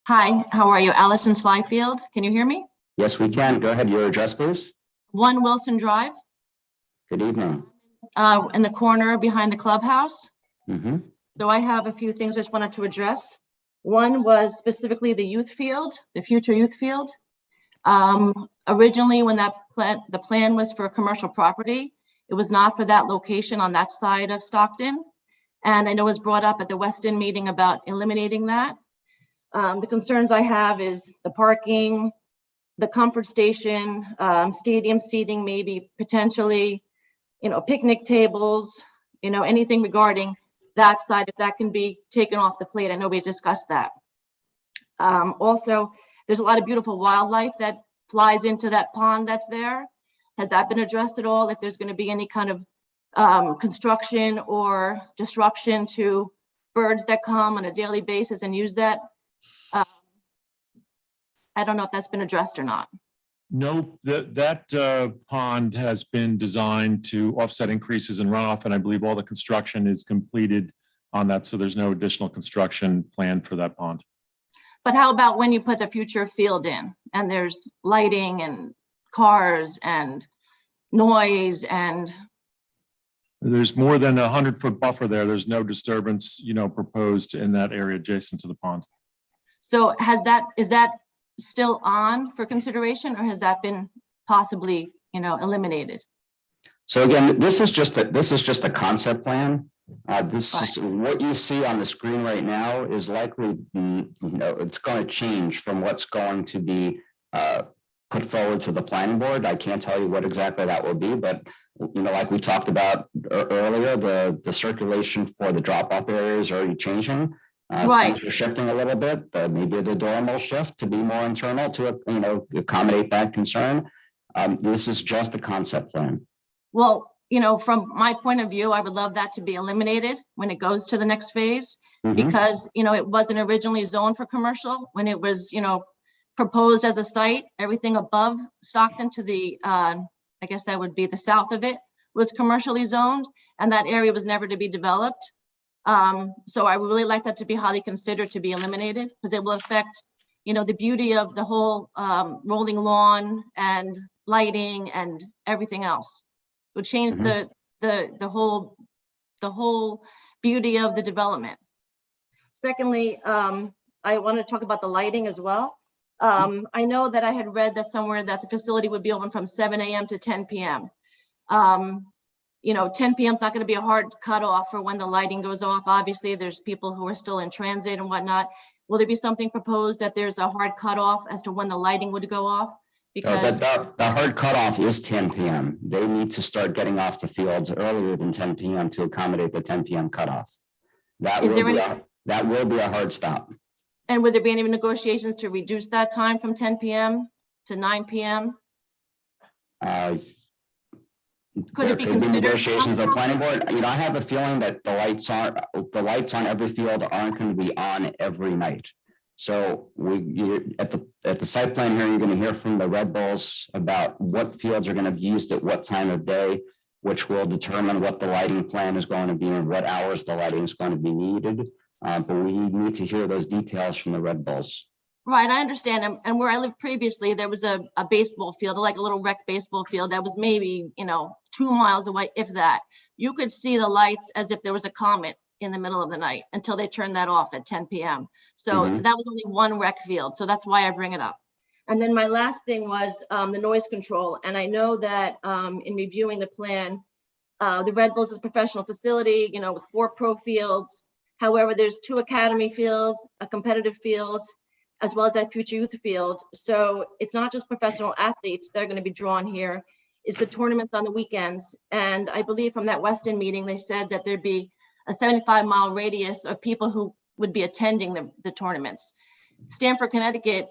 Hi, how are you? Allison Slyfield. Can you hear me? Yes, we can. Go ahead. Your address, please. 1 Wilson Drive, Good evening. in the corner behind the clubhouse. Mm-hmm. So I have a few things I just wanted to address. One was specifically the youth field, the future youth field. Originally, when the plan was for a commercial property, it was not for that location on that side of Stockton. And I know it was brought up at the Weston meeting about eliminating that. The concerns I have is the parking, the comfort station, stadium seating, maybe potentially, picnic tables, anything regarding that side, if that can be taken off the plate. I know we discussed that. Also, there's a lot of beautiful wildlife that flies into that pond that's there. Has that been addressed at all? If there's going to be any kind of construction or disruption to birds that come on a daily basis and use that? I don't know if that's been addressed or not. No, that pond has been designed to offset increases in runoff, and I believe all the construction is completed on that, so there's no additional construction planned for that pond. But how about when you put the future field in and there's lighting and cars and noise and... There's more than 100-foot buffer there. There's no disturbance, proposed in that area adjacent to the pond. So is that still on for consideration, or has that been possibly, eliminated? So again, this is just a concept plan. Is what you see on the screen right now is likely, it's going to change from what's going to be put forward to the planning board. I can't tell you what exactly that will be, but like we talked about earlier, the circulation for the drop-off area is already changing. Right. Things are shifting a little bit. Maybe the dorm will shift to be more internal to accommodate that concern. This is just a concept plan. Well, from my point of view, I would love that to be eliminated when it goes to the next phase, Mhm. because, it wasn't originally zoned for commercial when it was, proposed as a site. Everything above Stockton to the, I guess that would be the south of it, was commercially zoned, and that area was never to be developed. So I would really like that to be highly considered to be eliminated, because it will affect, the beauty of the whole rolling lawn and lighting and everything else. It would change the whole beauty of the development. Secondly, I want to talk about the lighting as well. I know that I had read that somewhere that the facility would be open from 7 a.m. to 10 p.m. 10 p.m. is not going to be a hard cutoff for when the lighting goes off. Obviously, there's people who are still in transit and whatnot. Will there be something proposed that there's a hard cutoff as to when the lighting would go off? Because the hard cutoff is 10 p.m. They need to start getting off the fields earlier than 10 p.m. to accommodate the 10 p.m. cutoff. That will be a hard stop. And would there be any negotiations to reduce that time from 10 p.m. to 9 p.m.? Could it be considered? Negotiations of the planning board. I have a feeling that the lights on every field aren't going to be on every night. So at the site plan here, you're going to hear from the Red Bulls about what fields are going to be used at what time of day, which will determine what the lighting plan is going to be and what hours the lighting is going to be needed. But we need to hear those details from the Red Bulls. Right, I understand. And where I lived previously, there was a baseball field, like a little rec baseball field that was maybe, 2 miles away, if that. You could see the lights as if there was a comet in the middle of the night until they turned that off at 10 p.m. So that was only one rec field. So that's why I bring it up. And then my last thing was the noise control. And I know that in reviewing the plan, the Red Bulls is a professional facility, with 4 pro fields. However, there's 2 academy fields, a competitive field, as well as a future youth field. So it's not just professional athletes that are going to be drawn here. It's the tournaments on the weekends. And I believe from that Weston meeting, they said that there'd be a 75-mile radius of people who would be attending the tournaments. Fairfield, Connecticut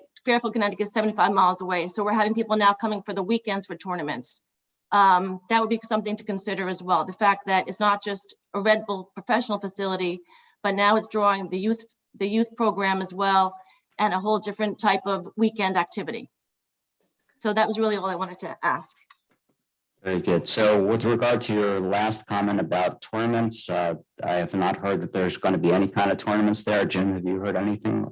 is 75 miles away. So we're having people now coming for the weekends for tournaments. That would be something to consider as well. The fact that it's not just a Red Bull professional facility, but now it's drawing the youth program as well, and a whole different type of weekend activity. So that was really all I wanted to ask. Very good. So with regard to your last comment about tournaments, I have not heard that there's going to be any kind of tournaments there. Jim, have you heard anything?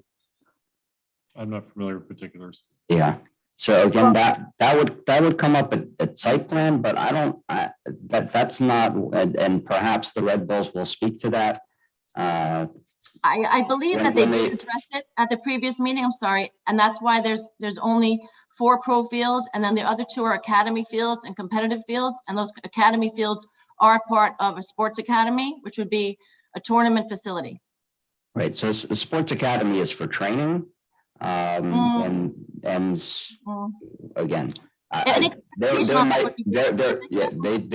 I'm not familiar with particulars. Yeah. So again, that would come up at site plan, but that's not, and perhaps the Red Bulls will speak to that. I believe that they did address it at the previous meeting. I'm sorry. And that's why there's only 4 pro fields, and then the other 2 are academy fields and competitive fields. And those academy fields are part of a sports academy, which would be a tournament facility. Right. So the sports academy is for training. And again, they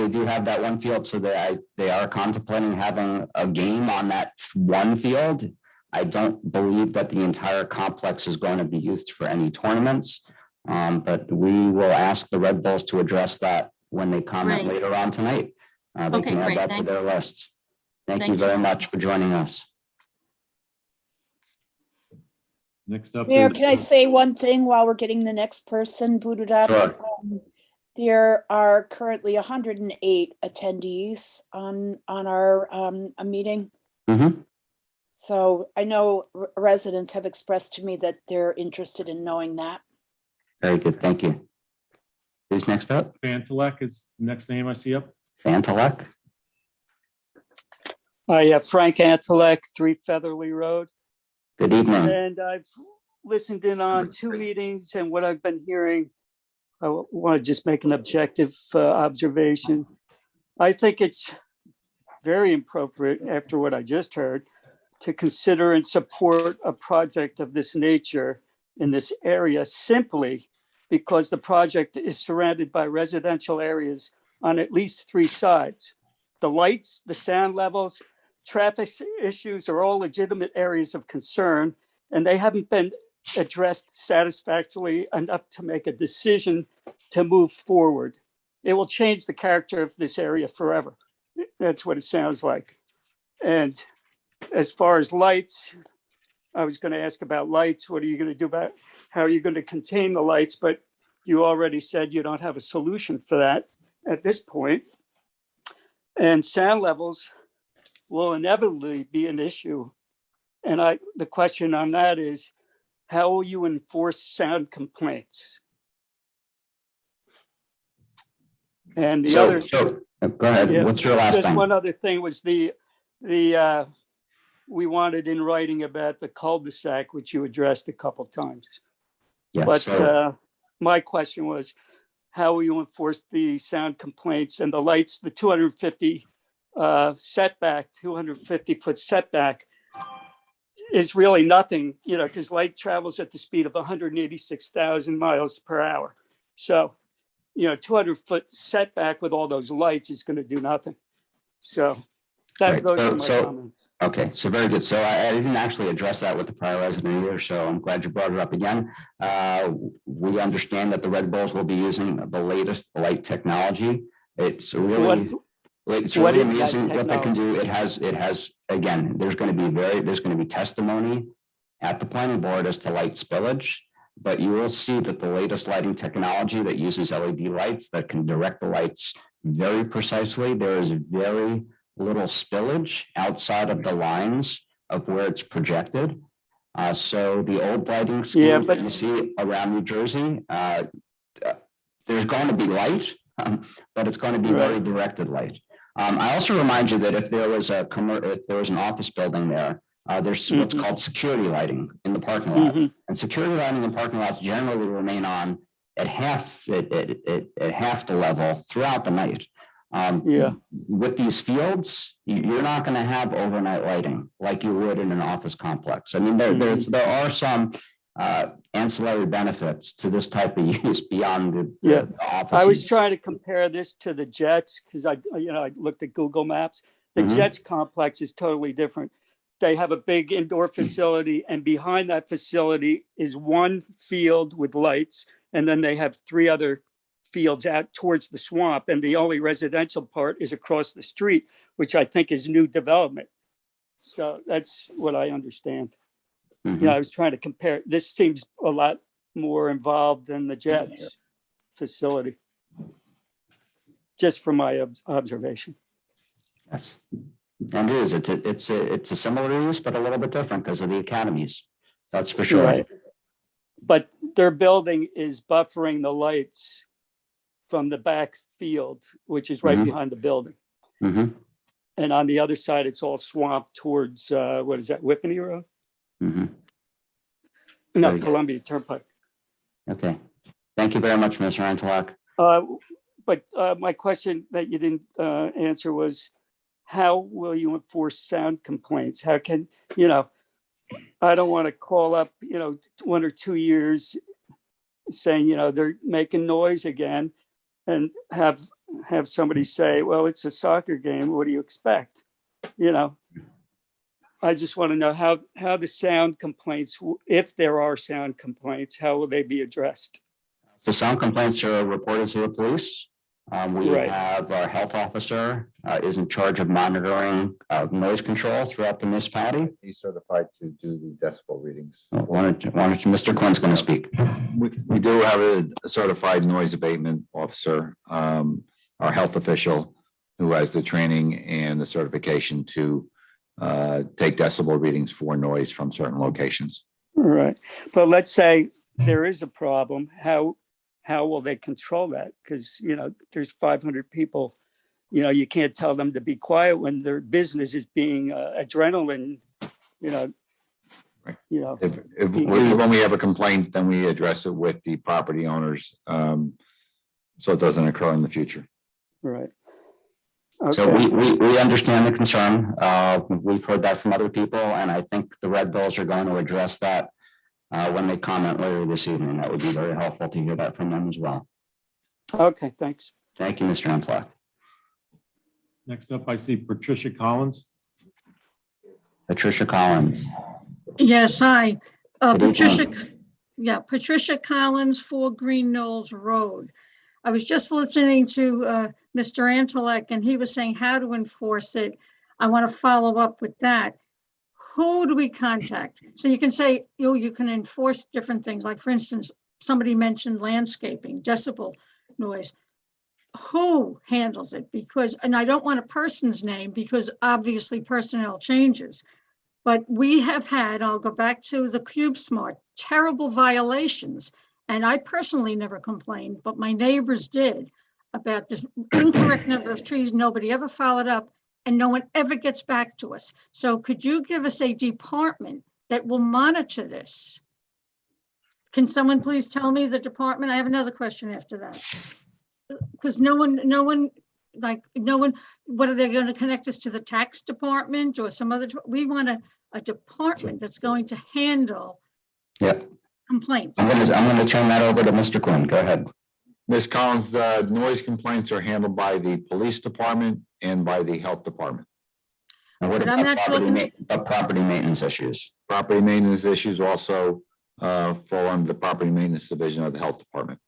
do have that one field, so they are contemplating having a game on that one field. I don't believe that the entire complex is going to be used for any tournaments, but we will ask the Red Bulls to address that when they comment later on tonight. They can add that to their lists. Thank you very much for joining us. Next up, Mayor, can I say one thing while we're getting the next person booted up? Sure. There are currently 108 attendees on our meeting. So I know residents have expressed to me that they're interested in knowing that. Very good. Thank you. Who's next up? Fantilek is the next name I see up. Fantilek. Yeah, Frank Antilek, 3 Featherly Road. Good evening. And I've listened in on 2 meetings, and what I've been hearing, I want to just make an objective observation. I think it's very appropriate, after what I just heard, to consider and support a project of this nature in this area simply because the project is surrounded by residential areas on at least 3 sides. The lights, the sound levels, traffic issues are all legitimate areas of concern, and they haven't been addressed satisfactorily enough to make a decision to move forward. it will change the character of this area forever. That's what it sounds like. And as far as lights, I was going to ask about lights. What are you going to do about, how are you going to contain the lights? But you already said you don't have a solution for that at this point. And sound levels will inevitably be an issue. And the question on that is, how will you enforce sound complaints? And the other, go ahead. yeah, What's your last just thing? one other thing was we wanted in writing about the cul-de-sac, which you addressed a couple times. Yes, But my question was, how will you enforce the sound complaints and the lights, the 250 setback, 250-foot setback is really nothing, you know, because light travels at the speed of 186,000 miles per hour. So, you know, 200-foot setback with all those lights is going to do nothing. So Right. those are my comments. Okay, so very good. So I didn't actually address that with the prior resident either, so I'm glad you brought it up again. We understand that the Red Bulls will be using the latest light technology. It's really amazing what they can do. It has again, there's going to be testimony at the planning board as to light spillage, but you will see that the latest lighting technology that uses LED lights that can direct the lights very precisely. There is very little spillage outside of the lines of where it's projected. So the old lighting schemes that you see around New Jersey, there's going to be light, but it's going to be very directed light. I also remind you that if there was an office building there, there's what's called security lighting in the parking lot, and security lighting in parking lots generally remain on at half the level throughout the night. With these fields, you're not going to have overnight lighting like you would in an office complex. I mean, there are some ancillary benefits to this type of use beyond the office. I was trying to compare this to the Jets because I looked at Google Maps. The Jets complex is totally different. They have a big indoor facility, and behind that facility is one field with lights, and then they have 3 other fields out towards the swamp, and the only residential part is across the street, which I think is new development. So that's what I understand. You know, I was trying to compare. This seems a lot more involved than the Jets facility, just from my observation. Yes, and it is. It's a similar use, but a little bit different because of the academies. That's for sure. Right. But their building is buffering the lights from the back field, which is right behind the building. And on the other side, it's all swamp towards, what is that, Whippany Road? No, Columbia Turnpike. Okay. Thank you very much, Mr. Antelock. But my question that you didn't answer was, how will you enforce sound complaints? How can, you know, I don't want to call up, 1 or 2 years saying, they're making noise again, and have somebody say, well, it's a soccer game. What do you expect? I just want to know how the sound complaints, if there are sound complaints, how will they be addressed? The sound complaints are reported to the police. We have our health officer is in charge of monitoring noise control throughout the municipality. He's certified to do the decibel readings. Why don't Mr. Quinn's going to speak? We do have a certified noise abatement officer, our health official, who has the training and the certification to take decibel readings for noise from certain locations. Right. But let's say there is a problem. How will they control that? Because, there's 500 people, you can't tell them to be quiet when their business is being adrenaline, Right. When we have a complaint, then we address it with the property owners, so it doesn't occur in the future. Right. Okay. So we understand the concern. We've heard that from other people, and I think the Red Bulls are going to address that when they comment later this evening. That would be very helpful to hear that from them as well. Okay, thanks. Thank you, Mr. Antelock. Next up, I see Patricia Collins. Patricia Collins. Yes, hi. Patricia Collins, 4 Green Knolls Road. I was just listening to Mr. Antolek, and he was saying how to enforce it. I want to follow up with that. Who do we contact? So you can say, you can enforce different things. Like, for instance, somebody mentioned landscaping, decibel noise. Who handles it? Because, and I don't want a person's name because obviously personnel changes. But we have had, I'll go back to the CubeSmart, terrible violations. And I personally never complained, but my neighbors did, about this incorrect number of trees. Nobody ever followed up, and no one ever gets back to us. So could you give us a department that will monitor this? Can someone please tell me the department? I have another question after that. Because no one, what are they going to connect us to, the tax department or some other? We want a department that's going to handle complaints. I'm going to turn that over to Mr. Quinn. Go ahead. Ms. Collins, the noise complaints are handled by the police department and by the health department. And what about property maintenance issues? Property maintenance issues also fall under the property maintenance division of the health department.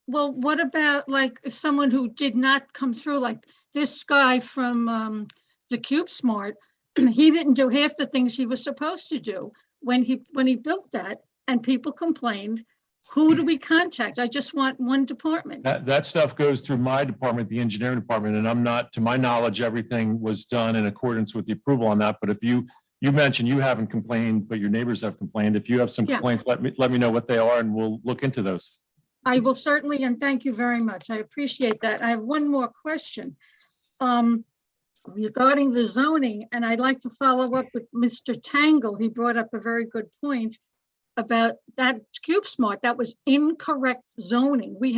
Well, what about like someone who did not come through, like this guy from the CubeSmart? He didn't do half the things he was supposed to do when he built that, and people complained. Who do we contact? I just want one department. That stuff goes through my department, the engineering department, and I'm not, to my knowledge, everything was done in accordance with the approval on that. But if you mentioned you haven't complained, but your neighbors have complained, if you have some complaints, let me know what they are, and we'll look into those. I will certainly, and thank you very much. I appreciate that. I have one more question regarding the zoning, and I'd like to follow up with Mr. Tangle. He brought up a very good point about that CubeSmart. That was incorrect zoning. We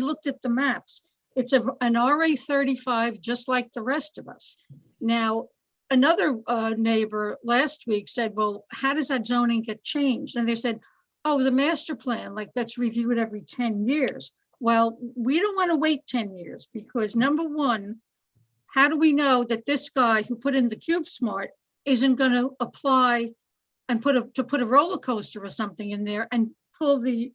looked at the maps. It's an RA 35, just like the rest of us. Now, another neighbor last week said, well, how does that zoning get changed? And they said, oh, the master plan, like that's reviewed every 10 years. Well, we don't want to wait 10 years because number one, how do we know that this guy who put in the CubeSmart isn't going to apply and put a roller coaster or something in there and pull the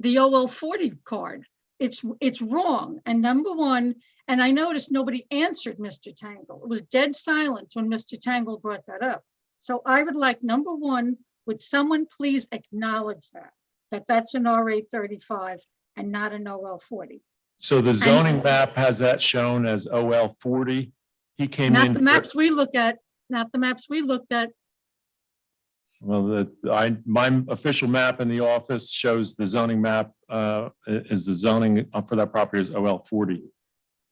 OL 40 card? It's wrong. And number one, and I noticed nobody answered Mr. Tangle. It was dead silence when Mr. Tangle brought that up. So I would like, number one, would someone please acknowledge that that's an RA 35 and not an OL 40? So the zoning map has that shown as OL 40. He came in. Not the maps we look at, not the maps we looked at. Well, my official map in the office shows the zoning map is the zoning for that property is OL 40.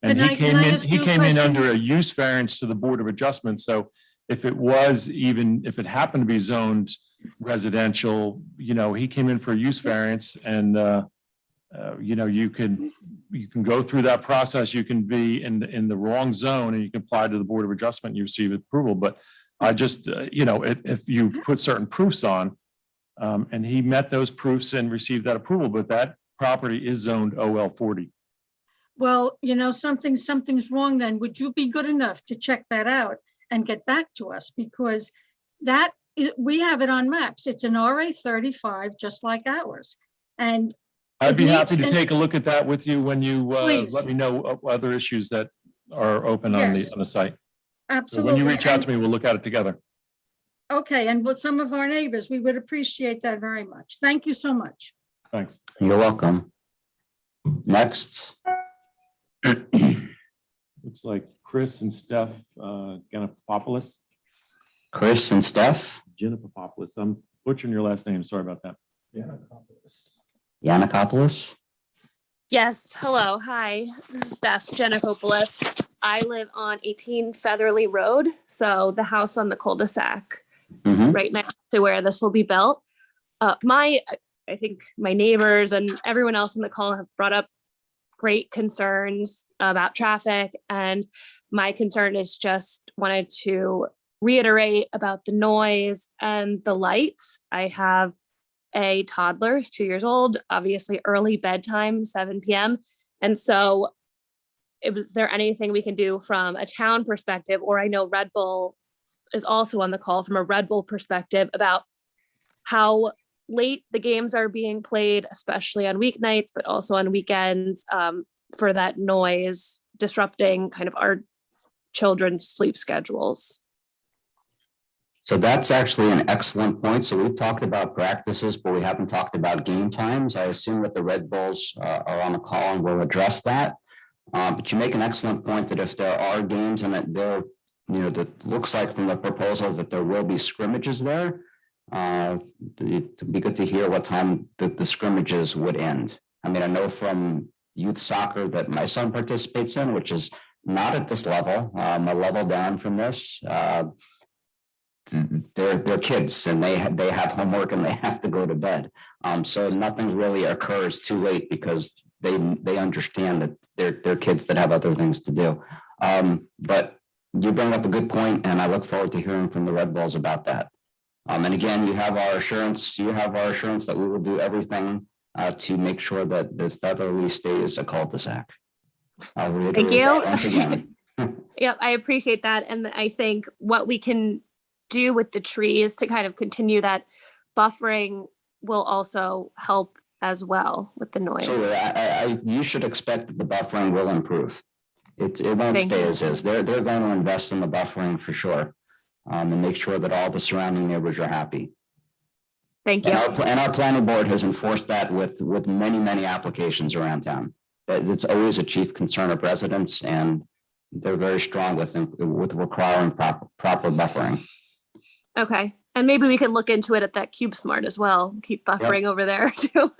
And he came in under a use variance to the Board of Adjustment. So if it happened to be zoned residential, he came in for a use variance, and you can go through that process. You can be in the wrong zone and you can apply to the Board of Adjustment and you receive approval. But I just, if you put certain proofs on, and he met those proofs and received that approval, but that property is zoned OL 40. Well, something's wrong then. Would you be good enough to check that out and get back to us? Because we have it on maps. It's an RA 35, just like ours. And I'd be happy to take a look at that with you when you let me know other issues that are open on the site. Absolutely. So when you reach out to me, we'll look at it together. Okay, and with some of our neighbors, we would appreciate that very much. Thank you so much. Thanks. You're welcome. Next. Looks like Chris and Steph Ganapopoulos. Chris and Steph? Ganapopoulos. I'm butchering your last name. Sorry about that. Yanakopoulos? Yes. Hello. Hi. This is Steph Janakopoulos. I live on 18 Featherly Road. So the house on the cul-de-sac right next to where this will be built. I think my neighbors and everyone else in the call have brought up great concerns about traffic. And my concern is just wanted to reiterate about the noise and the lights. I have a toddler, who's 2 years old, obviously early bedtime, 7 p.m. And so is there anything we can do from a town perspective, or I know Red Bull is also on the call from a Red Bull perspective about how late the games are being played, especially on weeknights, but also on weekends, for that noise disrupting kind of our children's sleep schedules. So that's actually an excellent point. So we've talked about practices, but we haven't talked about game times. I assume that the Red Bulls are on the call and will address that. But you make an excellent point that if there are games and that there, that looks like from the proposal that there will be scrimmages there, it'd be good to hear what time the scrimmages would end. I mean, I know from youth soccer that my son participates in, which is not at this level, a level down from this. They're kids and they have homework and they have to go to bed. So nothing really occurs too late because they understand that they're kids that have other things to do. But you bring up a good point, and I look forward to hearing from the Red Bulls about that. And again, you have our assurance that we will do everything to make sure that the Featherly stays a cul-de-sac. Thank you. Once again. Yeah, I appreciate that. And I think what we can do with the trees to kind of continue that buffering will also help as well with the noise. So you should expect that the buffering will improve. It won't stay as is. They're going to invest in the buffering for sure, and make sure that all the surrounding neighbors are happy. Thank you. And our planning board has enforced that with many applications around town. It's always a chief concern of residents, and they're very strong with requiring proper buffering. Okay. And maybe we can look into it at that CubeSmart as well. Keep buffering over there too.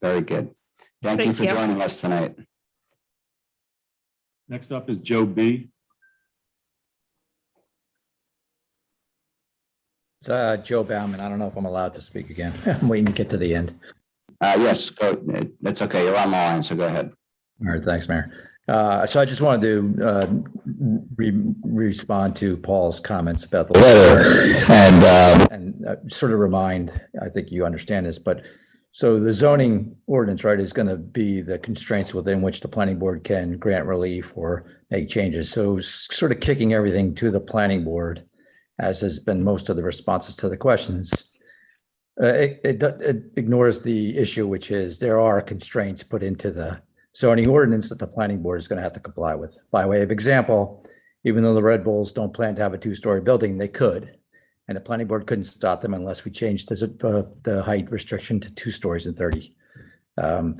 Very good. Thank you for joining us tonight. Next up is Joe B. It's Joe Baumann. I don't know if I'm allowed to speak again. I'm waiting to get to the end. Yes, go. That's okay. You're on the line, so go ahead. All right. Thanks, Mayor. So I just wanted to respond to Paul's comments about the letter and sort of remind, I think you understand this, but so the zoning ordinance, right, is going to be the constraints within which the planning board can grant relief or make changes. So sort of kicking everything to the planning board, as has been most of the responses to the questions. It ignores the issue, which is there are constraints put into the zoning ordinance that the planning board is going to have to comply with. By way of example, even though the Red Bulls don't plan to have a two-story building, they could. And the planning board couldn't stop them unless we changed the height restriction to 2 stories and 30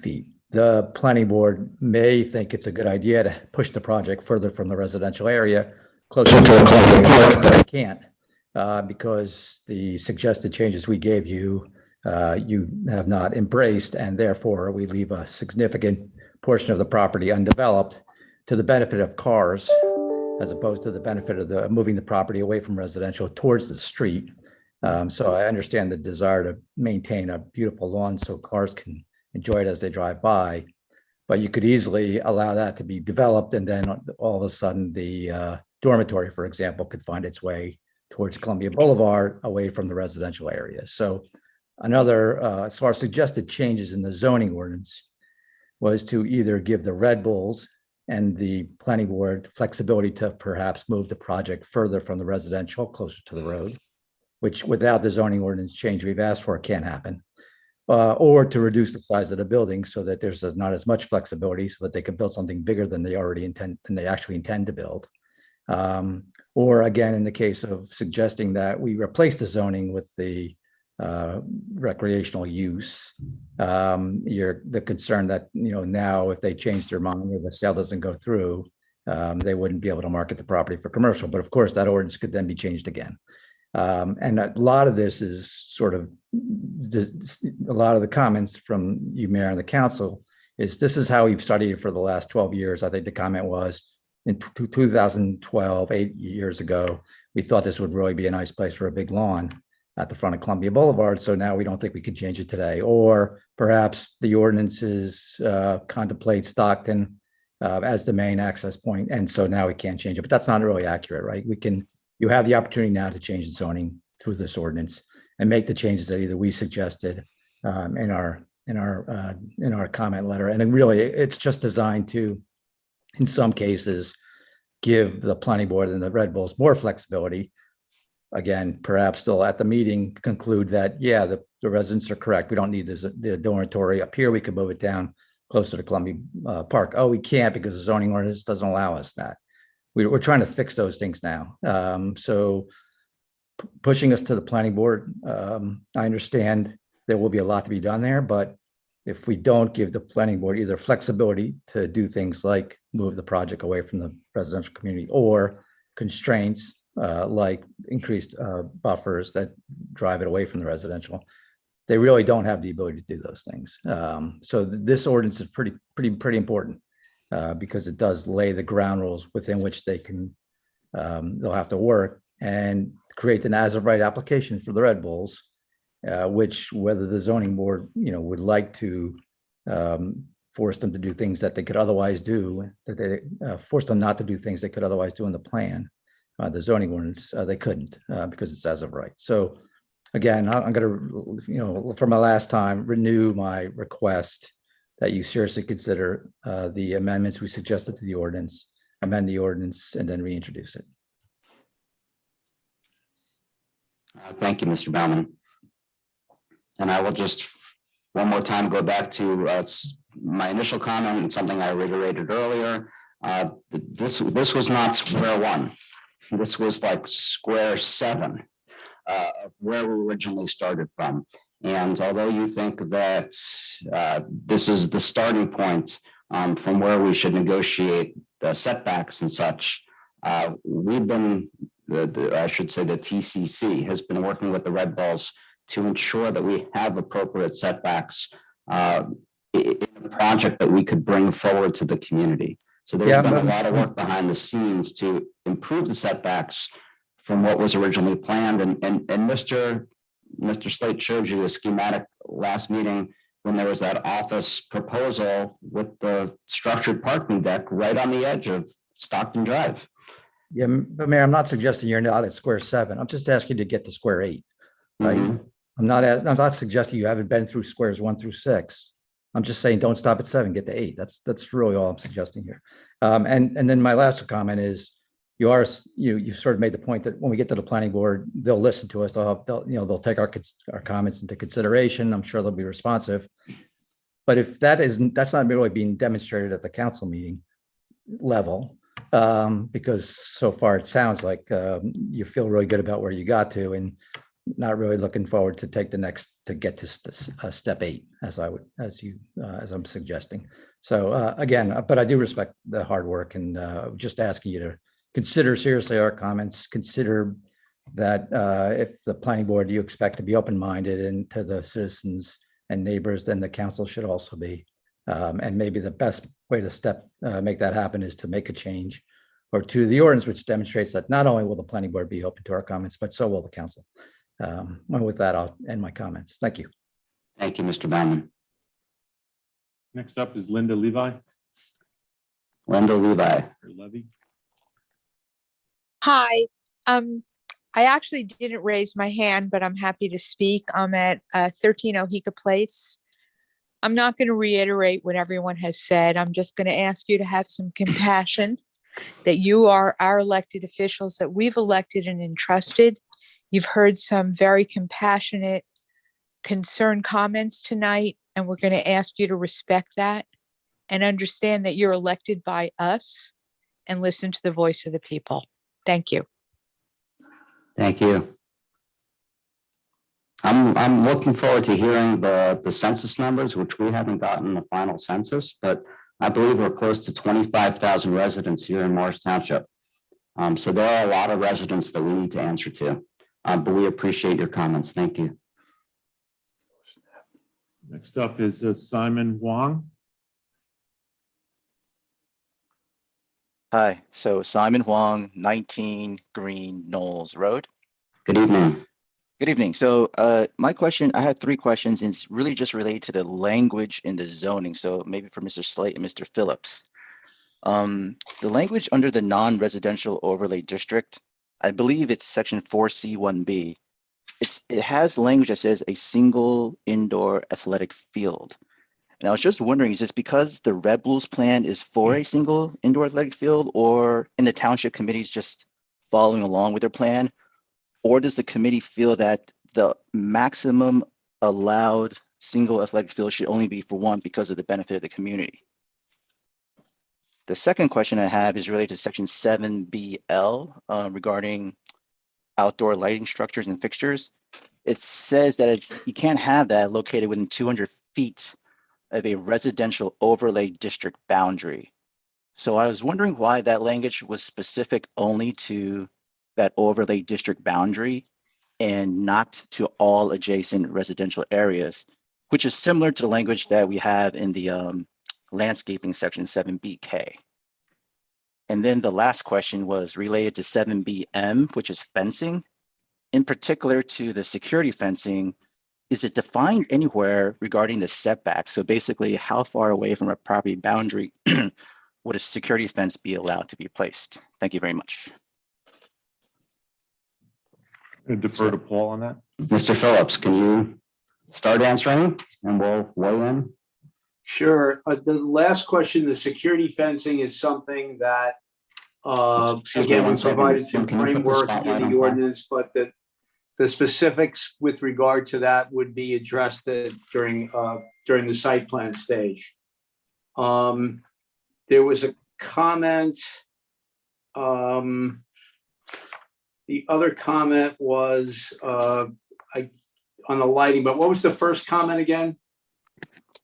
feet. The planning board may think it's a good idea to push the project further from the residential area, closer to the park, but it can't because the suggested changes we gave you, you have not embraced, and therefore we leave a significant portion of the property undeveloped to the benefit of cars, as opposed to the benefit of moving the property away from residential towards the street. So I understand the desire to maintain a beautiful lawn so cars can enjoy it as they drive by, but you could easily allow that to be developed, and then all of a sudden the dormitory, for example, could find its way towards Columbia Boulevard away from the residential area. So another, as far as suggested changes in the zoning ordinance, was to either give the Red Bulls and the planning board flexibility to perhaps move the project further from the residential closer to the road, which without the zoning ordinance change we've asked for can't happen, or to reduce the size of the building so that there's not as much flexibility so that they can build something bigger than they actually intend to build. Or again, in the case of suggesting that we replace the zoning with the recreational use, the concern that now if they change their mind or the sale doesn't go through, they wouldn't be able to market the property for commercial. But of course, that ordinance could then be changed again. And a lot of this is sort of a lot of the comments from you, Mayor, and the council is this is how we've studied it for the last 12 years. I think the comment was in 2012, 8 years ago, we thought this would really be a nice place for a big lawn at the front of Columbia Boulevard. So now we don't think we could change it today. Or perhaps the ordinances contemplate Stockton as the main access point. And so now we can't change it, but that's not really accurate, right? You have the opportunity now to change the zoning through this ordinance and make the changes that either we suggested in our comment letter. And then really it's just designed to, in some cases, give the planning board and the Red Bulls more flexibility again, perhaps they'll at the meeting conclude that, yeah, the residents are correct. We don't need the dormitory up here. We can move it down closer to Columbia Park. Oh, we can't because the zoning ordinance doesn't allow us that. We're trying to fix those things now. So pushing us to the planning board, I understand there will be a lot to be done there, but if we don't give the planning board either flexibility to do things like move the project away from the residential community or constraints like increased buffers that drive it away from the residential, they really don't have the ability to do those things. So this ordinance is pretty important because it does lay the ground rules within which they can, they'll have to work and create an as of right application for the Red Bulls, which whether the zoning board, would like to force them to do things that they could otherwise do, that they force them not to do things they could otherwise do in the plan, the zoning ordinance, they couldn't because it's as of right. So again, I'm going to, for my last time, renew my request that you seriously consider the amendments we suggested to the ordinance, amend the ordinance, and then reintroduce it. Thank you, Mr. Baumann. And I will just one more time go back to my initial comment and something I reiterated earlier. This was not square one. This was like square 7 where we originally started from. And although you think that this is the starting point from where we should negotiate the setbacks and such, we've been, I should say the TCC has been working with the Red Bulls to ensure that we have appropriate setbacks in a project that we could bring forward to the community. So there's been a lot of work behind the scenes to improve the setbacks from what was originally planned. And Mr. Slate showed you a schematic last meeting when there was that office proposal with the structured parking deck right on the edge of Stockton Drive. Yeah, but Mayor, I'm not suggesting you're not at square 7. I'm just asking you to get to square 8. Right? Mm-hmm. I'm not suggesting you haven't been through squares 1 through 6. I'm just saying don't stop at 7, get to 8. That's really all I'm suggesting here. And then my last comment is you sort of made the point that when we get to the planning board, they'll listen to us. They'll take our comments into consideration. I'm sure they'll be responsive. But if that's not really being demonstrated at the council meeting level, because so far it sounds like you feel really good about where you got to and not really looking forward to take the next to get to step 8 as I'm suggesting. So again, but I do respect the hard work and just asking you to consider seriously our comments, consider that if the planning board you expect to be open-minded and to the citizens and neighbors, then the council should also be. And maybe the best way to make that happen is to make a change or to the ordinance, which demonstrates that not only will the planning board be open to our comments, but so will the council. And with that, I'll end my comments. Thank you. Thank you, Mr. Baumann. Next up is Linda Levi. Linda Levi. Levy. Hi. I actually didn't raise my hand, but I'm happy to speak. I'm at 13 Ohika Place. I'm not going to reiterate what everyone has said. I'm just going to ask you to have some compassion that you are our elected officials that we've elected and entrusted. You've heard some very compassionate, concerned comments tonight, and we're going to ask you to respect that and understand that you're elected by us and listen to the voice of the people. Thank you. Thank you. I'm looking forward to hearing the census numbers, which we haven't gotten the final census, but I believe we're close to 25,000 residents here in Morris Township. So there are a lot of residents that we need to answer to. But we appreciate your comments. Thank you. Next up is Simon Wong. Hi, so Simon Huang, 19 Green Knolls Road. Good evening. Good evening. So my question, I had 3 questions, and it's really just related to the language in the zoning. So maybe for Mr. Slate and Mr. Phillips. The language under the non-residential overlay district, I believe it's section 4C1B. It has language that says a single indoor athletic field. And I was just wondering, is this because the Red Bulls plan is for a single indoor athletic field, or in the township committees just following along with their plan? or does the committee feel that the maximum allowed single athletic field should only be for one because of the benefit of the community? The second question I have is related to section 7BL regarding outdoor lighting structures and fixtures. It says that you can't have that located within 200 feet of a residential overlay district boundary. So I was wondering why that language was specific only to that overlay district boundary and not to all adjacent residential areas, which is similar to the language that we have in the landscaping section 7BK. And then the last question was related to 7BM, which is fencing. In particular to the security fencing, is it defined anywhere regarding the setback? So basically, how far away from a property boundary would a security fence be allowed to be placed? Thank you very much. I defer to Paul on that. Mr. Phillips, can you start answering and we'll weigh in? Sure. The last question, the security fencing is something that, again, we provided through framework in the ordinance, but the specifics with regard to that would be addressed during the site plan stage. There was a comment. The other comment was on the lighting, but what was the first comment again?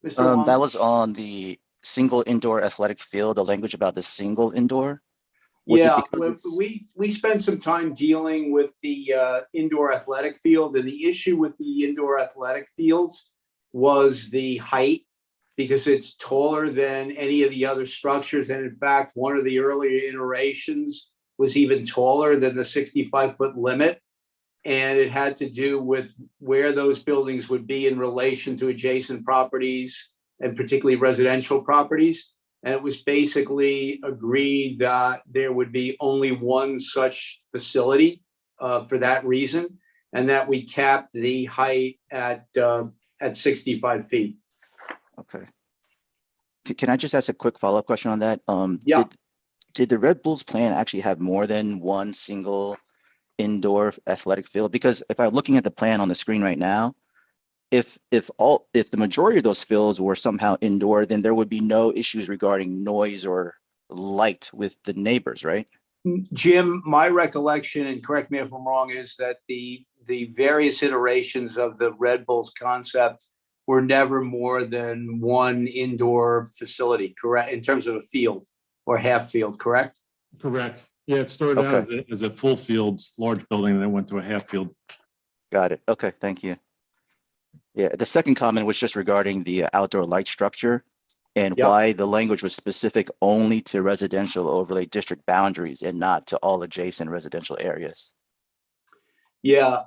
Mr. That was on the single indoor athletic field, the language about the single indoor. Yeah, we spent some time dealing with the indoor athletic field, and the issue with the indoor athletic fields was the height, because it's taller than any of the other structures. And in fact, one of the earlier iterations was even taller than the 65-foot limit. And it had to do with where those buildings would be in relation to adjacent properties, and particularly residential properties. And it was basically agreed that there would be only one such facility for that reason, and that we capped the height at 65 feet. Okay. Can I just ask a quick follow-up question on that? Yeah. Did the Red Bulls plan actually have more than one single indoor athletic field? Because if I'm looking at the plan on the screen right now, if the majority of those fields were somehow indoor, then there would be no issues regarding noise or light with the neighbors, right? Jim, my recollection, and correct me if I'm wrong, is that the various iterations of the Red Bulls concept were never more than one indoor facility, correct? In terms of a field or half field, correct? Correct. Yeah, it started out as a full field, large building, and then went to a half field. Got it. Okay, thank you. Yeah, the second comment was just regarding the outdoor light structure and why the language was specific only to residential overlay district boundaries and not to all adjacent residential areas. Yeah,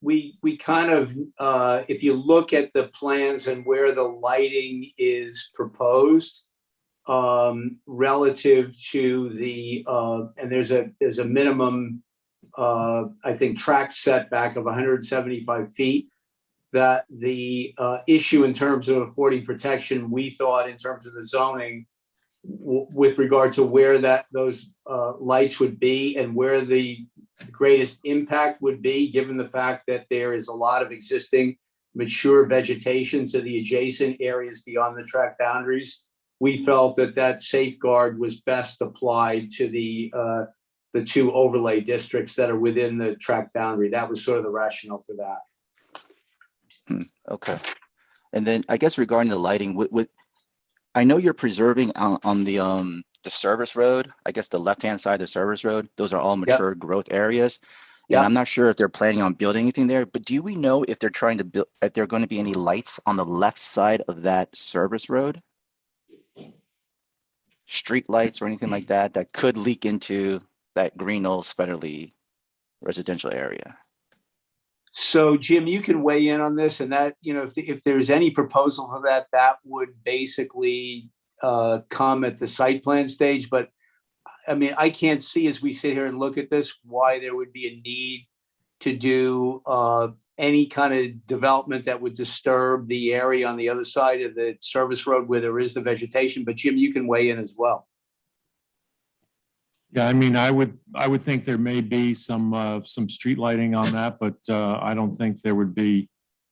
we kind of, if you look at the plans and where the lighting is proposed, relative to the, and there's a minimum, I think, track setback of 175 feet, that the issue in terms of affording protection, we thought in terms of the zoning, with regard to where those lights would be and where the greatest impact would be, given the fact that there is a lot of existing mature vegetation to the adjacent areas beyond the track boundaries, we felt that safeguard was best applied to the two overlay districts that are within the track boundary. That was sort of the rationale for that. Okay. And then I guess regarding the lighting, I know you're preserving on the service road, I guess the left-hand side of the service road, those are all mature growth areas. And I'm not sure if they're planning on building anything there, but do we know if they're trying to build, if there are going to be any lights on the left side of that service road? Street lights or anything like that that could leak into that Green Knolls Federally residential area? So Jim, you can weigh in on this, and that, you know, if there's any proposal for that, that would basically come at the site plan stage. But I mean, I can't see as we sit here and look at this, why there would be a need to do any kind of development that would disturb the area on the other side of the service road where there is the vegetation. But Jim, you can weigh in as well. Yeah, I mean, I would think there may be some street lighting on that, but I don't think there would be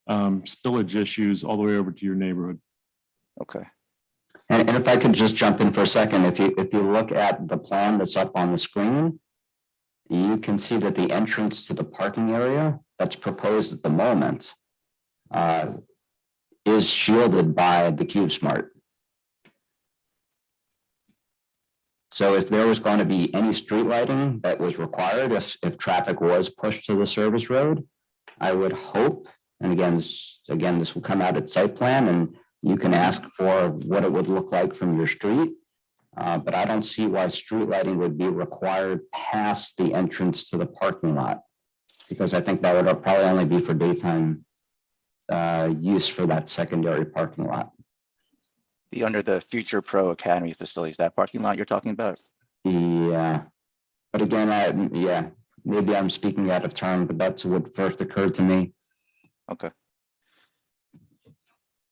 spillage issues all the way over to your neighborhood. Okay. And if I could just jump in for a second, if you look at the plan that's up on the screen, you can see that the entrance to the parking area that's proposed at the moment is shielded by the CubeSmart. So if there was going to be any street lighting that was required, if traffic was pushed to the service road, I would hope, and again, this will come out at site plan, and you can ask for what it would look like from your street. But I don't see why street lighting would be required past the entrance to the parking lot, because I think that would probably only be for daytime use for that secondary parking lot. Under the Future Pro Academy facilities, that parking lot you're talking about? Yeah, but again, yeah, maybe I'm speaking out of turn, but that's what first occurred to me. Okay.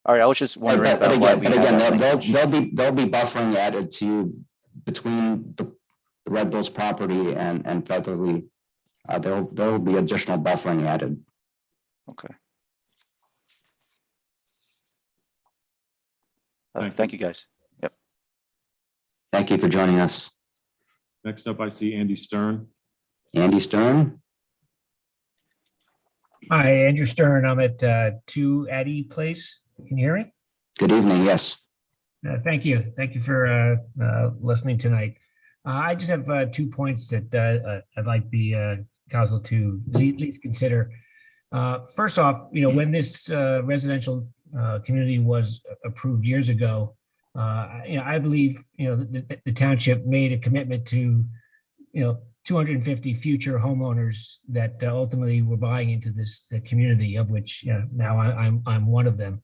All right, I was just wondering about why we have that language. There'll be buffering added to you between the Red Bulls property and federally. There will be additional buffering added. Okay. Thank you, guys. Yep. Thank you for joining us. Next up, I see Andy Stern. Andy Stern. Hi, Andrew Stern. I'm at 2 Addy Place. Can you hear me? Good evening. Yes. Thank you. Thank you for listening tonight. I just have 2 points that I'd like the council to at least consider. First off, when this residential community was approved years ago, I believe the township made a commitment to 250 future homeowners that ultimately were buying into this community, of which now I'm one of them.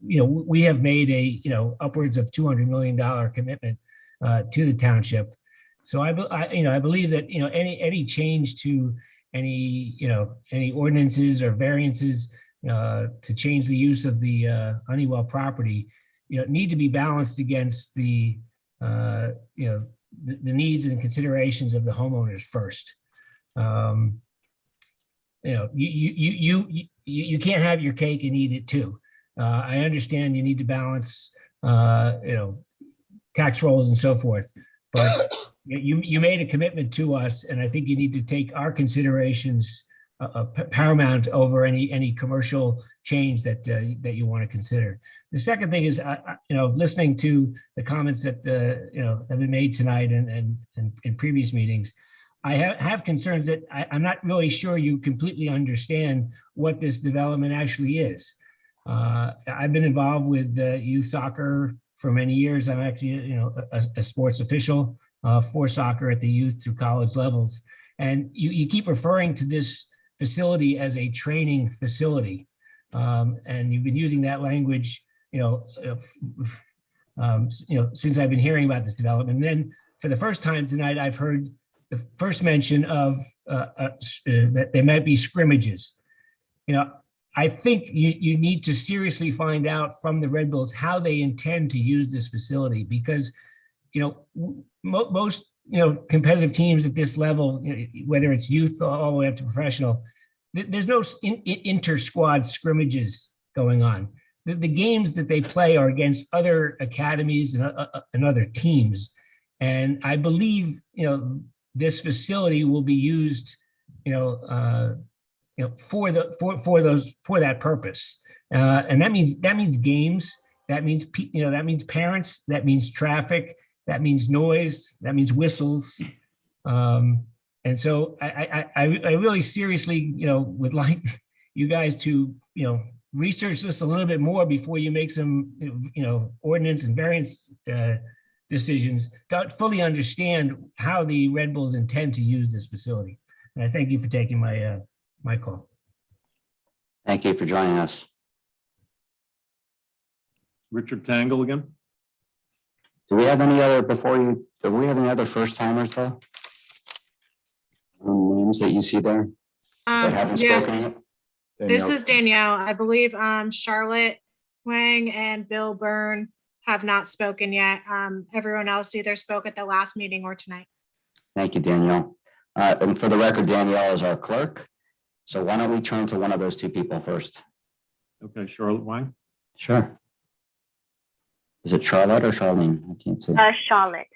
We have made a upwards of $200 million commitment to the township. So I believe that any change to any ordinances or variances to change the use of the Honeywell property need to be balanced against the needs and considerations of the homeowners first. You can't have your cake and eat it too. I understand you need to balance, tax rolls and so forth, but you made a commitment to us, and I think you need to take our considerations paramount over any commercial change that you want to consider. The second thing is, listening to the comments that have been made tonight and in previous meetings, I have concerns that I'm not really sure you completely understand what this development actually is. I've been involved with youth soccer for many years. I'm actually, a sports official for soccer at the youth through college levels. And you keep referring to this facility as a training facility. And you've been using that language, since I've been hearing about this development. And then for the first time tonight, I've heard the first mention of that there might be scrimmages. I think you need to seriously find out from the Red Bulls how they intend to use this facility, because most competitive teams at this level, whether it's youth all the way up to professional, there's no inter-squad scrimmages going on. The games that they play are against other academies and other teams, and I believe this facility will be used for that purpose, and that means games. That means that means parents. That means traffic. That means noise. That means whistles. And so I really seriously would like you guys to research this a little bit more before you make some ordinance and variance decisions to fully understand how the Red Bulls intend to use this facility. And I thank you for taking my call. Thank you for joining us. Richard Tangle again. Do we have any other first timers though? Names that you see there that haven't spoken yet? This is Danielle. I believe Charlotte Wang and Bill Byrne have not spoken yet. Everyone else either spoke at the last meeting or tonight. Thank you, Danielle. And for the record, Danielle is our clerk. So why don't we turn to one of those two people first? Okay, Charlotte Wang. Sure. Is it Charlotte or Charlene? I can't see. Charlotte.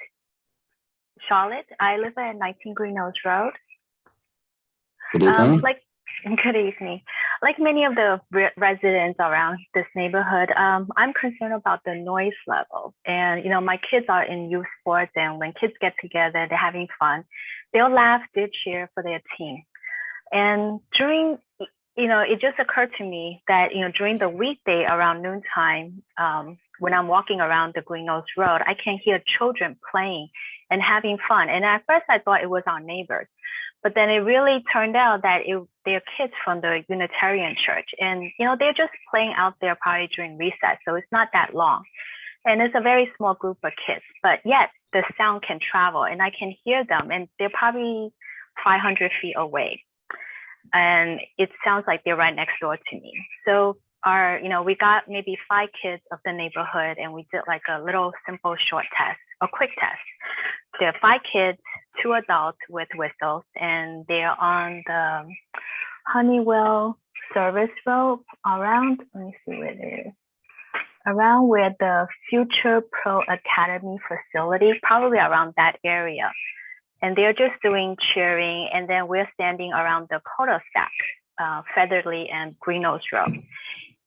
Charlotte, I live at 19 Greenhouse Road. Good evening. Good evening. Like many of the residents around this neighborhood, I'm concerned about the noise level. And, you know, my kids are in youth sports, and when kids get together, they're having fun. They'll laugh, they'll cheer for their team. And during, you know, it just occurred to me that, you know, during the weekday around noontime, when I'm walking around the Greenhouse Road, I can hear children playing and having fun. And at first I thought it was our neighbors. But then it really turned out that they're kids from the Unitarian Church. And, you know, they're just playing out there probably during recess. So it's not that long. And it's a very small group of kids. But yet the sound can travel and I can hear them. And they're probably 500 feet away. And it sounds like they're right next door to me. So you know, we got maybe 5 kids of the neighborhood, and we did like a little simple short test, a quick test. There are 5 kids, 2 adults with whistles, and they're on the Honeywell service road around, let me see where it is, around where the Future Pro Academy facility, probably around that area. And they're just doing cheering, and then we're standing around the cul-de-sac, Featherly and Greenhouse Road.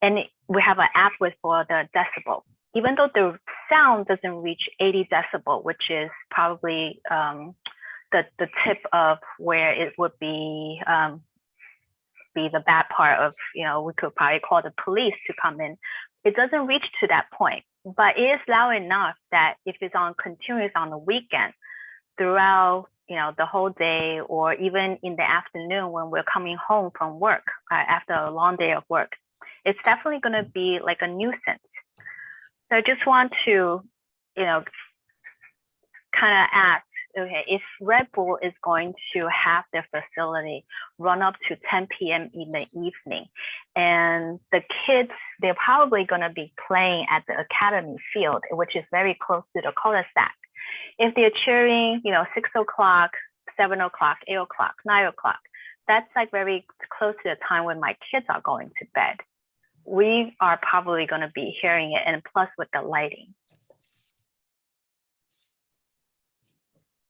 And we have an app for the decibel. Even though the sound doesn't reach 80 decibel, which is probably the tip of where it would be the bad part of, you know, we could probably call the police to come in. It doesn't reach to that point, but it is loud enough that if it's on continuous on the weekend, throughout, you know, the whole day, or even in the afternoon when we're coming home from work after a long day of work, it's definitely going to be like a nuisance. So I just want to, you know, kind of ask, okay, if Red Bull is going to have their facility run up to 10 p.m. in the evening, and the kids, they're probably going to be playing at the academy field, which is very close to the cul-de-sac. If they're cheering, you know, 6 o'clock, 7 o'clock, 8 o'clock, 9 o'clock, that's like very close to the time when my kids are going to bed. We are probably going to be hearing it, and plus with the lighting.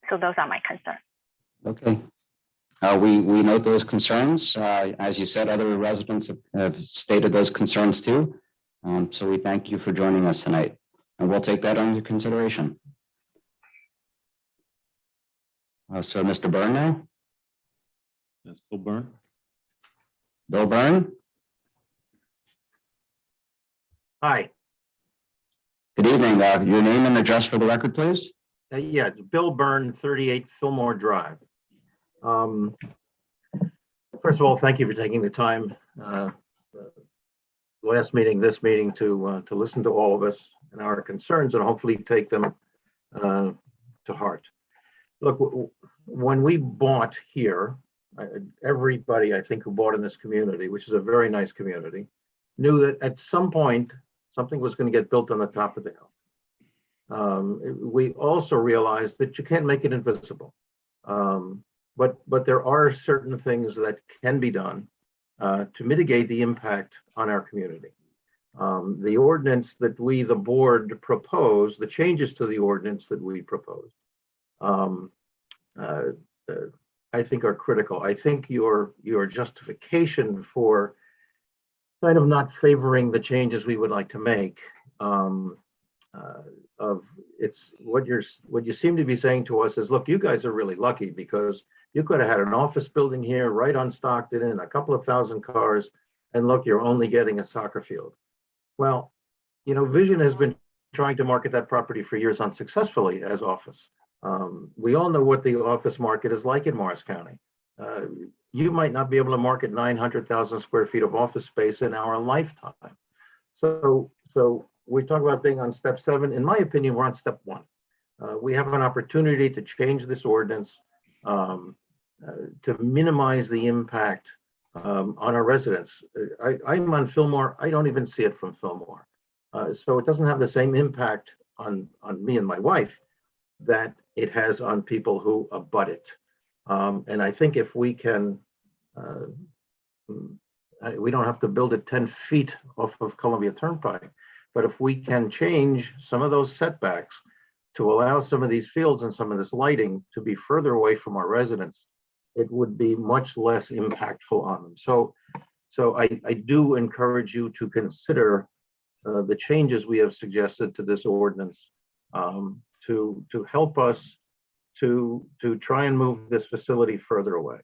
So those are my concerns. Okay. We note those concerns. As you said, other residents have stated those concerns too. So we thank you for joining us tonight, and we'll take that under consideration. So Mr. Byrne now? Yes, Bill Byrne. Bill Byrne? Hi. Good evening. Your name and address for the record, please. Yeah, it's Bill Byrne, 38 Fillmore Drive. First of all, thank you for taking the time, last meeting, this meeting, to listen to all of us and our concerns, and hopefully take them to heart. Look, when we bought here, everybody I think who bought in this community, which is a very nice community, knew that at some point something was going to get built on the top of the hill. We also realized that you can't make it invisible, but there are certain things that can be done to mitigate the impact on our community. The ordinance that we, the board, proposed, the changes to the ordinance that we proposed, I think are critical. I think your justification for kind of not favoring the changes we would like to make, it's what you seem to be saying to us is, look, you guys are really lucky because you could have had an office building here right on Stockton and a couple of thousand cars, and look, you're only getting a soccer field. Well, you know, Vision has been trying to market that property for years unsuccessfully as office. We all know what the office market is like in Morris County. You might not be able to market 900,000 square feet of office space in our lifetime. So we talk about being on step 7. In my opinion, we're on step 1. We have an opportunity to change this ordinance to minimize the impact on our residents. I'm on Fillmore. I don't even see it from Fillmore. So it doesn't have the same impact on me and my wife. that it has on people who abut it. And I think if we can, we don't have to build it 10 feet off of Columbia Turnpike, but if we can change some of those setbacks to allow some of these fields and some of this lighting to be further away from our residents, it would be much less impactful on them. So I do encourage you to consider the changes we have suggested to this ordinance to help us to try and move this facility further away.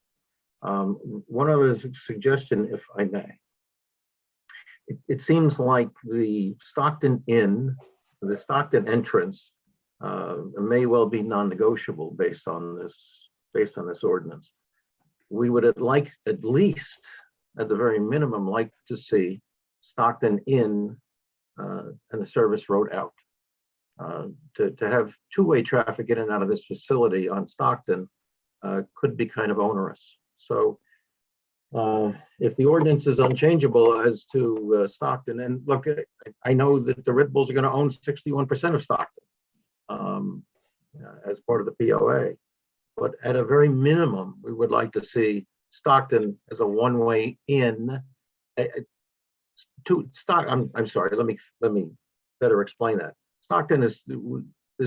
One other suggestion, if I may. It seems like the Stockton Inn, the Stockton entrance, may well be non-negotiable based on this ordinance. We would at least, at the very minimum, like to see Stockton Inn and the service road out. To have two-way traffic in and out of this facility on Stockton could be kind of onerous. So if the ordinance is unchangeable as to Stockton, and look, I know that the Red Bulls are going to own 61% of Stockton as part of the POA, but at a very minimum, we would like to see Stockton as a one-way in to Stock. I'm sorry. Let me better explain that. Stockton is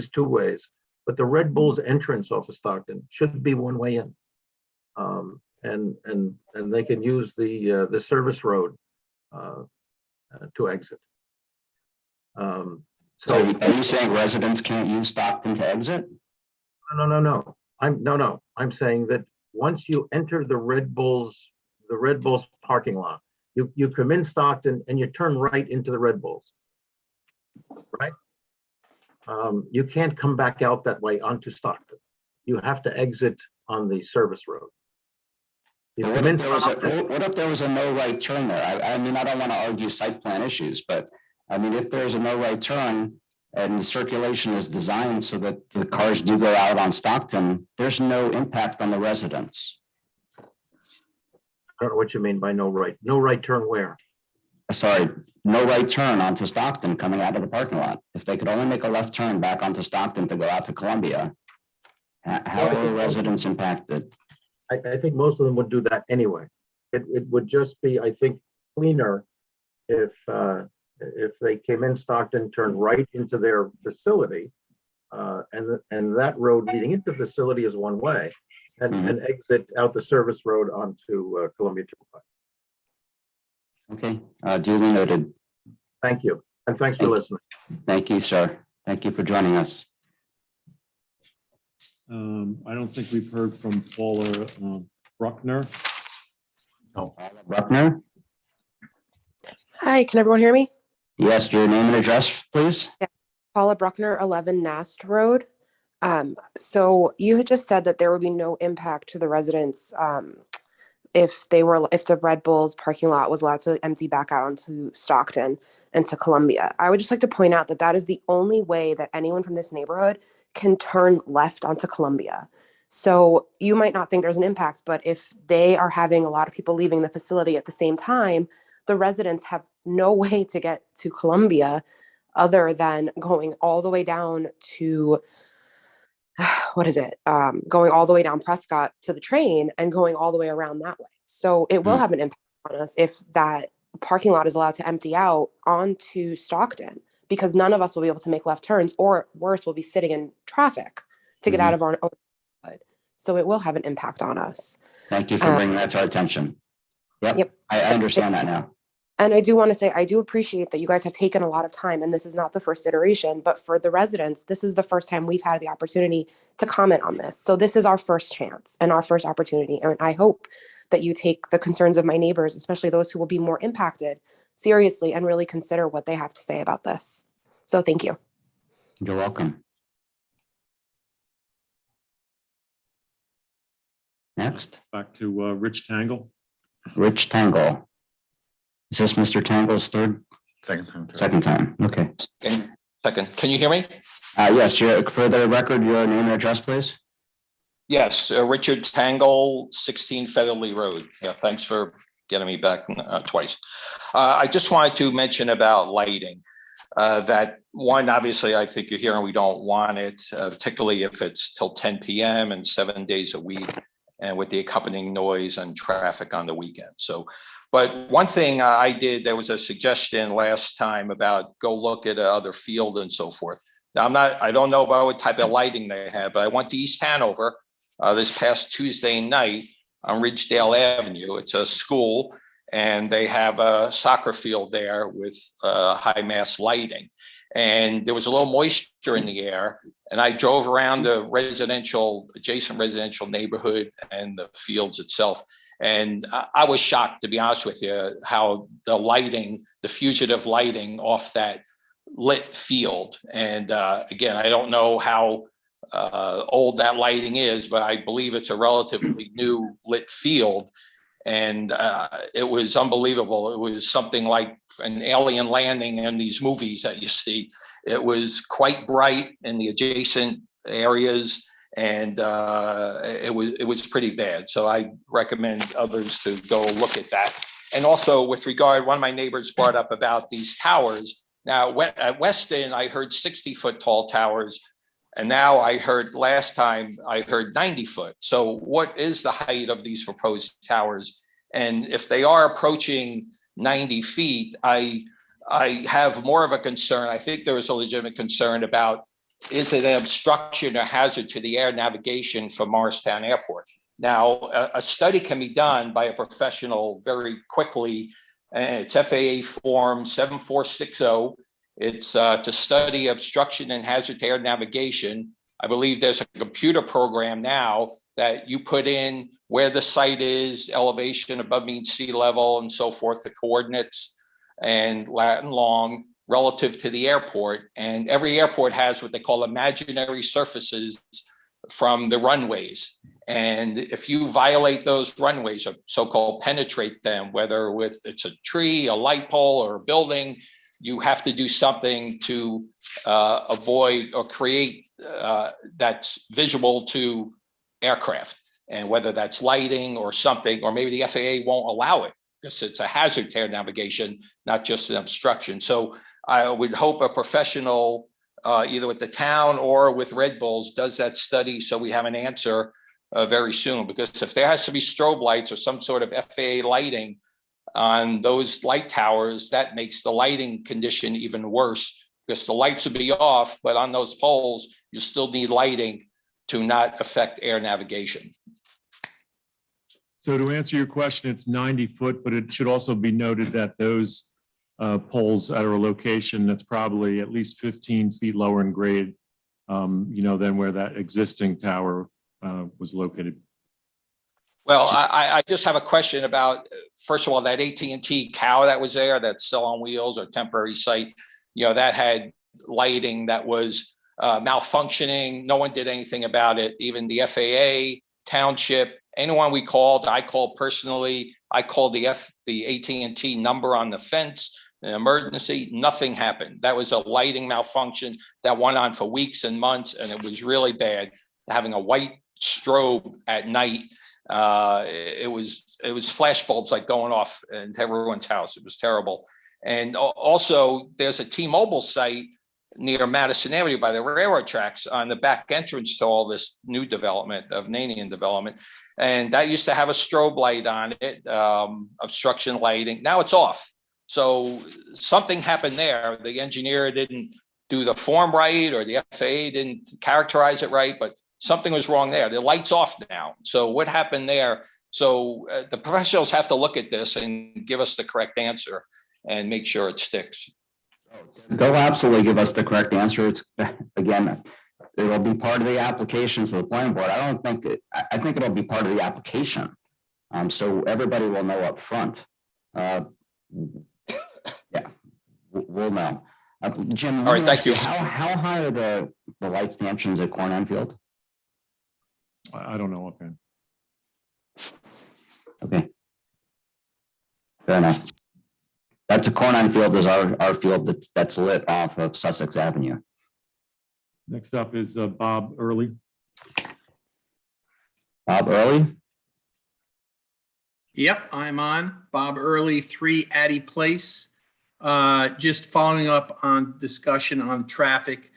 two ways, but the Red Bulls entrance off of Stockton should be one way in, and they can use the service road to exit. So are you saying residents can't use Stockton to exit? No. I'm saying that once you enter the Red Bulls parking lot, you come in Stockton and you turn right into the Red Bulls, right? You can't come back out that way onto Stockton. You have to exit on the service road. What if there was a no right turn there? I mean, I don't want to argue site plan issues, but I mean, if there's a no right turn and the circulation is designed so that the cars do go out on Stockton, there's no impact on the residents. I don't know what you mean by no right turn where? Sorry, no right turn onto Stockton coming out of the parking lot. If they could only make a left turn back onto Stockton to go out to Columbia, how are the residents impacted? I think most of them would do that anyway. It would just be, I think, cleaner if they came in Stockton, turned right into their facility, and that road leading into the facility is one way, and exit out the service road onto Columbia Turnpike. Okay, duly noted. Thank you, and thanks for listening. Thank you, sir. Thank you for joining us. I don't think we've heard from Paula Bruckner. Oh, Bruckner? Hi, can everyone hear me? Yes, your name and address, please. Yeah. Paula Bruckner, 11 Nast Road. So you had just said that there would be no impact to the residents if the Red Bulls parking lot was allowed to empty back out onto Stockton and to Columbia. I would just like to point out that that is the only way that anyone from this neighborhood can turn left onto Columbia. So you might not think there's an impact, but if they are having a lot of people leaving the facility at the same time, the residents have no way to get to Columbia other than going all the way down to, going all the way down Prescott to the train and going all the way around that way. So it will have an impact on us if that parking lot is allowed to empty out onto Stockton, because none of us will be able to make left turns, or worse, we'll be sitting in traffic to get out of our own neighborhood. So it will have an impact on us. Thank you for bringing that to our attention. Yep. I understand that now. And I do want to say, I do appreciate that you guys have taken a lot of time, and this is not the first iteration, but for the residents, this is the first time we've had the opportunity to comment on this. So this is our first chance and our first opportunity. And I hope that you take the concerns of my neighbors, especially those who will be more impacted, seriously, and really consider what they have to say about this. So thank you. You're welcome. Next. Back to Rich Tangle. Rich Tangle. Is this Mr. Tangle's third? Second time. Second time. Okay. Second. Can you hear me? Yes. For the record, your name and address, please. Yes. Richard Tangle, 16 Featherly Road. Yeah. Thanks for getting me back twice. I just wanted to mention about lighting. that one, obviously, I think you're hearing we don't want it, particularly if it's till 10 p.m. and 7 days a week, and with the accompanying noise and traffic on the weekend. So, but one thing I did, there was a suggestion last time about go look at other field and so forth. Now, I don't know about what type of lighting they have, but I went to East Hanover this past Tuesday night on Ridgedale Avenue. It's a school, and they have a soccer field there with high mass lighting. And there was a little moisture in the air. And I drove around the adjacent residential neighborhood and the fields itself. And I was shocked, to be honest with you, how the fugitive lighting off that lit field. And again, I don't know how old that lighting is, but I believe it's a relatively new lit field. And it was unbelievable. It was something like an alien landing in these movies that you see. It was quite bright in the adjacent areas, and it was pretty bad. So I recommend others to go look at that. And also with regard, one of my neighbors brought up about these towers. Now at Weston, I heard 60-foot tall towers. And now last time I heard 90 foot. So what is the height of these proposed towers? And if they are approaching 90 feet, I have more of a concern. I think there is a legitimate concern about, is it an obstruction or hazard to the air navigation from Morristown Airport? Now, a study can be done by a professional very quickly. It's FAA form 7460. It's to study obstruction and hazard to air navigation. I believe there's a computer program now that you put in where the site is, elevation above mean sea level, and so forth, the coordinates and lat and long relative to the airport. And every airport has what they call imaginary surfaces from the runways. And if you violate those runways, or so-called penetrate them, whether it's a tree, a light pole, or a building, you have to do something to avoid or create that's visual to aircraft. And whether that's lighting or something, or maybe the FAA won't allow it because it's a hazard to air navigation, not just an obstruction. So I would hope a professional, either with the town or with Red Bulls, does that study so we have an answer very soon. Because if there has to be strobe lights or some sort of FAA lighting on those light towers, that makes the lighting condition even worse, because the lights would be off, but on those poles, you still need lighting to not affect air navigation. So to answer your question, it's 90 foot, but it should also be noted that those poles at a location that's probably at least 15 feet lower in grade, than where that existing tower was located. Well, I just have a question about, first of all, that AT&T cow that was there, that's still on wheels or temporary site, that had lighting that was malfunctioning. No one did anything about it. Even the FAA, Township, anyone we called, I called personally. I called the AT&T number on the fence, an emergency, nothing happened. That was a lighting malfunction that went on for weeks and months, and it was really bad. Having a white strobe at night, it was flash bulbs like going off into everyone's house. It was terrible. And also there's a T-Mobile site near Madison Avenue by the railroad tracks on the back entrance to all this new development of Nanian development. And that used to have a strobe light on it, obstruction lighting. Now it's off. So something happened there. The engineer didn't do the form right, or the FAA didn't characterize it right, but something was wrong there. The light's off now. So what happened there? So the professionals have to look at this and give us the correct answer and make sure it sticks. They'll absolutely give us the correct answer. It's, again, it'll be part of the applications to the planning board. I think it'll be part of the application. So everybody will know up front. Yeah, we'll know. Jim, all right, thank you. How high are the light stanchions at Corn Field? I don't know offhand. Okay. Fair enough. That's a Corn Field is our field that's lit off of Sussex Avenue. Next up is Bob Early. Bob Early? Yep, I'm on. Bob Early, 3 Addie Place. Just following up on discussion on traffic.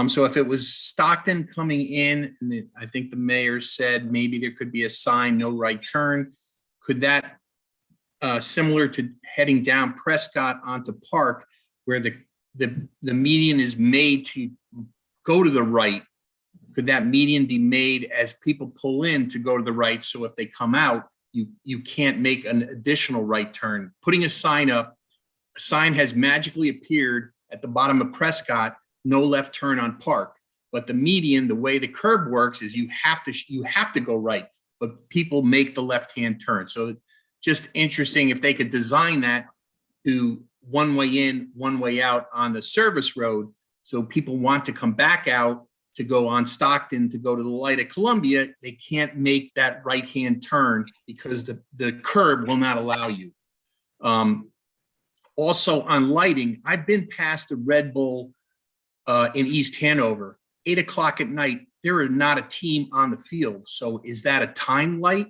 So if it was Stockton coming in, and I think the mayor said maybe there could be a sign, no right turn. Could that, similar to heading down Prescott onto Park, where the median is made to go to the right, could that median be made as people pull in to go to the right? So if they come out, you can't make an additional right turn. Putting a sign up, a sign has magically appeared at the bottom of Prescott, no left turn on Park. But the median, the way the curb works is you have to go right, but people make the left-hand turn. So just interesting if they could design that to one way in, one way out on the service road. So people want to come back out to go on Stockton to go to the light at Columbia, they can't make that right-hand turn because the curb will not allow you. Also on lighting, I've been past the Red Bull in East Hanover, 8 o'clock at night, there is not a team on the field. So is that a time light?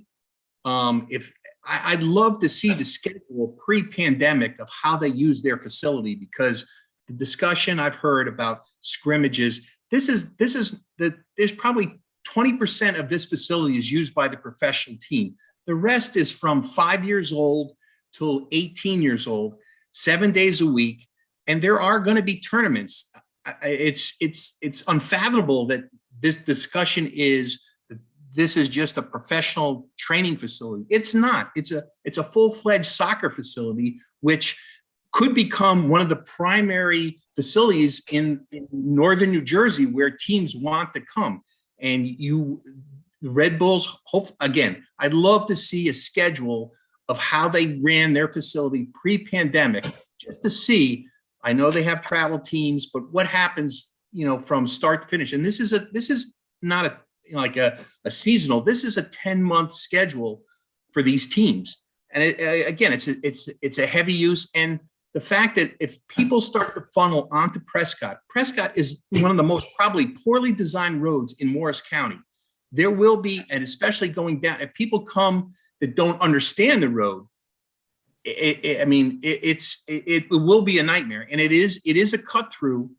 I'd love to see the schedule pre-pandemic of how they use their facility, because the discussion I've heard about scrimmages, there's probably 20% of this facility is used by the professional team. The rest is from 5 years old till 18 years old, 7 days a week. And there are going to be tournaments. It's unfathomable that this discussion is that this is just a professional training facility. It's not. It's a full-fledged soccer facility, which could become one of the primary facilities in northern New Jersey where teams want to come. And the Red Bulls, again, I'd love to see a schedule of how they ran their facility pre-pandemic, just to see. I know they have travel teams, but what happens, from start to finish? And this is not a seasonal. This is a 10-month schedule for these teams. And again, it's a heavy use. And the fact that if people start to funnel onto Prescott is one of the most probably poorly designed roads in Morris County. There will be, and especially going down, if people come that don't understand the road, it will be a nightmare. And it is a cut through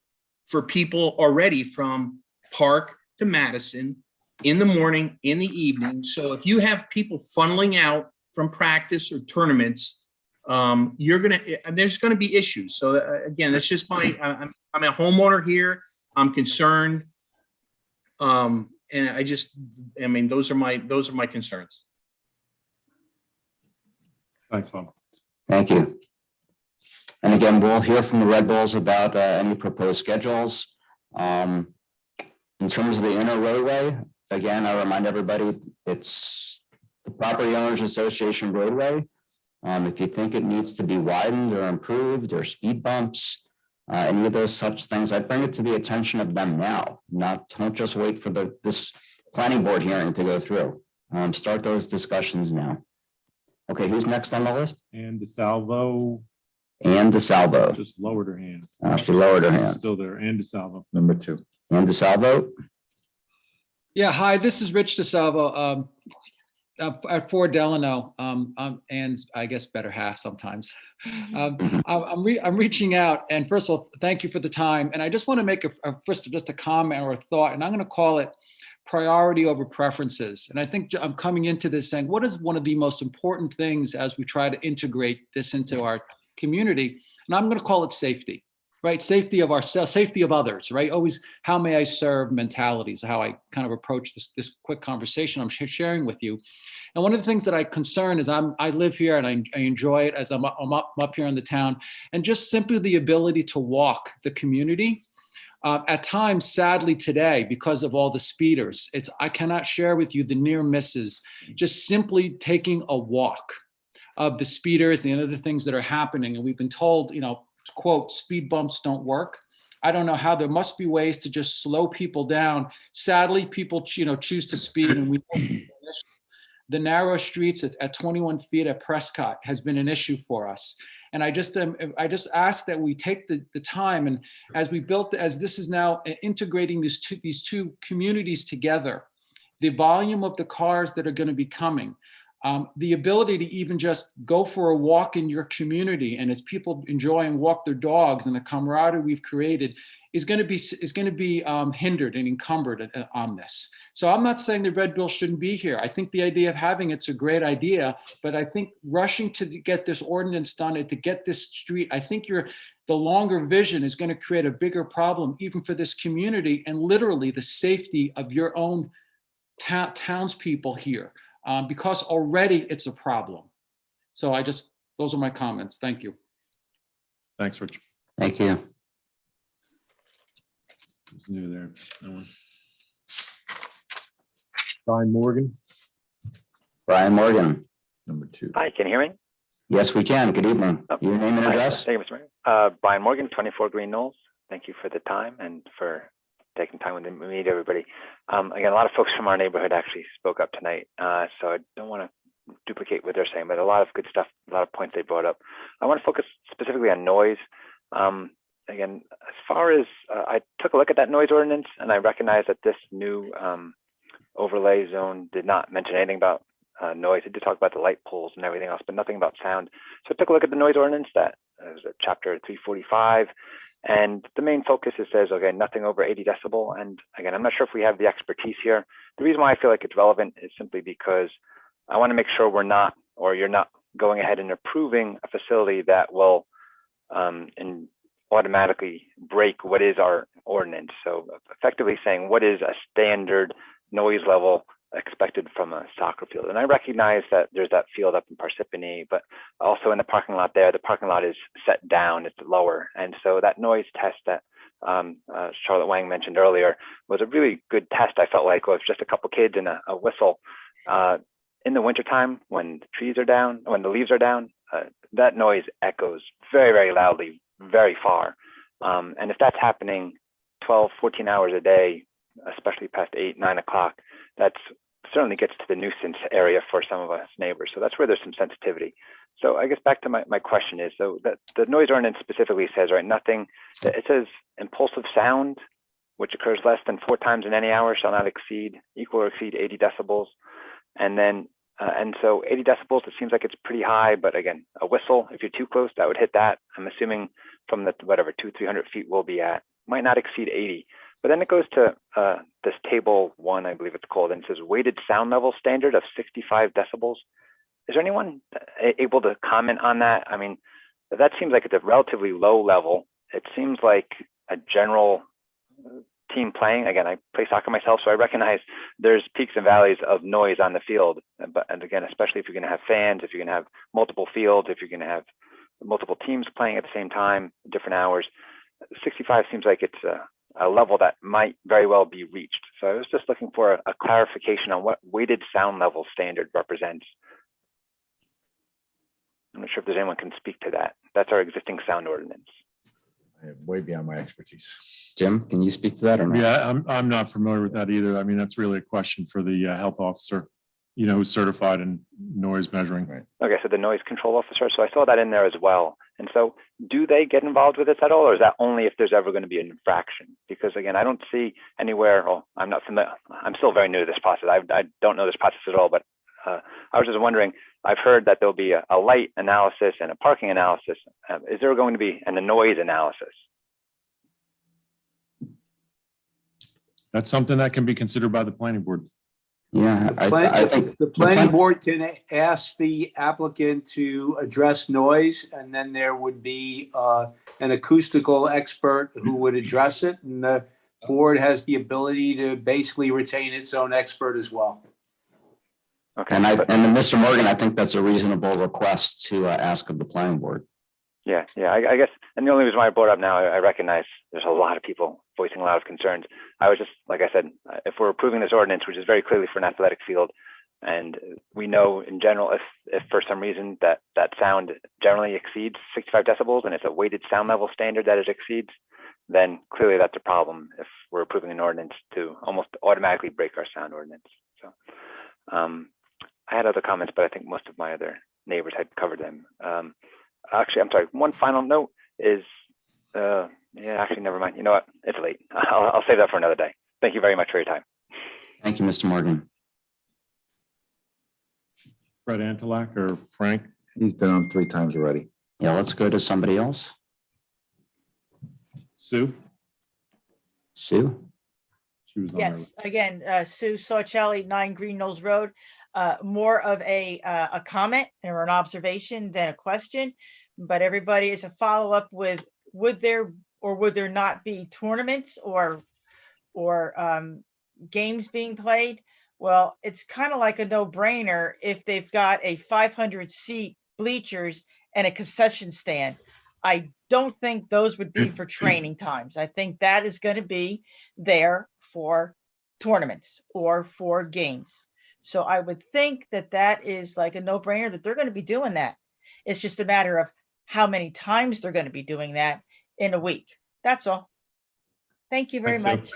for people already from Park to Madison in the morning, in the evening. So if you have people funneling out from practice or tournaments, there's gonna be issues. So again, that's just I'm a homeowner here. I'm concerned. And those are my concerns. Thanks, Bob. Thank you. And again, we'll hear from the Red Bulls about any proposed schedules. In terms of the inner roadway, again, I remind everybody, it's the Property Owners Association roadway. If you think it needs to be widened or improved or speed bumps, any of those such things, I bring it to the attention of them now. Don't just wait for this planning board hearing to go through. Start those discussions now. Okay, who's next on the list? And DeSalvo. And DeSalvo. Just lowered her hand. She lowered her hand. Still there. And DeSalvo. Number 2. And DeSalvo. Yeah, hi, this is Rich DeSalvo at 4 Delano, and I guess better half sometimes. I'm reaching out, and first of all, thank you for the time. And I just want to make just a comment or a thought, and I'm going to call it priority over preferences. And I think I'm coming into this saying, what is one of the most important things as we try to integrate this into our community? And I'm going to call it safety. Right, safety of ourselves, safety of others, right? Always, how may I serve mentalities, how I kind of approach this quick conversation I'm sharing with you. And one of the things that I concern is I live here and I enjoy it as I'm up here in the town, and just simply the ability to walk the community. At times, sadly today, because of all the speeders, I cannot share with you the near misses, just simply taking a walk of the speeders and the other things that are happening. And we've been told, quote, speed bumps don't work. I don't know how. There must be ways to just slow people down. Sadly, people, choose to speed, and we the narrow streets at 21 feet at Prescott has been an issue for us. And I just ask that we take the time, and as this is now integrating these two communities together, the volume of the cars that are going to be coming, The ability to even just go for a walk in your community, and as people enjoy and walk their dogs, and the camaraderie we've created is going to be hindered and encumbered on this. So I'm not saying the red bill shouldn't be here. I think the idea of having it's a great idea, but I think rushing to get this ordinance done and to get this street, I think the longer vision is going to create a bigger problem even for this community and literally the safety of your own townspeople here. Because already it's a problem. So those are my comments. Thank you. Thanks, Rich. Thank you. Who's new there? No one. Brian Morgan. Brian Morgan. Number 2. Hi, can you hear me? Yes, we can. Good evening. Your name and address? Thank you, Mr. Mayor. Brian Morgan, 24 Green Knolls. Thank you for the time and for taking time with me to everybody. Again, a lot of folks from our neighborhood actually spoke up tonight, so I don't want to duplicate what they're saying, but a lot of good stuff, a lot of points they brought up. I want to focus specifically on noise. Again, as far as I took a look at that noise ordinance, and I recognize that this new overlay zone did not mention anything about noise. It did talk about the light poles and everything else, but nothing about sound. So I took a look at the noise ordinance that was chapter 345. And the main focus, it says, okay, nothing over 80 decibel. And again, I'm not sure if we have the expertise here. The reason why I feel like it's relevant is simply because I want to make sure you're not going ahead and approving a facility that will automatically break what is our ordinance. So effectively saying, what is a standard noise level expected from a soccer field? And I recognize that there's that field up in Parsippany, but also in the parking lot there, the parking lot is set down, it's lower. And so that noise test that Charlotte Wang mentioned earlier was a really good test. I felt like with just a couple kids and a whistle in the wintertime when the trees are down, when the leaves are down, that noise echoes very, very loudly, very far. And if that's happening 12, 14 hours a day, especially past 8, 9 o'clock, that's certainly gets to the nuisance area for some of us neighbors. So that's where there's some sensitivity. So I guess back to my question is, so that the noise ordinance specifically says, right, nothing, it says impulsive sound, which occurs less than 4 times in any hour shall not equal or exceed 80 decibels. And then, and so 80 decibels, it seems like it's pretty high, but again, a whistle, if you're too close, that would hit that. I'm assuming from the, whatever, 200-300 feet we'll be at, might not exceed 80. But then it goes to this table 1, I believe it's called, and it says weighted sound level standard of 65 decibels. Is there anyone able to comment on that? I mean, that seems like it's a relatively low level. It seems like a general team playing. Again, I play soccer myself, so I recognize there's peaks and valleys of noise on the field. But and again, especially if you're going to have fans, if you're going to have multiple fields, if you're going to have multiple teams playing at the same time, different hours, 65 seems like it's a level that might very well be reached. So I was just looking for a clarification on what weighted sound level standard represents. I'm not sure if there's anyone can speak to that. That's our existing sound ordinance. Way beyond my expertise. Jim, can you speak to that or not? Yeah, I'm not familiar with that either. I mean, that's really a question for the health officer, who's certified in noise measuring. Right. Okay, so the noise control officer. So I saw that in there as well. And so do they get involved with this at all, or is that only if there's ever going to be an infraction? Because again, I don't see anywhere, I'm not familiar, I'm still very new to this process. I don't know this process at all, but I was just wondering, I've heard that there'll be a light analysis and a parking analysis. Is there going to be a noise analysis? That's something that can be considered by the planning board. Yeah, I think the planning board can ask the applicant to address noise, and then there would be an acoustical expert who would address it. And the board has the ability to basically retain its own expert as well. Okay. And Mr. Morgan, I think that's a reasonable request to ask of the planning board. Yeah, I guess, and the only reason why I brought it up now, I recognize there's a lot of people voicing a lot of concerns. I was just, like I said, if we're approving this ordinance, which is very clearly for an athletic field, and we know in general, if for some reason that sound generally exceeds 65 decibels and it's a weighted sound level standard that it exceeds, then clearly that's a problem if we're approving an ordinance to almost automatically break our sound ordinance. So I had other comments, but I think most of my other neighbors had covered them. Actually, I'm sorry. One final note is, actually, never mind. You know what? It's late. I'll save that for another day. Thank you very much for your time. Thank you, Mr. Morgan. Fred Antolak or Frank? He's been on 3 times already. Yeah, let's go to somebody else. Sue? Sue? She was on there. Yes, again, Sue Sarcelli, 9 Green Knolls Road. More of a comment or an observation than a question, but everybody is a follow-up with, would there or would there not be tournaments or games being played? Well, it's kind of like a no-brainer if they've got a 500-seat bleachers and a concession stand. I don't think those would be for training times. I think that is going to be there for tournaments or for games. So I would think that that is like a no-brainer that they're going to be doing that. It's just a matter of how many times they're going to be doing that in a week. That's all. Thank you very much.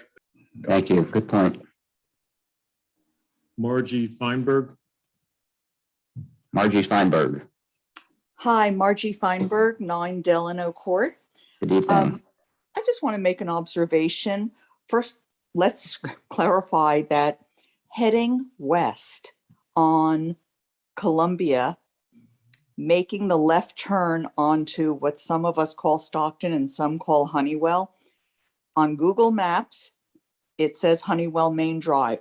Thank you. Good point. Margie Feinberg. Margie Feinberg. Hi, Margie Feinberg, 9 Delano Court. Good evening. I just want to make an observation. First, let's clarify that heading west on Columbia, making the left turn onto what some of us call Stockton and some call Honeywell, on Google Maps, it says Honeywell Main Drive.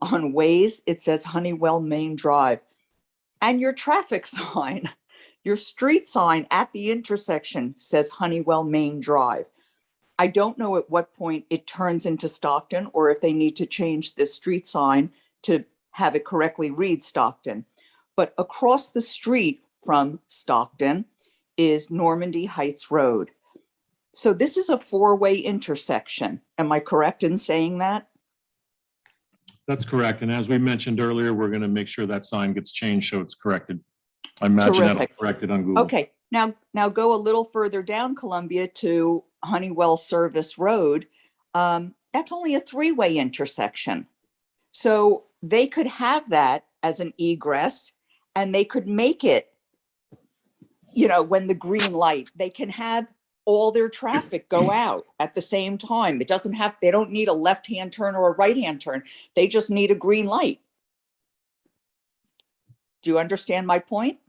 On Waze, it says Honeywell Main Drive. And your traffic sign, your street sign at the intersection says Honeywell Main Drive. I don't know at what point it turns into Stockton or if they need to change the street sign to have it correctly read Stockton. But across the street from Stockton is Normandy Heights Road. So this is a 4-way intersection. Am I correct in saying that? That's correct. And as we mentioned earlier, we're going to make sure that sign gets changed so it's corrected. I imagine that'll Terrific. be corrected on Google. Okay, now go a little further down Columbia to Honeywell Service Road. That's only a 3-way intersection. So they could have that as an egress and they could make it, when the green light, they can have all their traffic go out at the same time. They don't need a left-hand turn or a right-hand turn. They just need a green light. Do you understand my point?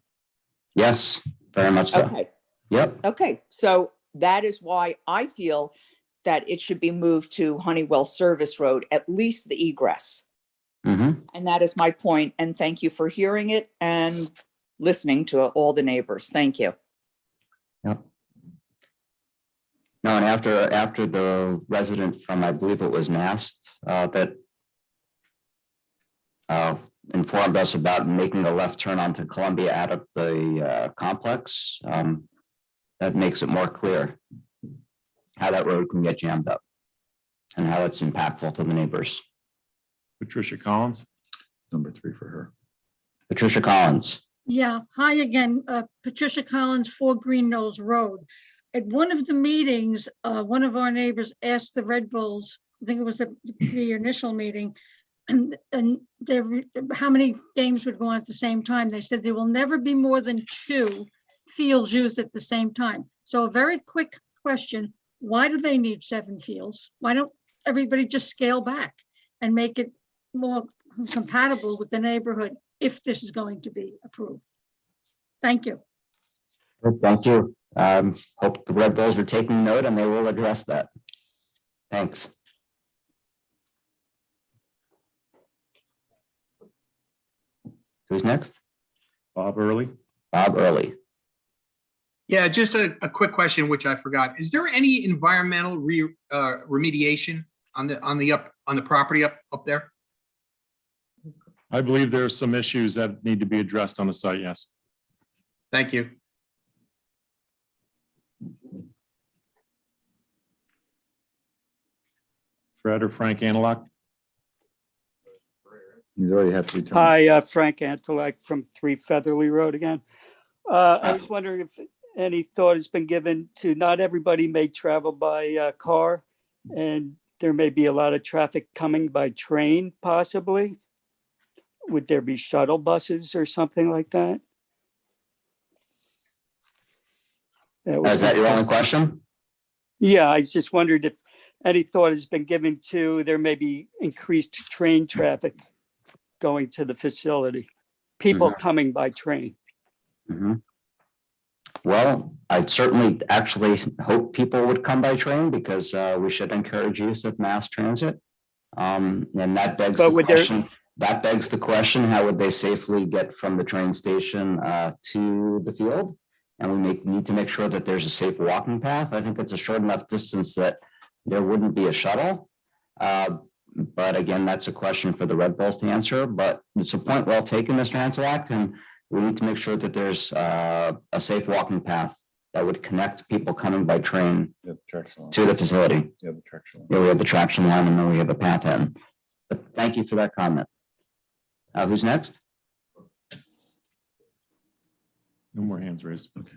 Yes, very much so. Okay. Yep. Okay, so that is why I feel that it should be moved to Honeywell Service Road, at least the egress. And that is my point. And thank you for hearing it and listening to all the neighbors. Thank you. Yep. No, and after the resident from, I believe it was Nast, that informed us about making a left turn onto Columbia out of the complex, that makes it more clear how that road can get jammed up and how it's impactful to the neighbors. Patricia Collins. Number 3 for her. Patricia Collins. Yeah, hi again, Patricia Collins, 4 Green Knolls Road. At one of the meetings, one of our neighbors asked the Red Bulls, I think it was the initial meeting, and how many games would go on at the same time. They said there will never be more than 2 fields used at the same time. So a very quick question, why do they need 7 fields? Why don't everybody just scale back and make it more compatible with the neighborhood if this is going to be approved? Thank you. Thank you. Hope the Red Bulls are taking note and they will address that. Thanks. Who's next? Bob Early. Bob Early. Yeah, just a quick question, which I forgot. Is there any environmental remediation on the property up there? I believe there are some issues that need to be addressed on the site, yes. Thank you. Fred or Frank Antolak? He's already had 3 times. Hi, Frank Antolak from 3 Featherly Road again. I was wondering if any thought has been given to, not everybody may travel by car, and there may be a lot of traffic coming by train possibly. Would there be shuttle buses or something like that? Is that your only question? Yeah, I just wondered if any thought has been given to, there may be increased train traffic going to the facility. people coming by train. Mhm. Well, I'd certainly actually hope people would come by train because we should encourage use of mass transit. And that begs But the would there- question, how would they safely get from the train station to the field? And we need to make sure that there's a safe walking path. I think it's a short enough distance that there wouldn't be a shuttle. But again, that's a question for the Red Bulls to answer, but it's a point well taken, Mr. Hanselak, and we need to make sure that there's a safe walking path that would connect people coming by train to the facility. Yeah, we have the traction line and then we have a path in. But thank you for that comment. Who's next? No more hands raised. Okay.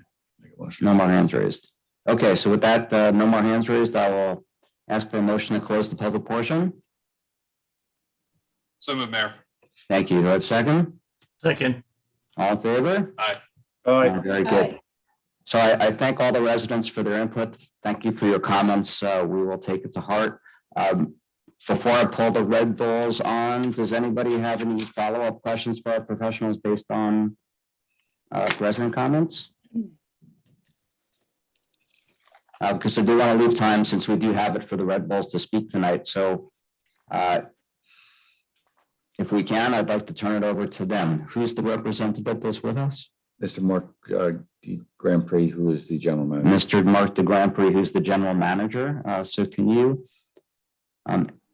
No more hands raised. Okay, so with that, no more hands raised, I will ask for a motion to close the public portion. So moved, Mayor. Thank you. Do I have a second? Second. All in favor? Aye. Very good. So I thank all the residents for their input. Thank you for your comments. We will take it to heart. Before I pull the Red Bulls on, does anybody have any follow-up questions for our professionals based on resident comments? Because I do want to leave time since we do have it for the Red Bulls to speak tonight. So if we can, I'd like to turn it over to them. Who's the representative that's with us? Mr. Mark de Grand Prix, who is the general manager. Mr. Mark de Grand Prix, who's the general manager. So can you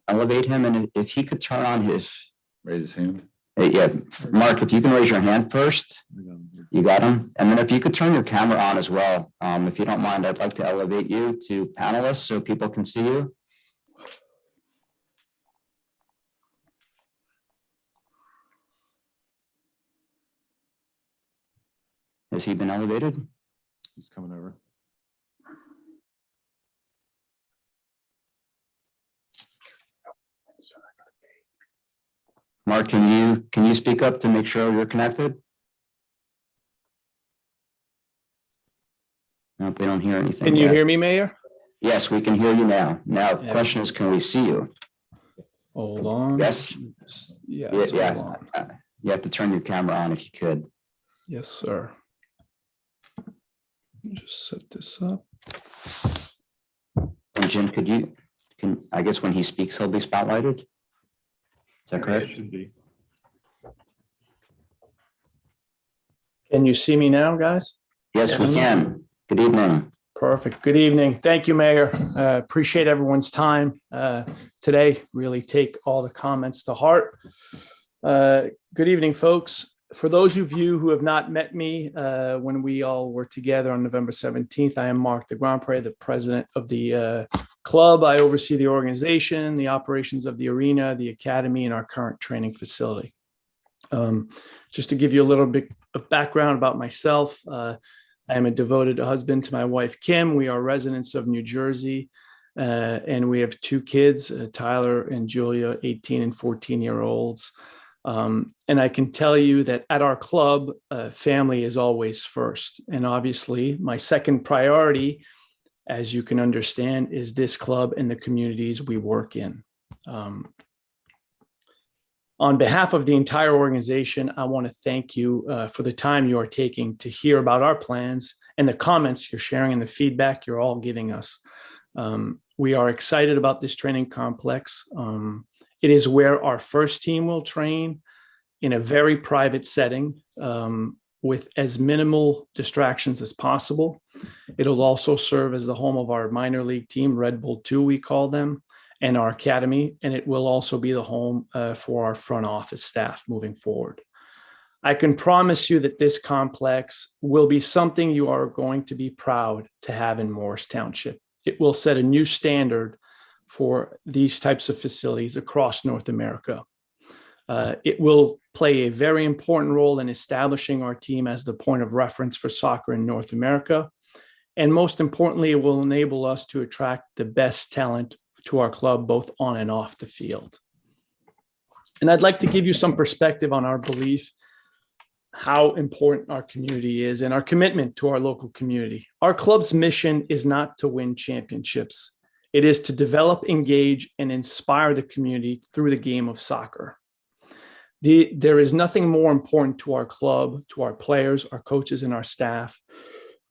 elevate him? And if he could turn on his... Raise his hand. Yeah, Mark, if you can raise your hand first. You got him? And then if you could turn your camera on as well. If you don't mind, I'd like to elevate you to panelists so people can see you. Has he been elevated? He's coming over. Mark, can you speak up to make sure you're connected? No, they don't hear anything. Can you hear me, Mayor? Yes, we can hear you now. Now, the question is, can we see you? Hold on. Yes. Yes. Yeah. Hold on. You have to turn your camera on if you could. Yes, sir. Just set this up. And Jim, I guess when he speaks, he'll be spotlighted? Is that correct? Should be. Can you see me now, guys? Yes, we can. Good evening. Perfect. Good evening. Thank you, Mayor. Appreciate everyone's time today. Really take all the comments to heart. Good evening, folks. For those of you who have not met me when we all were together on November 17th, I am Mark de Grand Prix, the president of the club. I oversee the organization, the operations of the arena, the academy, and our current training facility. Just to give you a little bit of background about myself, I am a devoted husband to my wife, Kim. We are residents of New Jersey, and we have two kids, Tyler and Julia, 18 and 14-year-olds. And I can tell you that at our club, family is always first. And obviously, my second priority, as you can understand, is this club and the communities we work in. On behalf of the entire organization, I want to thank you for the time you are taking to hear about our plans and the comments you're sharing and the feedback you're all giving us. We are excited about this training complex. It is where our first team will train in a very private setting with as minimal distractions as possible. It'll also serve as the home of our minor league team, Red Bull 2, we call them, and our academy, and it will also be the home for our front office staff moving forward. I can promise you that this complex will be something you are going to be proud to have in Morris Township. It will set a new standard for these types of facilities across North America. It will play a very important role in establishing our team as the point of reference for soccer in North America. And most importantly, it will enable us to attract the best talent to our club, both on and off the field. And I'd like to give you some perspective on our belief, how important our community is and our commitment to our local community. Our club's mission is not to win championships. It is to develop, engage, and inspire the community through the game of soccer. There is nothing more important to our club, to our players, our coaches, and our staff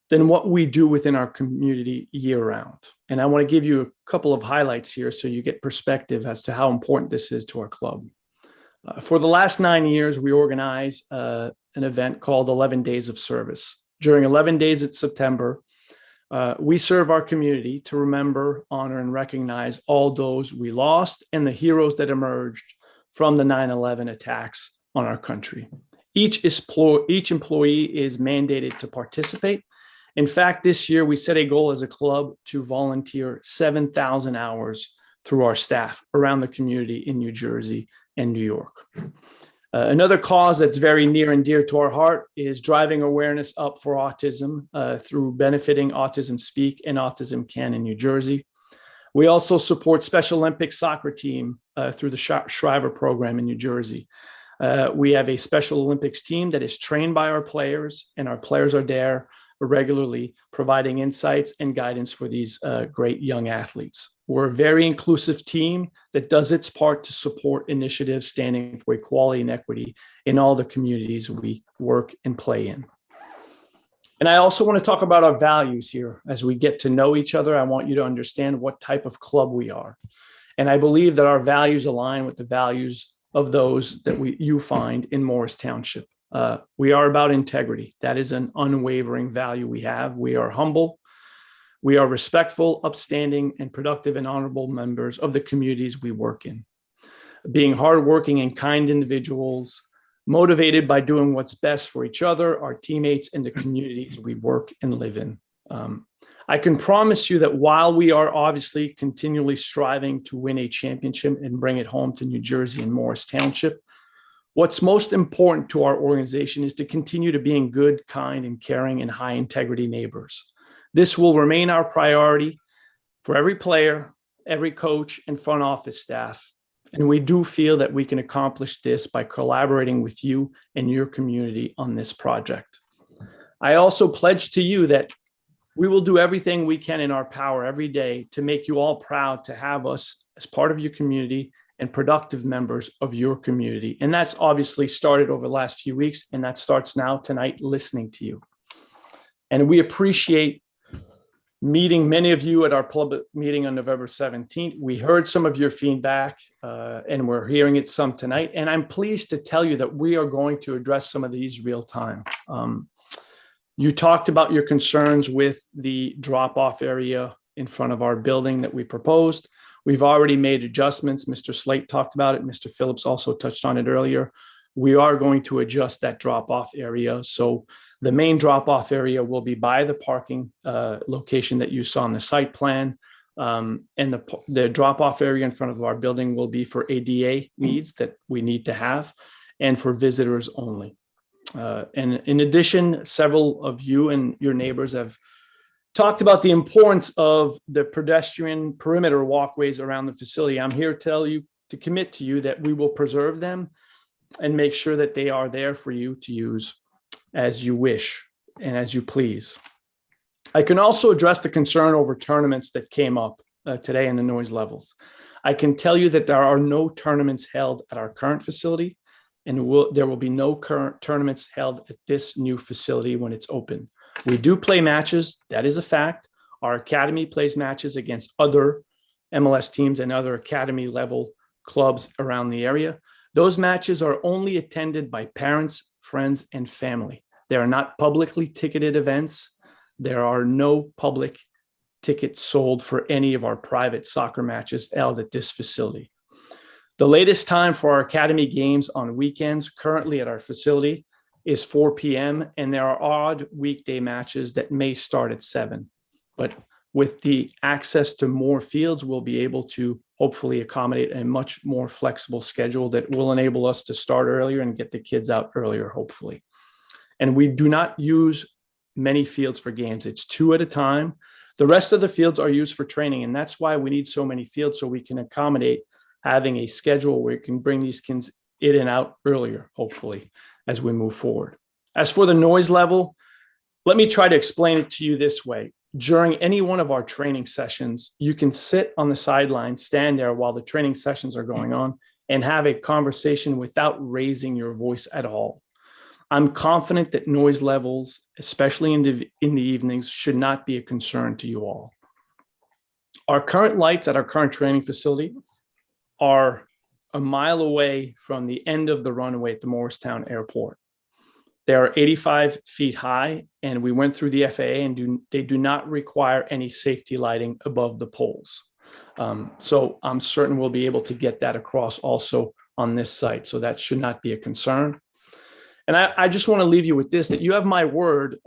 than what we do within our community year round. And I want to give you a couple of highlights here so you get perspective as to how important this is to our club. For the last 9 years, we organize an event called 11 Days of Service. During 11 days in September, we serve our community to remember, honor, and recognize all those we lost and the heroes that emerged from the 9/11 attacks on our country. Each employee is mandated to participate. In fact, this year we set a goal as a club to volunteer 7,000 hours through our staff around the community in New Jersey and New York. Another cause that's very near and dear to our heart is driving awareness up for autism through benefiting Autism Speak and Autism Can in New Jersey. We also support Special Olympics soccer team through the Shriver program in New Jersey. We have a Special Olympics team that is trained by our players, and our players are there regularly providing insights and guidance for these great young athletes. We're a very inclusive team that does its part to support initiatives standing for equality and equity in all the communities we work and play in. And I also want to talk about our values here. As we get to know each other, I want you to understand what type of club we are. And I believe that our values align with the values of those that you find in Morris Township. We are about integrity. That is an unwavering value we have. We are humble. We are respectful, upstanding, and productive and honorable members of the communities we work in. Being hardworking and kind individuals, motivated by doing what's best for each other, our teammates, and the communities we work and live in. I can promise you that while we are obviously continually striving to win a championship and bring it home to New Jersey and Morris Township, what's most important to our organization is to continue to being good, kind, and caring and high integrity neighbors. This will remain our priority for every player, every coach, and front office staff. And we do feel that we can accomplish this by collaborating with you and your community on this project. I also pledge to you that we will do everything we can in our power every day to make you all proud to have us as part of your community and productive members of your community. And that's obviously started over the last few weeks, and that starts now tonight listening to you. And we appreciate meeting many of you at our public meeting on November 17th. We heard some of your feedback and we're hearing it some tonight. And I'm pleased to tell you that we are going to address some of these real time. You talked about your concerns with the drop-off area in front of our building that we proposed. We've already made adjustments. Mr. Slate talked about it. Mr. Phillips also touched on it earlier. We are going to adjust that drop-off area. So the main drop-off area will be by the parking location that you saw on the site plan. And the drop-off area in front of our building will be for ADA needs that we need to have and for visitors only. And in addition, several of you and your neighbors have talked about the importance of the pedestrian perimeter walkways around the facility. I'm here to commit to you that we will preserve them and make sure that they are there for you to use as you wish and as you please. I can also address the concern over tournaments that came up today in the noise levels. I can tell you that there are no tournaments held at our current facility, and there will be no current tournaments held at this new facility when it's open. We do play matches. That is a fact. Our academy plays matches against other MLS teams and other academy level clubs around the area. Those matches are only attended by parents, friends, and family. They are not publicly ticketed events. There are no public tickets sold for any of our private soccer matches held at this facility. The latest time for our academy games on weekends currently at our facility is 4 p.m. and there are odd weekday matches that may start at 7. But with the access to more fields, we'll be able to hopefully accommodate a much more flexible schedule that will enable us to start earlier and get the kids out earlier, hopefully. And we do not use many fields for games. It's 2 at a time. The rest of the fields are used for training, and that's why we need so many fields, so we can accommodate having a schedule where we can bring these kids in and out earlier, hopefully, as we move forward. As for the noise level, let me try to explain it to you this way. During any one of our training sessions, you can sit on the sidelines, stand there while the training sessions are going on, and have a conversation without raising your voice at all. I'm confident that noise levels, especially in the evenings, should not be a concern to you all. Our current lights at our current training facility are a mile away from the end of the runway at the Morristown Airport. They are 85 feet high, and we went through the FAA, and they do not require any safety lighting above the poles. So I'm certain we'll be able to get that across also on this site. So that should not be a concern. And I just want to leave you with this, that you have my word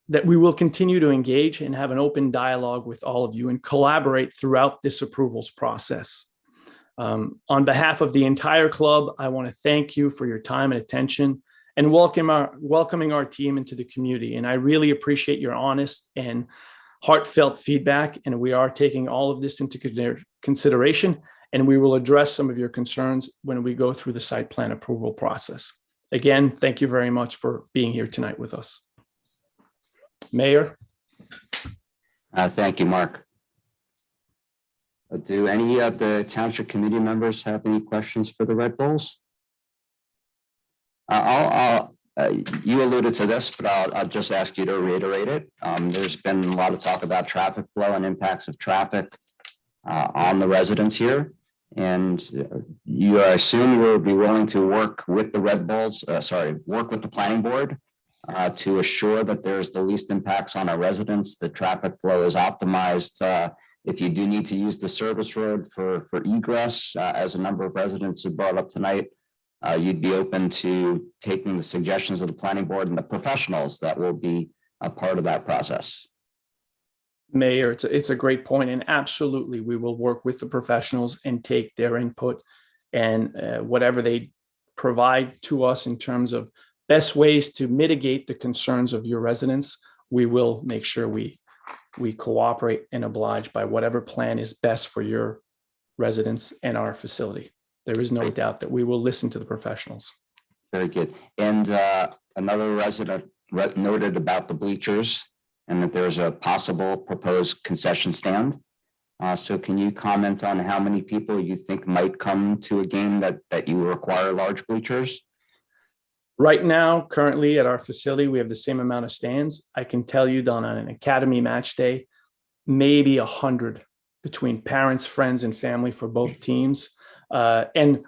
that we will continue to engage and have an open dialogue with all of you and collaborate throughout this approvals process. On behalf of the entire club, I want to thank you for your time and attention and welcoming our team into the community. And I really appreciate your honest and heartfelt feedback. And we are taking all of this into consideration, and we will address some of your concerns when we go through the site plan approval process. Again, thank you very much for being here tonight with us. Mayor. Thank you, Mark. Do any of the township committee members have any questions for the Red Bulls? You alluded to this, but I'll just ask you to reiterate it. There's been a lot of talk about traffic flow and impacts of traffic on the residents here. And you assume you will be willing to work with the Red Bulls, work with the planning board to assure that there's the least impacts on our residents. The traffic flow is optimized. If you do need to use the service road for egress, as a number of residents have brought up tonight, you'd be open to taking the suggestions of the planning board and the professionals that will be a part of that process. Mayor, it's a great point, and absolutely we will work with the professionals and take their input and whatever they provide to us in terms of best ways to mitigate the concerns of your residents. We will make sure we cooperate and oblige by whatever plan is best for your residents and our facility. There is no doubt that we will listen to the professionals. Very good. And another resident noted about the bleachers and that there's a possible proposed concession stand. So can you comment on how many people you think might come to a game that you require large bleachers? Right now, currently at our facility, we have the same amount of stands. I can tell you that on an academy match day, maybe 100 between parents, friends, and family for both teams. And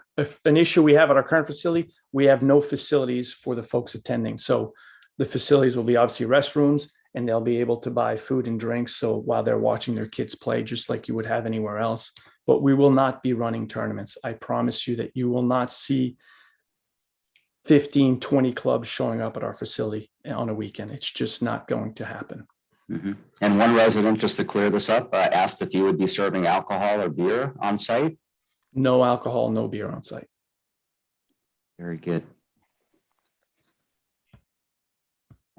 an issue we have at our current facility, we have no facilities for the folks attending. So the facilities will be obviously restrooms, and they'll be able to buy food and drinks. So while they're watching their kids play, just like you would have anywhere else, but we will not be running tournaments. I promise you that you will not see 15, 20 clubs showing up at our facility on a weekend. It's just not going to happen. Mm-hmm. And one resident, just to clear this up, asked if you would be serving alcohol or beer on site. No alcohol, no beer on site. Very good.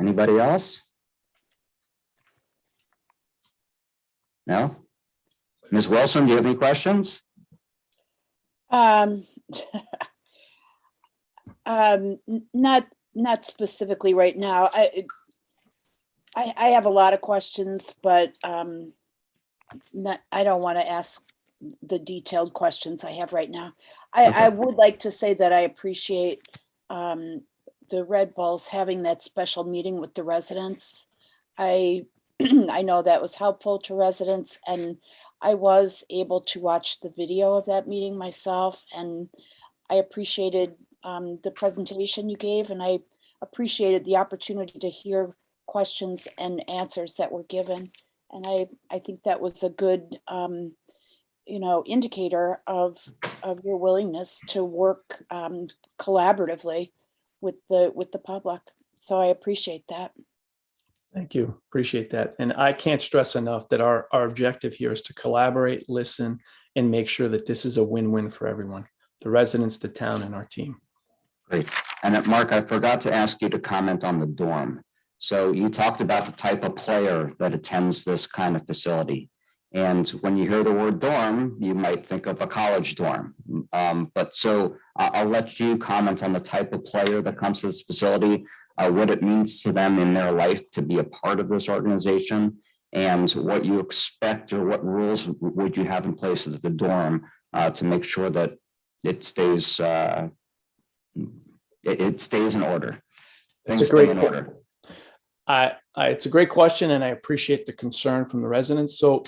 Anybody else? No? Ms. Wilson, do you have any questions? Not specifically right now. I have a lot of questions, but I don't want to ask the detailed questions I have right now. I would like to say that I appreciate the Red Bulls having that special meeting with the residents. I know that was helpful to residents, and I was able to watch the video of that meeting myself, and I appreciated the presentation you gave, and I appreciated the opportunity to hear questions and answers that were given. And I think that was a good indicator of your willingness to work collaboratively with the public. So I appreciate that. Thank you. Appreciate that. And I can't stress enough that our objective here is to collaborate, listen, and make sure that this is a win-win for everyone, the residents, the town, and our team. Great. And Mark, I forgot to ask you to comment on the dorm. So you talked about the type of player that attends this kind of facility. And when you hear the word dorm, you might think of a college dorm. But so I'll let you comment on the type of player that comes to this facility, what it means to them in their life to be a part of this organization, and what you expect or what rules would you have in place at the dorm to make sure that it stays, it stays in order. It's Things a great stay in order. It's a great question, and I appreciate the concern from the residents. So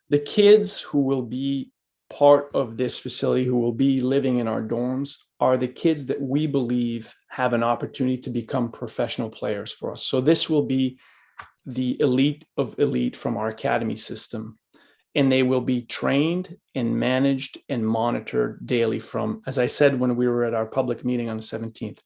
the kids who will be part of this facility, who will be living in our dorms, are the kids that we believe have an opportunity to become professional players for us. So this will be the elite of elite from our academy system. And they will be trained and managed and monitored daily from, as I said, when we were at our public meeting on the 17th,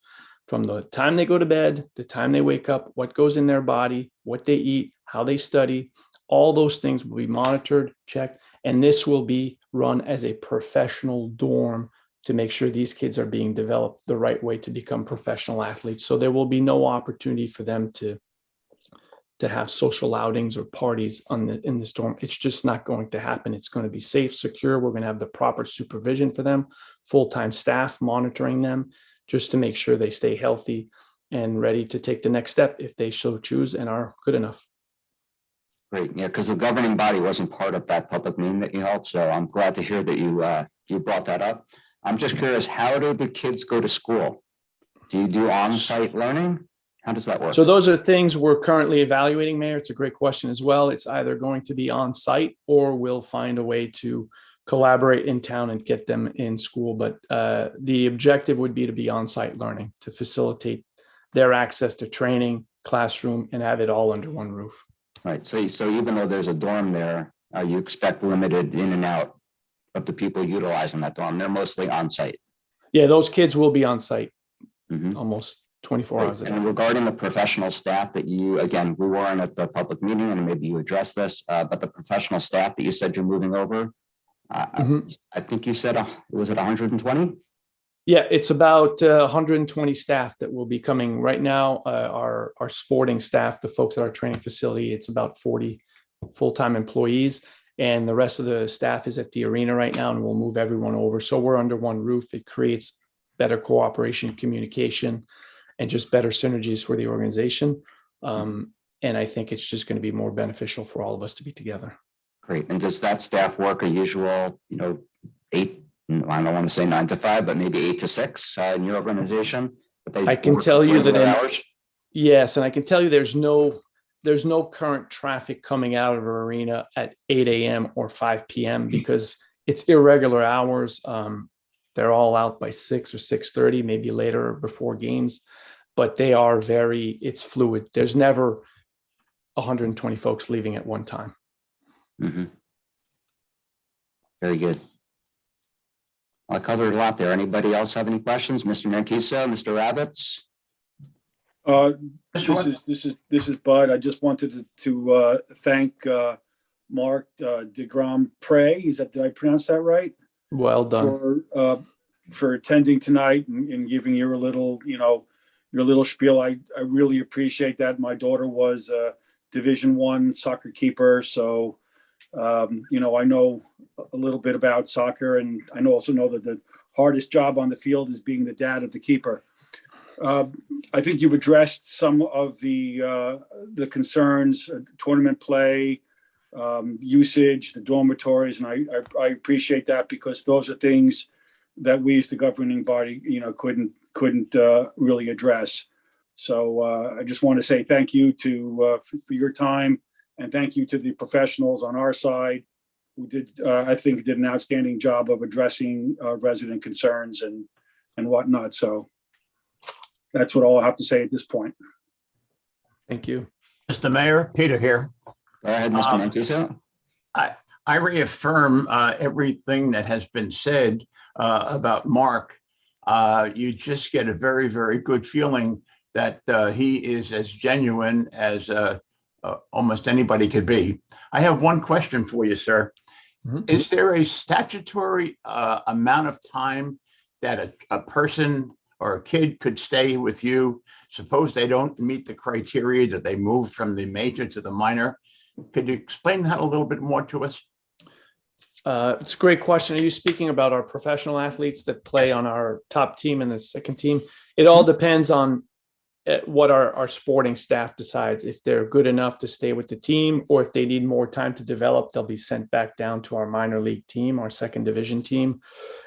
from the time they go to bed, the time they wake up, what goes in their body, what they eat, how they study, all those things will be monitored, checked, and this will be run as a professional dorm to make sure these kids are being developed the right way to become professional athletes. So there will be no opportunity for them to have social outings or parties in this dorm. It's just not going to happen. It's going to be safe, secure. We're going to have the proper supervision for them, full-time staff monitoring them, just to make sure they stay healthy and ready to take the next step if they so choose and are good enough. Great, yeah, because the governing body wasn't part of that public meeting that you held, so I'm glad to hear that you brought that up. I'm just curious, how do the kids go to school? Do you do on-site learning? How does that work? So those are things we're currently evaluating, Mayor. It's a great question as well. It's either going to be on site or we'll find a way to collaborate in town and get them in school. But the objective would be to be on site learning, to facilitate their access to training, classroom, and have it all under one roof. Right. So even though there's a dorm there, you expect limited in and out of the people utilizing that dorm. They're mostly on site. Yeah, those kids will be on site Mm-hmm. almost 24 hours a day. And regarding the professional staff that you, again, we weren't at the public meeting and maybe you addressed this, but the professional staff that you said you're moving over, I think you said, was it 120? Yeah, it's about 120 staff that will be coming right now. Our sporting staff, the folks at our training facility, it's about 40 full-time employees. And the rest of the staff is at the arena right now, and we'll move everyone over. So we're under one roof. It creates better cooperation, communication, and just better synergies for the organization. And I think it's just going to be more beneficial for all of us to be together. Great. And does that staff work a usual, 8, I don't want to say 9 to 5, but maybe 8 to 6 in your organization? I can tell you that yes, and I can tell you there's no current traffic coming out of our arena at 8 a.m. or 5 p.m. because it's irregular hours. They're all out by 6 or 6:30, maybe later or before games, but they are it's fluid. There's never 120 folks leaving at one time. Mm-hmm. Very good. I covered a lot there. Anybody else have any questions? Mr. Mancuso, Mr. Rabbits? This is Bud. I just wanted to thank Mark DeGrom Prey. Did I pronounce that right? Well done. For attending tonight and giving your little, your little spiel. I really appreciate that. My daughter was a Division I soccer keeper, so I know a little bit about soccer, and I also know that the hardest job on the field is being the dad of the keeper. I think you've addressed some of the concerns, tournament play, usage, the dormitories, and I appreciate that because those are things that we as the governing body, couldn't really address. So I just want to say thank you for your time, and thank you to the professionals on our side who I think did an outstanding job of addressing resident concerns and whatnot. So that's what all I have to say at this point. Thank you. Mr. Mayor, Peter here. Go ahead, Mr. Mancuso. I reaffirm everything that has been said about Mark. You just get a very, very good feeling that he is as genuine as almost anybody could be. I have one question for you, sir. Mm-hmm. Is there a statutory amount of time that a person or a kid could stay with you? Suppose they don't meet the criteria, that they move from the major to the minor. Could you explain that a little bit more to us? It's a great question. Are you speaking about our professional athletes that play on our top team and the second team? It all depends on what our sporting staff decides. If they're good enough to stay with the team, or if they need more time to develop, they'll be sent back down to our minor league team, our second division team.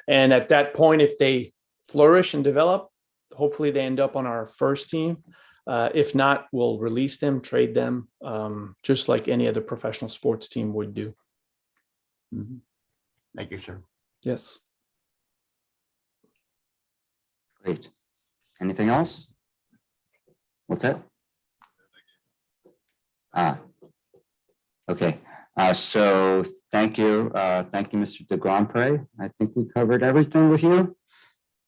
And at that point, if they flourish and develop, hopefully they end up on our first team. If not, we'll release them, trade them, just like any other professional sports team would do. Thank you, sir. Yes. Great. Anything else? What's that? Okay. So thank you. Thank you, Mr. de Grandpré. I think we covered everything with you.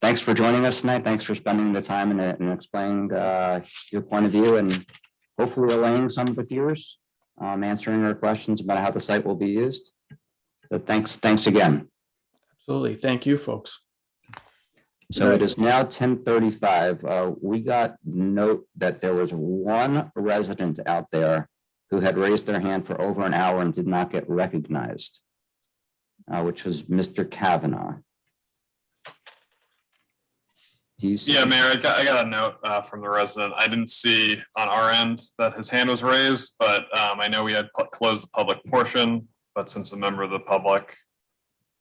Thanks for joining us tonight. Thanks for spending the time and explaining your point of view, and hopefully allaying some of the fears, answering our questions about how the site will be used. But thanks again. Absolutely. Thank you, folks. So it is now 10:35. We got note that there was one resident out there who had raised their hand for over an hour and did not get recognized, which was Mr. Kavanaugh. Yeah, Mayor, I got a note from the resident. I didn't see on our end that his hand was raised, but I know we had closed the public portion, but since a member of the public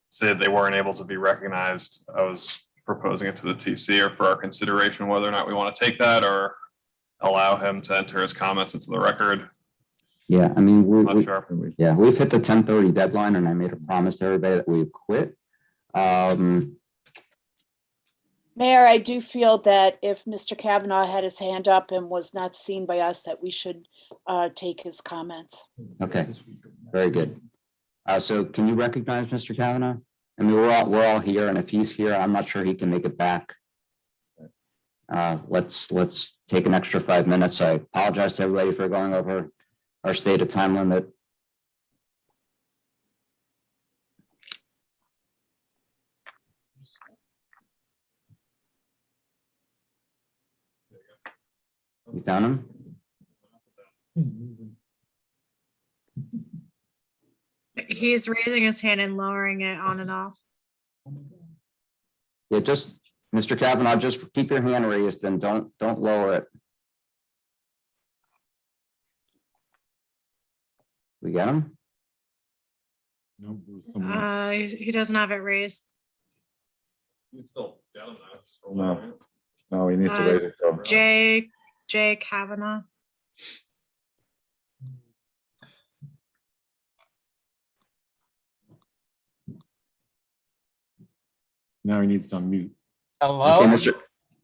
said they weren't able to be recognized, I was proposing it to the TC or for our consideration whether or not we want to take that or allow him to enter his comments into the record. Yeah, I mean, we've hit the 10:30 deadline, and I made a promise to everybody that we would quit. Mayor, I do feel that if Mr. Kavanaugh had his hand up and was not seen by us, that we should take his comments. Okay, very good. So can you recognize Mr. Kavanaugh? I mean, we're all here, and if he's here, I'm not sure he can make it back. Let's take an extra 5 minutes. I apologize to everybody for going over our stated time limit. You found him? He's raising his hand and lowering it on and off. Yeah, just Mr. Kavanaugh, just keep your hand raised and don't lower it. We got him? No, He doesn't have it raised. It's still down No, he needs to raise it. So. J. Kavanaugh. Now he needs to unmute. Hello? Okay,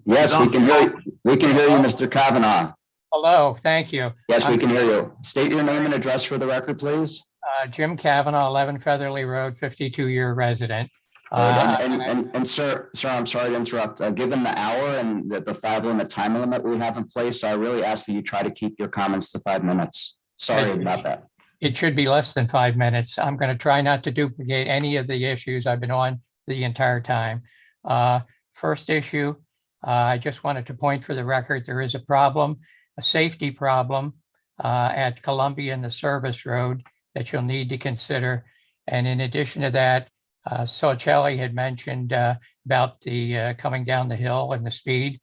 yes, we can hear you. We can hear you, Mr. Kavanaugh. Hello, thank you. Yes, we can hear you. State your name and address for the record, please. Jim Kavanaugh, 11 Featherly Road, 52-year resident. And sir, I'm sorry to interrupt. Given the hour and the 5-minute time limit we have in place, I really ask that you try to keep your comments to 5 minutes. Sorry about that. It should be less than 5 minutes. I'm going to try not to duplicate any of the issues I've been on the entire time. First issue, I just wanted to point for the record, there is a problem, a safety problem at Columbia and the Service Road that you'll need to consider. And in addition to that, Socelli had mentioned about the coming down the hill and the speed.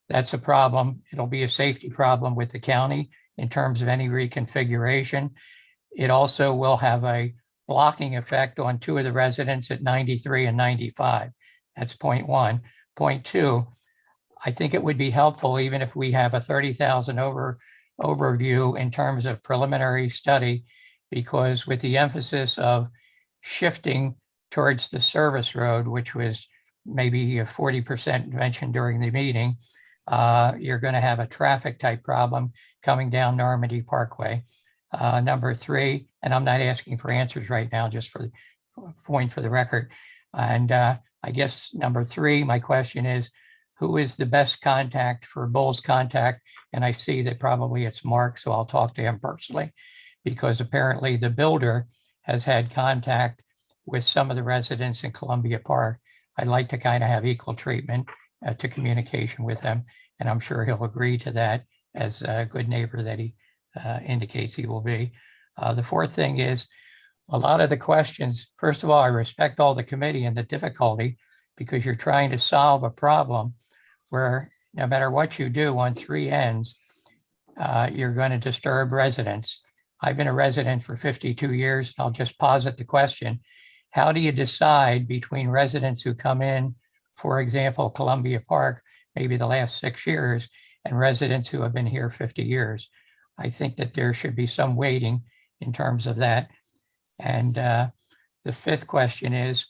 That's a problem. It'll be a safety problem with the county in terms of any reconfiguration. It also will have a blocking effect on two of the residents at 93 and 95. That's point one. Point two, I think it would be helpful even if we have a 30,000 overview in terms of preliminary study, because with the emphasis of shifting towards the service road, which was maybe a 40% mentioned during the meeting, you're going to have a traffic type problem coming down Normandy Parkway. Number three, and I'm not asking for answers right now, just for the point for the record. And I guess number three, my question is, who is the best contact for Bull's contact? And I see that probably it's Mark, so I'll talk to him personally, because apparently the builder has had contact with some of the residents in Columbia Park. I'd like to kind of have equal treatment to communication with him, and I'm sure he'll agree to that as a good neighbor that he indicates he will be. The fourth thing is a lot of the questions. First of all, I respect all the committee and the difficulty, because you're trying to solve a problem where no matter what you do on three ends, you're going to disturb residents. I've been a resident for 52 years. I'll just posit the question. How do you decide between residents who come in, for example, Columbia Park, maybe the last 6 years, and residents who have been here 50 years? I think that there should be some weighting in terms of that. And the fifth question is,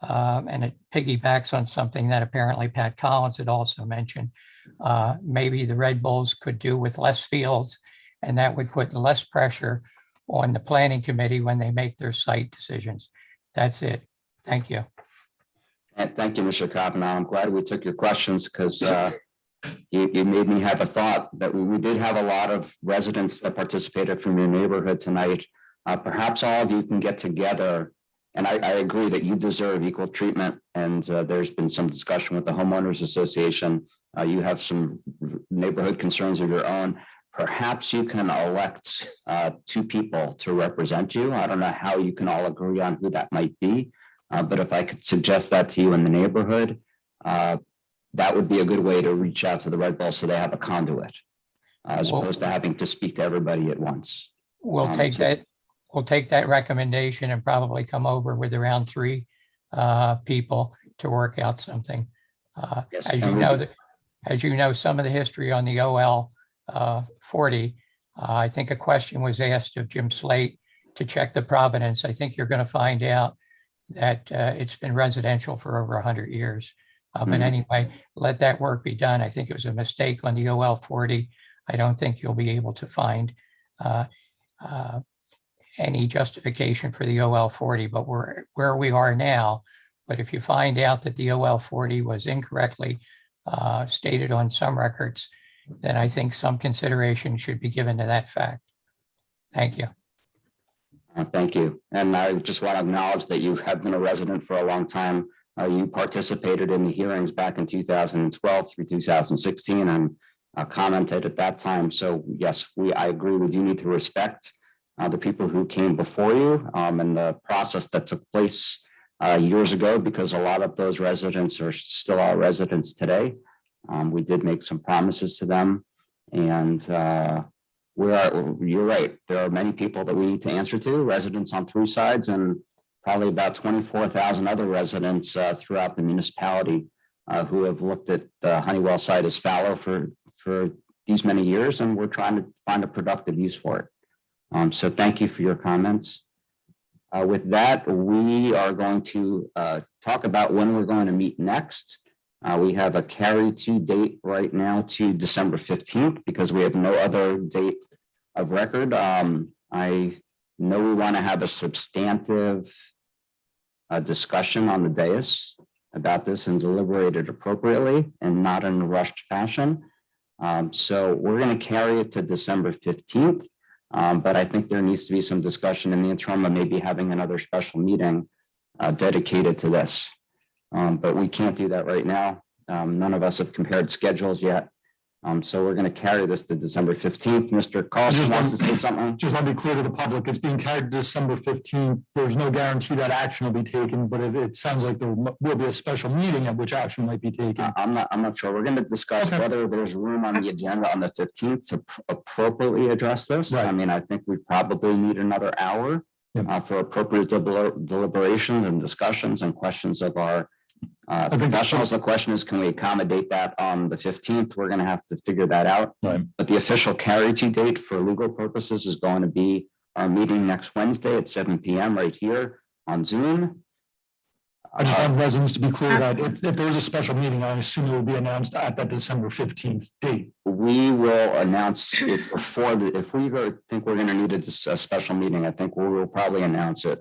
and it piggybacks on something that apparently Pat Collins had also mentioned, maybe the Red Bulls could do with less fields, and that would put less pressure on the planning committee when they make their site decisions. That's it. Thank you. And thank you, Mr. Kavanaugh. I'm glad we took your questions because you made me have a thought that we did have a lot of residents that participated from your neighborhood tonight. Perhaps all of you can get together, and I agree that you deserve equal treatment. And there's been some discussion with the homeowners association. You have some neighborhood concerns of your own. Perhaps you can elect 2 people to represent you. I don't know how you can all agree on who that might be, but if I could suggest that to you in the neighborhood, that would be a good way to reach out to the Red Bulls so they have a conduit, as opposed to having to speak to everybody at once. We'll take that. We'll take that recommendation and probably come over with around 3 people to work out something. Yes, as you know, some of the history on the OL 40, I think a question was asked of Jim Slate to check the provenance. I think you're going to find out that it's been residential for over 100 years. But anyway, let that work be done. I think it was a mistake on the OL 40. I don't think you'll be able to find any justification for the OL 40, but we're where we are now. But if you find out that the OL 40 was incorrectly stated on some records, then I think some consideration should be given to that fact. Thank you. Thank you. And I just want to acknowledge that you have been a resident for a long time. You participated in the hearings back in 2012 through 2016 and commented at that time. So yes, I agree. We do need to respect the people who came before you and the process that took place years ago, because a lot of those residents are still our residents today. We did make some promises to them, and you're right. There are many people that we need to answer to, residents on 3 sides, and probably about 24,000 other residents throughout the municipality who have looked at the Honeywell site as fallow for these many years, and we're trying to find a productive use for it. So thank you for your comments. With that, we are going to talk about when we're going to meet next. We have a carry to date right now to December 15th because we have no other date of record. I know we want to have a substantive discussion on the dais about this and deliberate it appropriately and not in a rushed fashion. So we're going to carry it to December 15th. But I think there needs to be some discussion in the interim of maybe having another special meeting dedicated to this. But we can't do that right now. None of us have compared schedules yet. So we're going to carry this to December 15th. Mr. Carlson wants to say something. Just want to be clear to the public, it's being carried to December 15th. There's no guarantee that action will be taken, but it sounds like there will be a special meeting at which action might be taken. I'm not sure. We're going to discuss whether there's room on the agenda on the 15th to appropriately address this. Right. I mean, I think we probably need another hour for appropriate deliberations and discussions and questions of our professionals. The question is, can we accommodate that on the 15th? We're going to have to figure that out. Right. But the official carry to date for legal purposes is going to be our meeting next Wednesday at 7 p.m. right here on Zoom. I just want residents to be clear that if there is a special meeting, I assume it will be announced at that December 15th date. We will announce it before if we think we're going to need a special meeting, I think we will probably announce it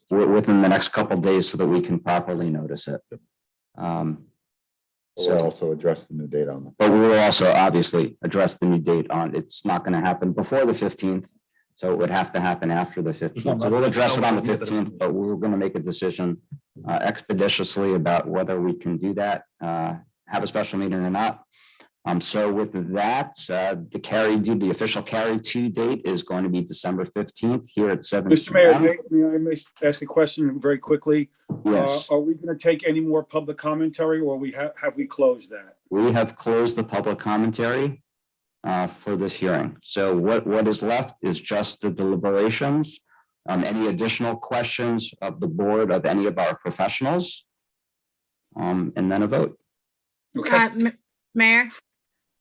within the next couple of days so that we can properly notice it. We'll also address the new date on that. But we will also obviously address the new date on, it's not going to happen before the 15th. So it would have to happen after the 15th. So we'll address it on the 15th, but we're going to make a decision expeditiously about whether we can do that, have a special meeting or not. So with that, the official carry to date is going to be December 15th here at 7 Mr. Mayor, p.m. may I ask a question very quickly? Yes. Are we going to take any more public commentary, or have we closed that? We have closed the public commentary for this hearing. So what is left is just the deliberations. Any additional questions of the board of any of our professionals? And then a vote. Okay. Mayor?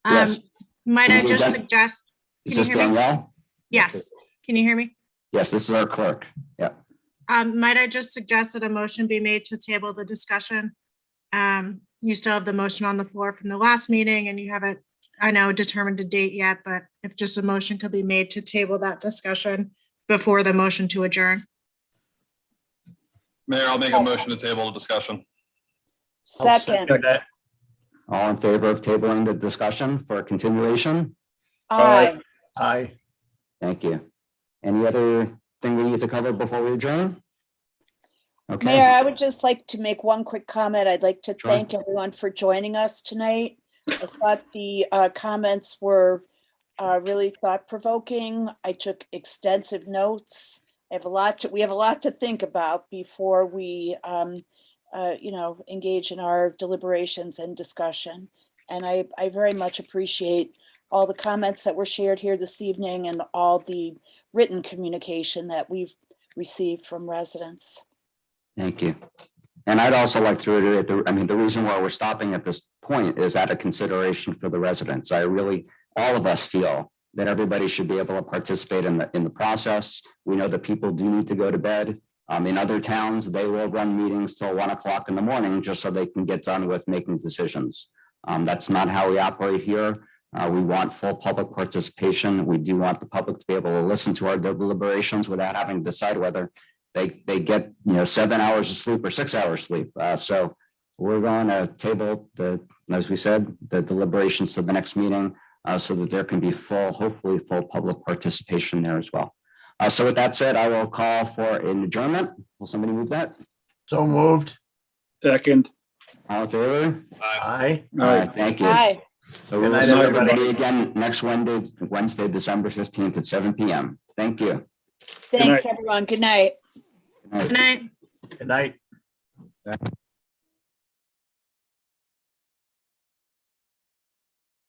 Yes. Might Can I you just again- suggest? Is Can you this hear me? Danielle? Yes. Can you hear me? Yes, this is our clerk. Yeah. Might I just suggest that a motion be made to table the discussion? You still have the motion on the floor from the last meeting and you haven't, I know, determined a date yet, but if just a motion could be made to table that discussion before the motion to adjourn. Mayor, I'll make a motion to table the discussion. Second. All in favor of tabling the discussion for continuation? Aye. Aye. Thank you. Any other thing we need to cover before we adjourn? Okay. Mayor, I would just like to make one quick comment. I'd like to Sure. thank everyone for joining us tonight. I thought the comments were really thought-provoking. I took extensive notes. We have a lot to think about before we, engage in our deliberations and discussion. And I very much appreciate all the comments that were shared here this evening and all the written communication that we've received from residents. Thank you. And I'd also like to reiterate, the reason why we're stopping at this point is out of consideration for the residents. All of us feel that everybody should be able to participate in the process. We know that people do need to go to bed. In other towns, they will run meetings till 1 o'clock in the morning just so they can get done with making decisions. That's not how we operate here. We want full public participation. We do want the public to be able to listen to our deliberations without having to decide whether they get 7 hours of sleep or 6 hours sleep. So we're going to table as we said, the deliberations to the next meeting so that there can be hopefully full public participation there as well. So with that said, I will call for an adjournment. Will somebody move that? So moved. Second. All in favor? Aye. All right, thank you. Aye. So we'll Good night, see everybody. everybody again next Wednesday, December 15th at 7 p.m. Thank you. Thanks, everyone. Good night. Good night. Good night. Good night.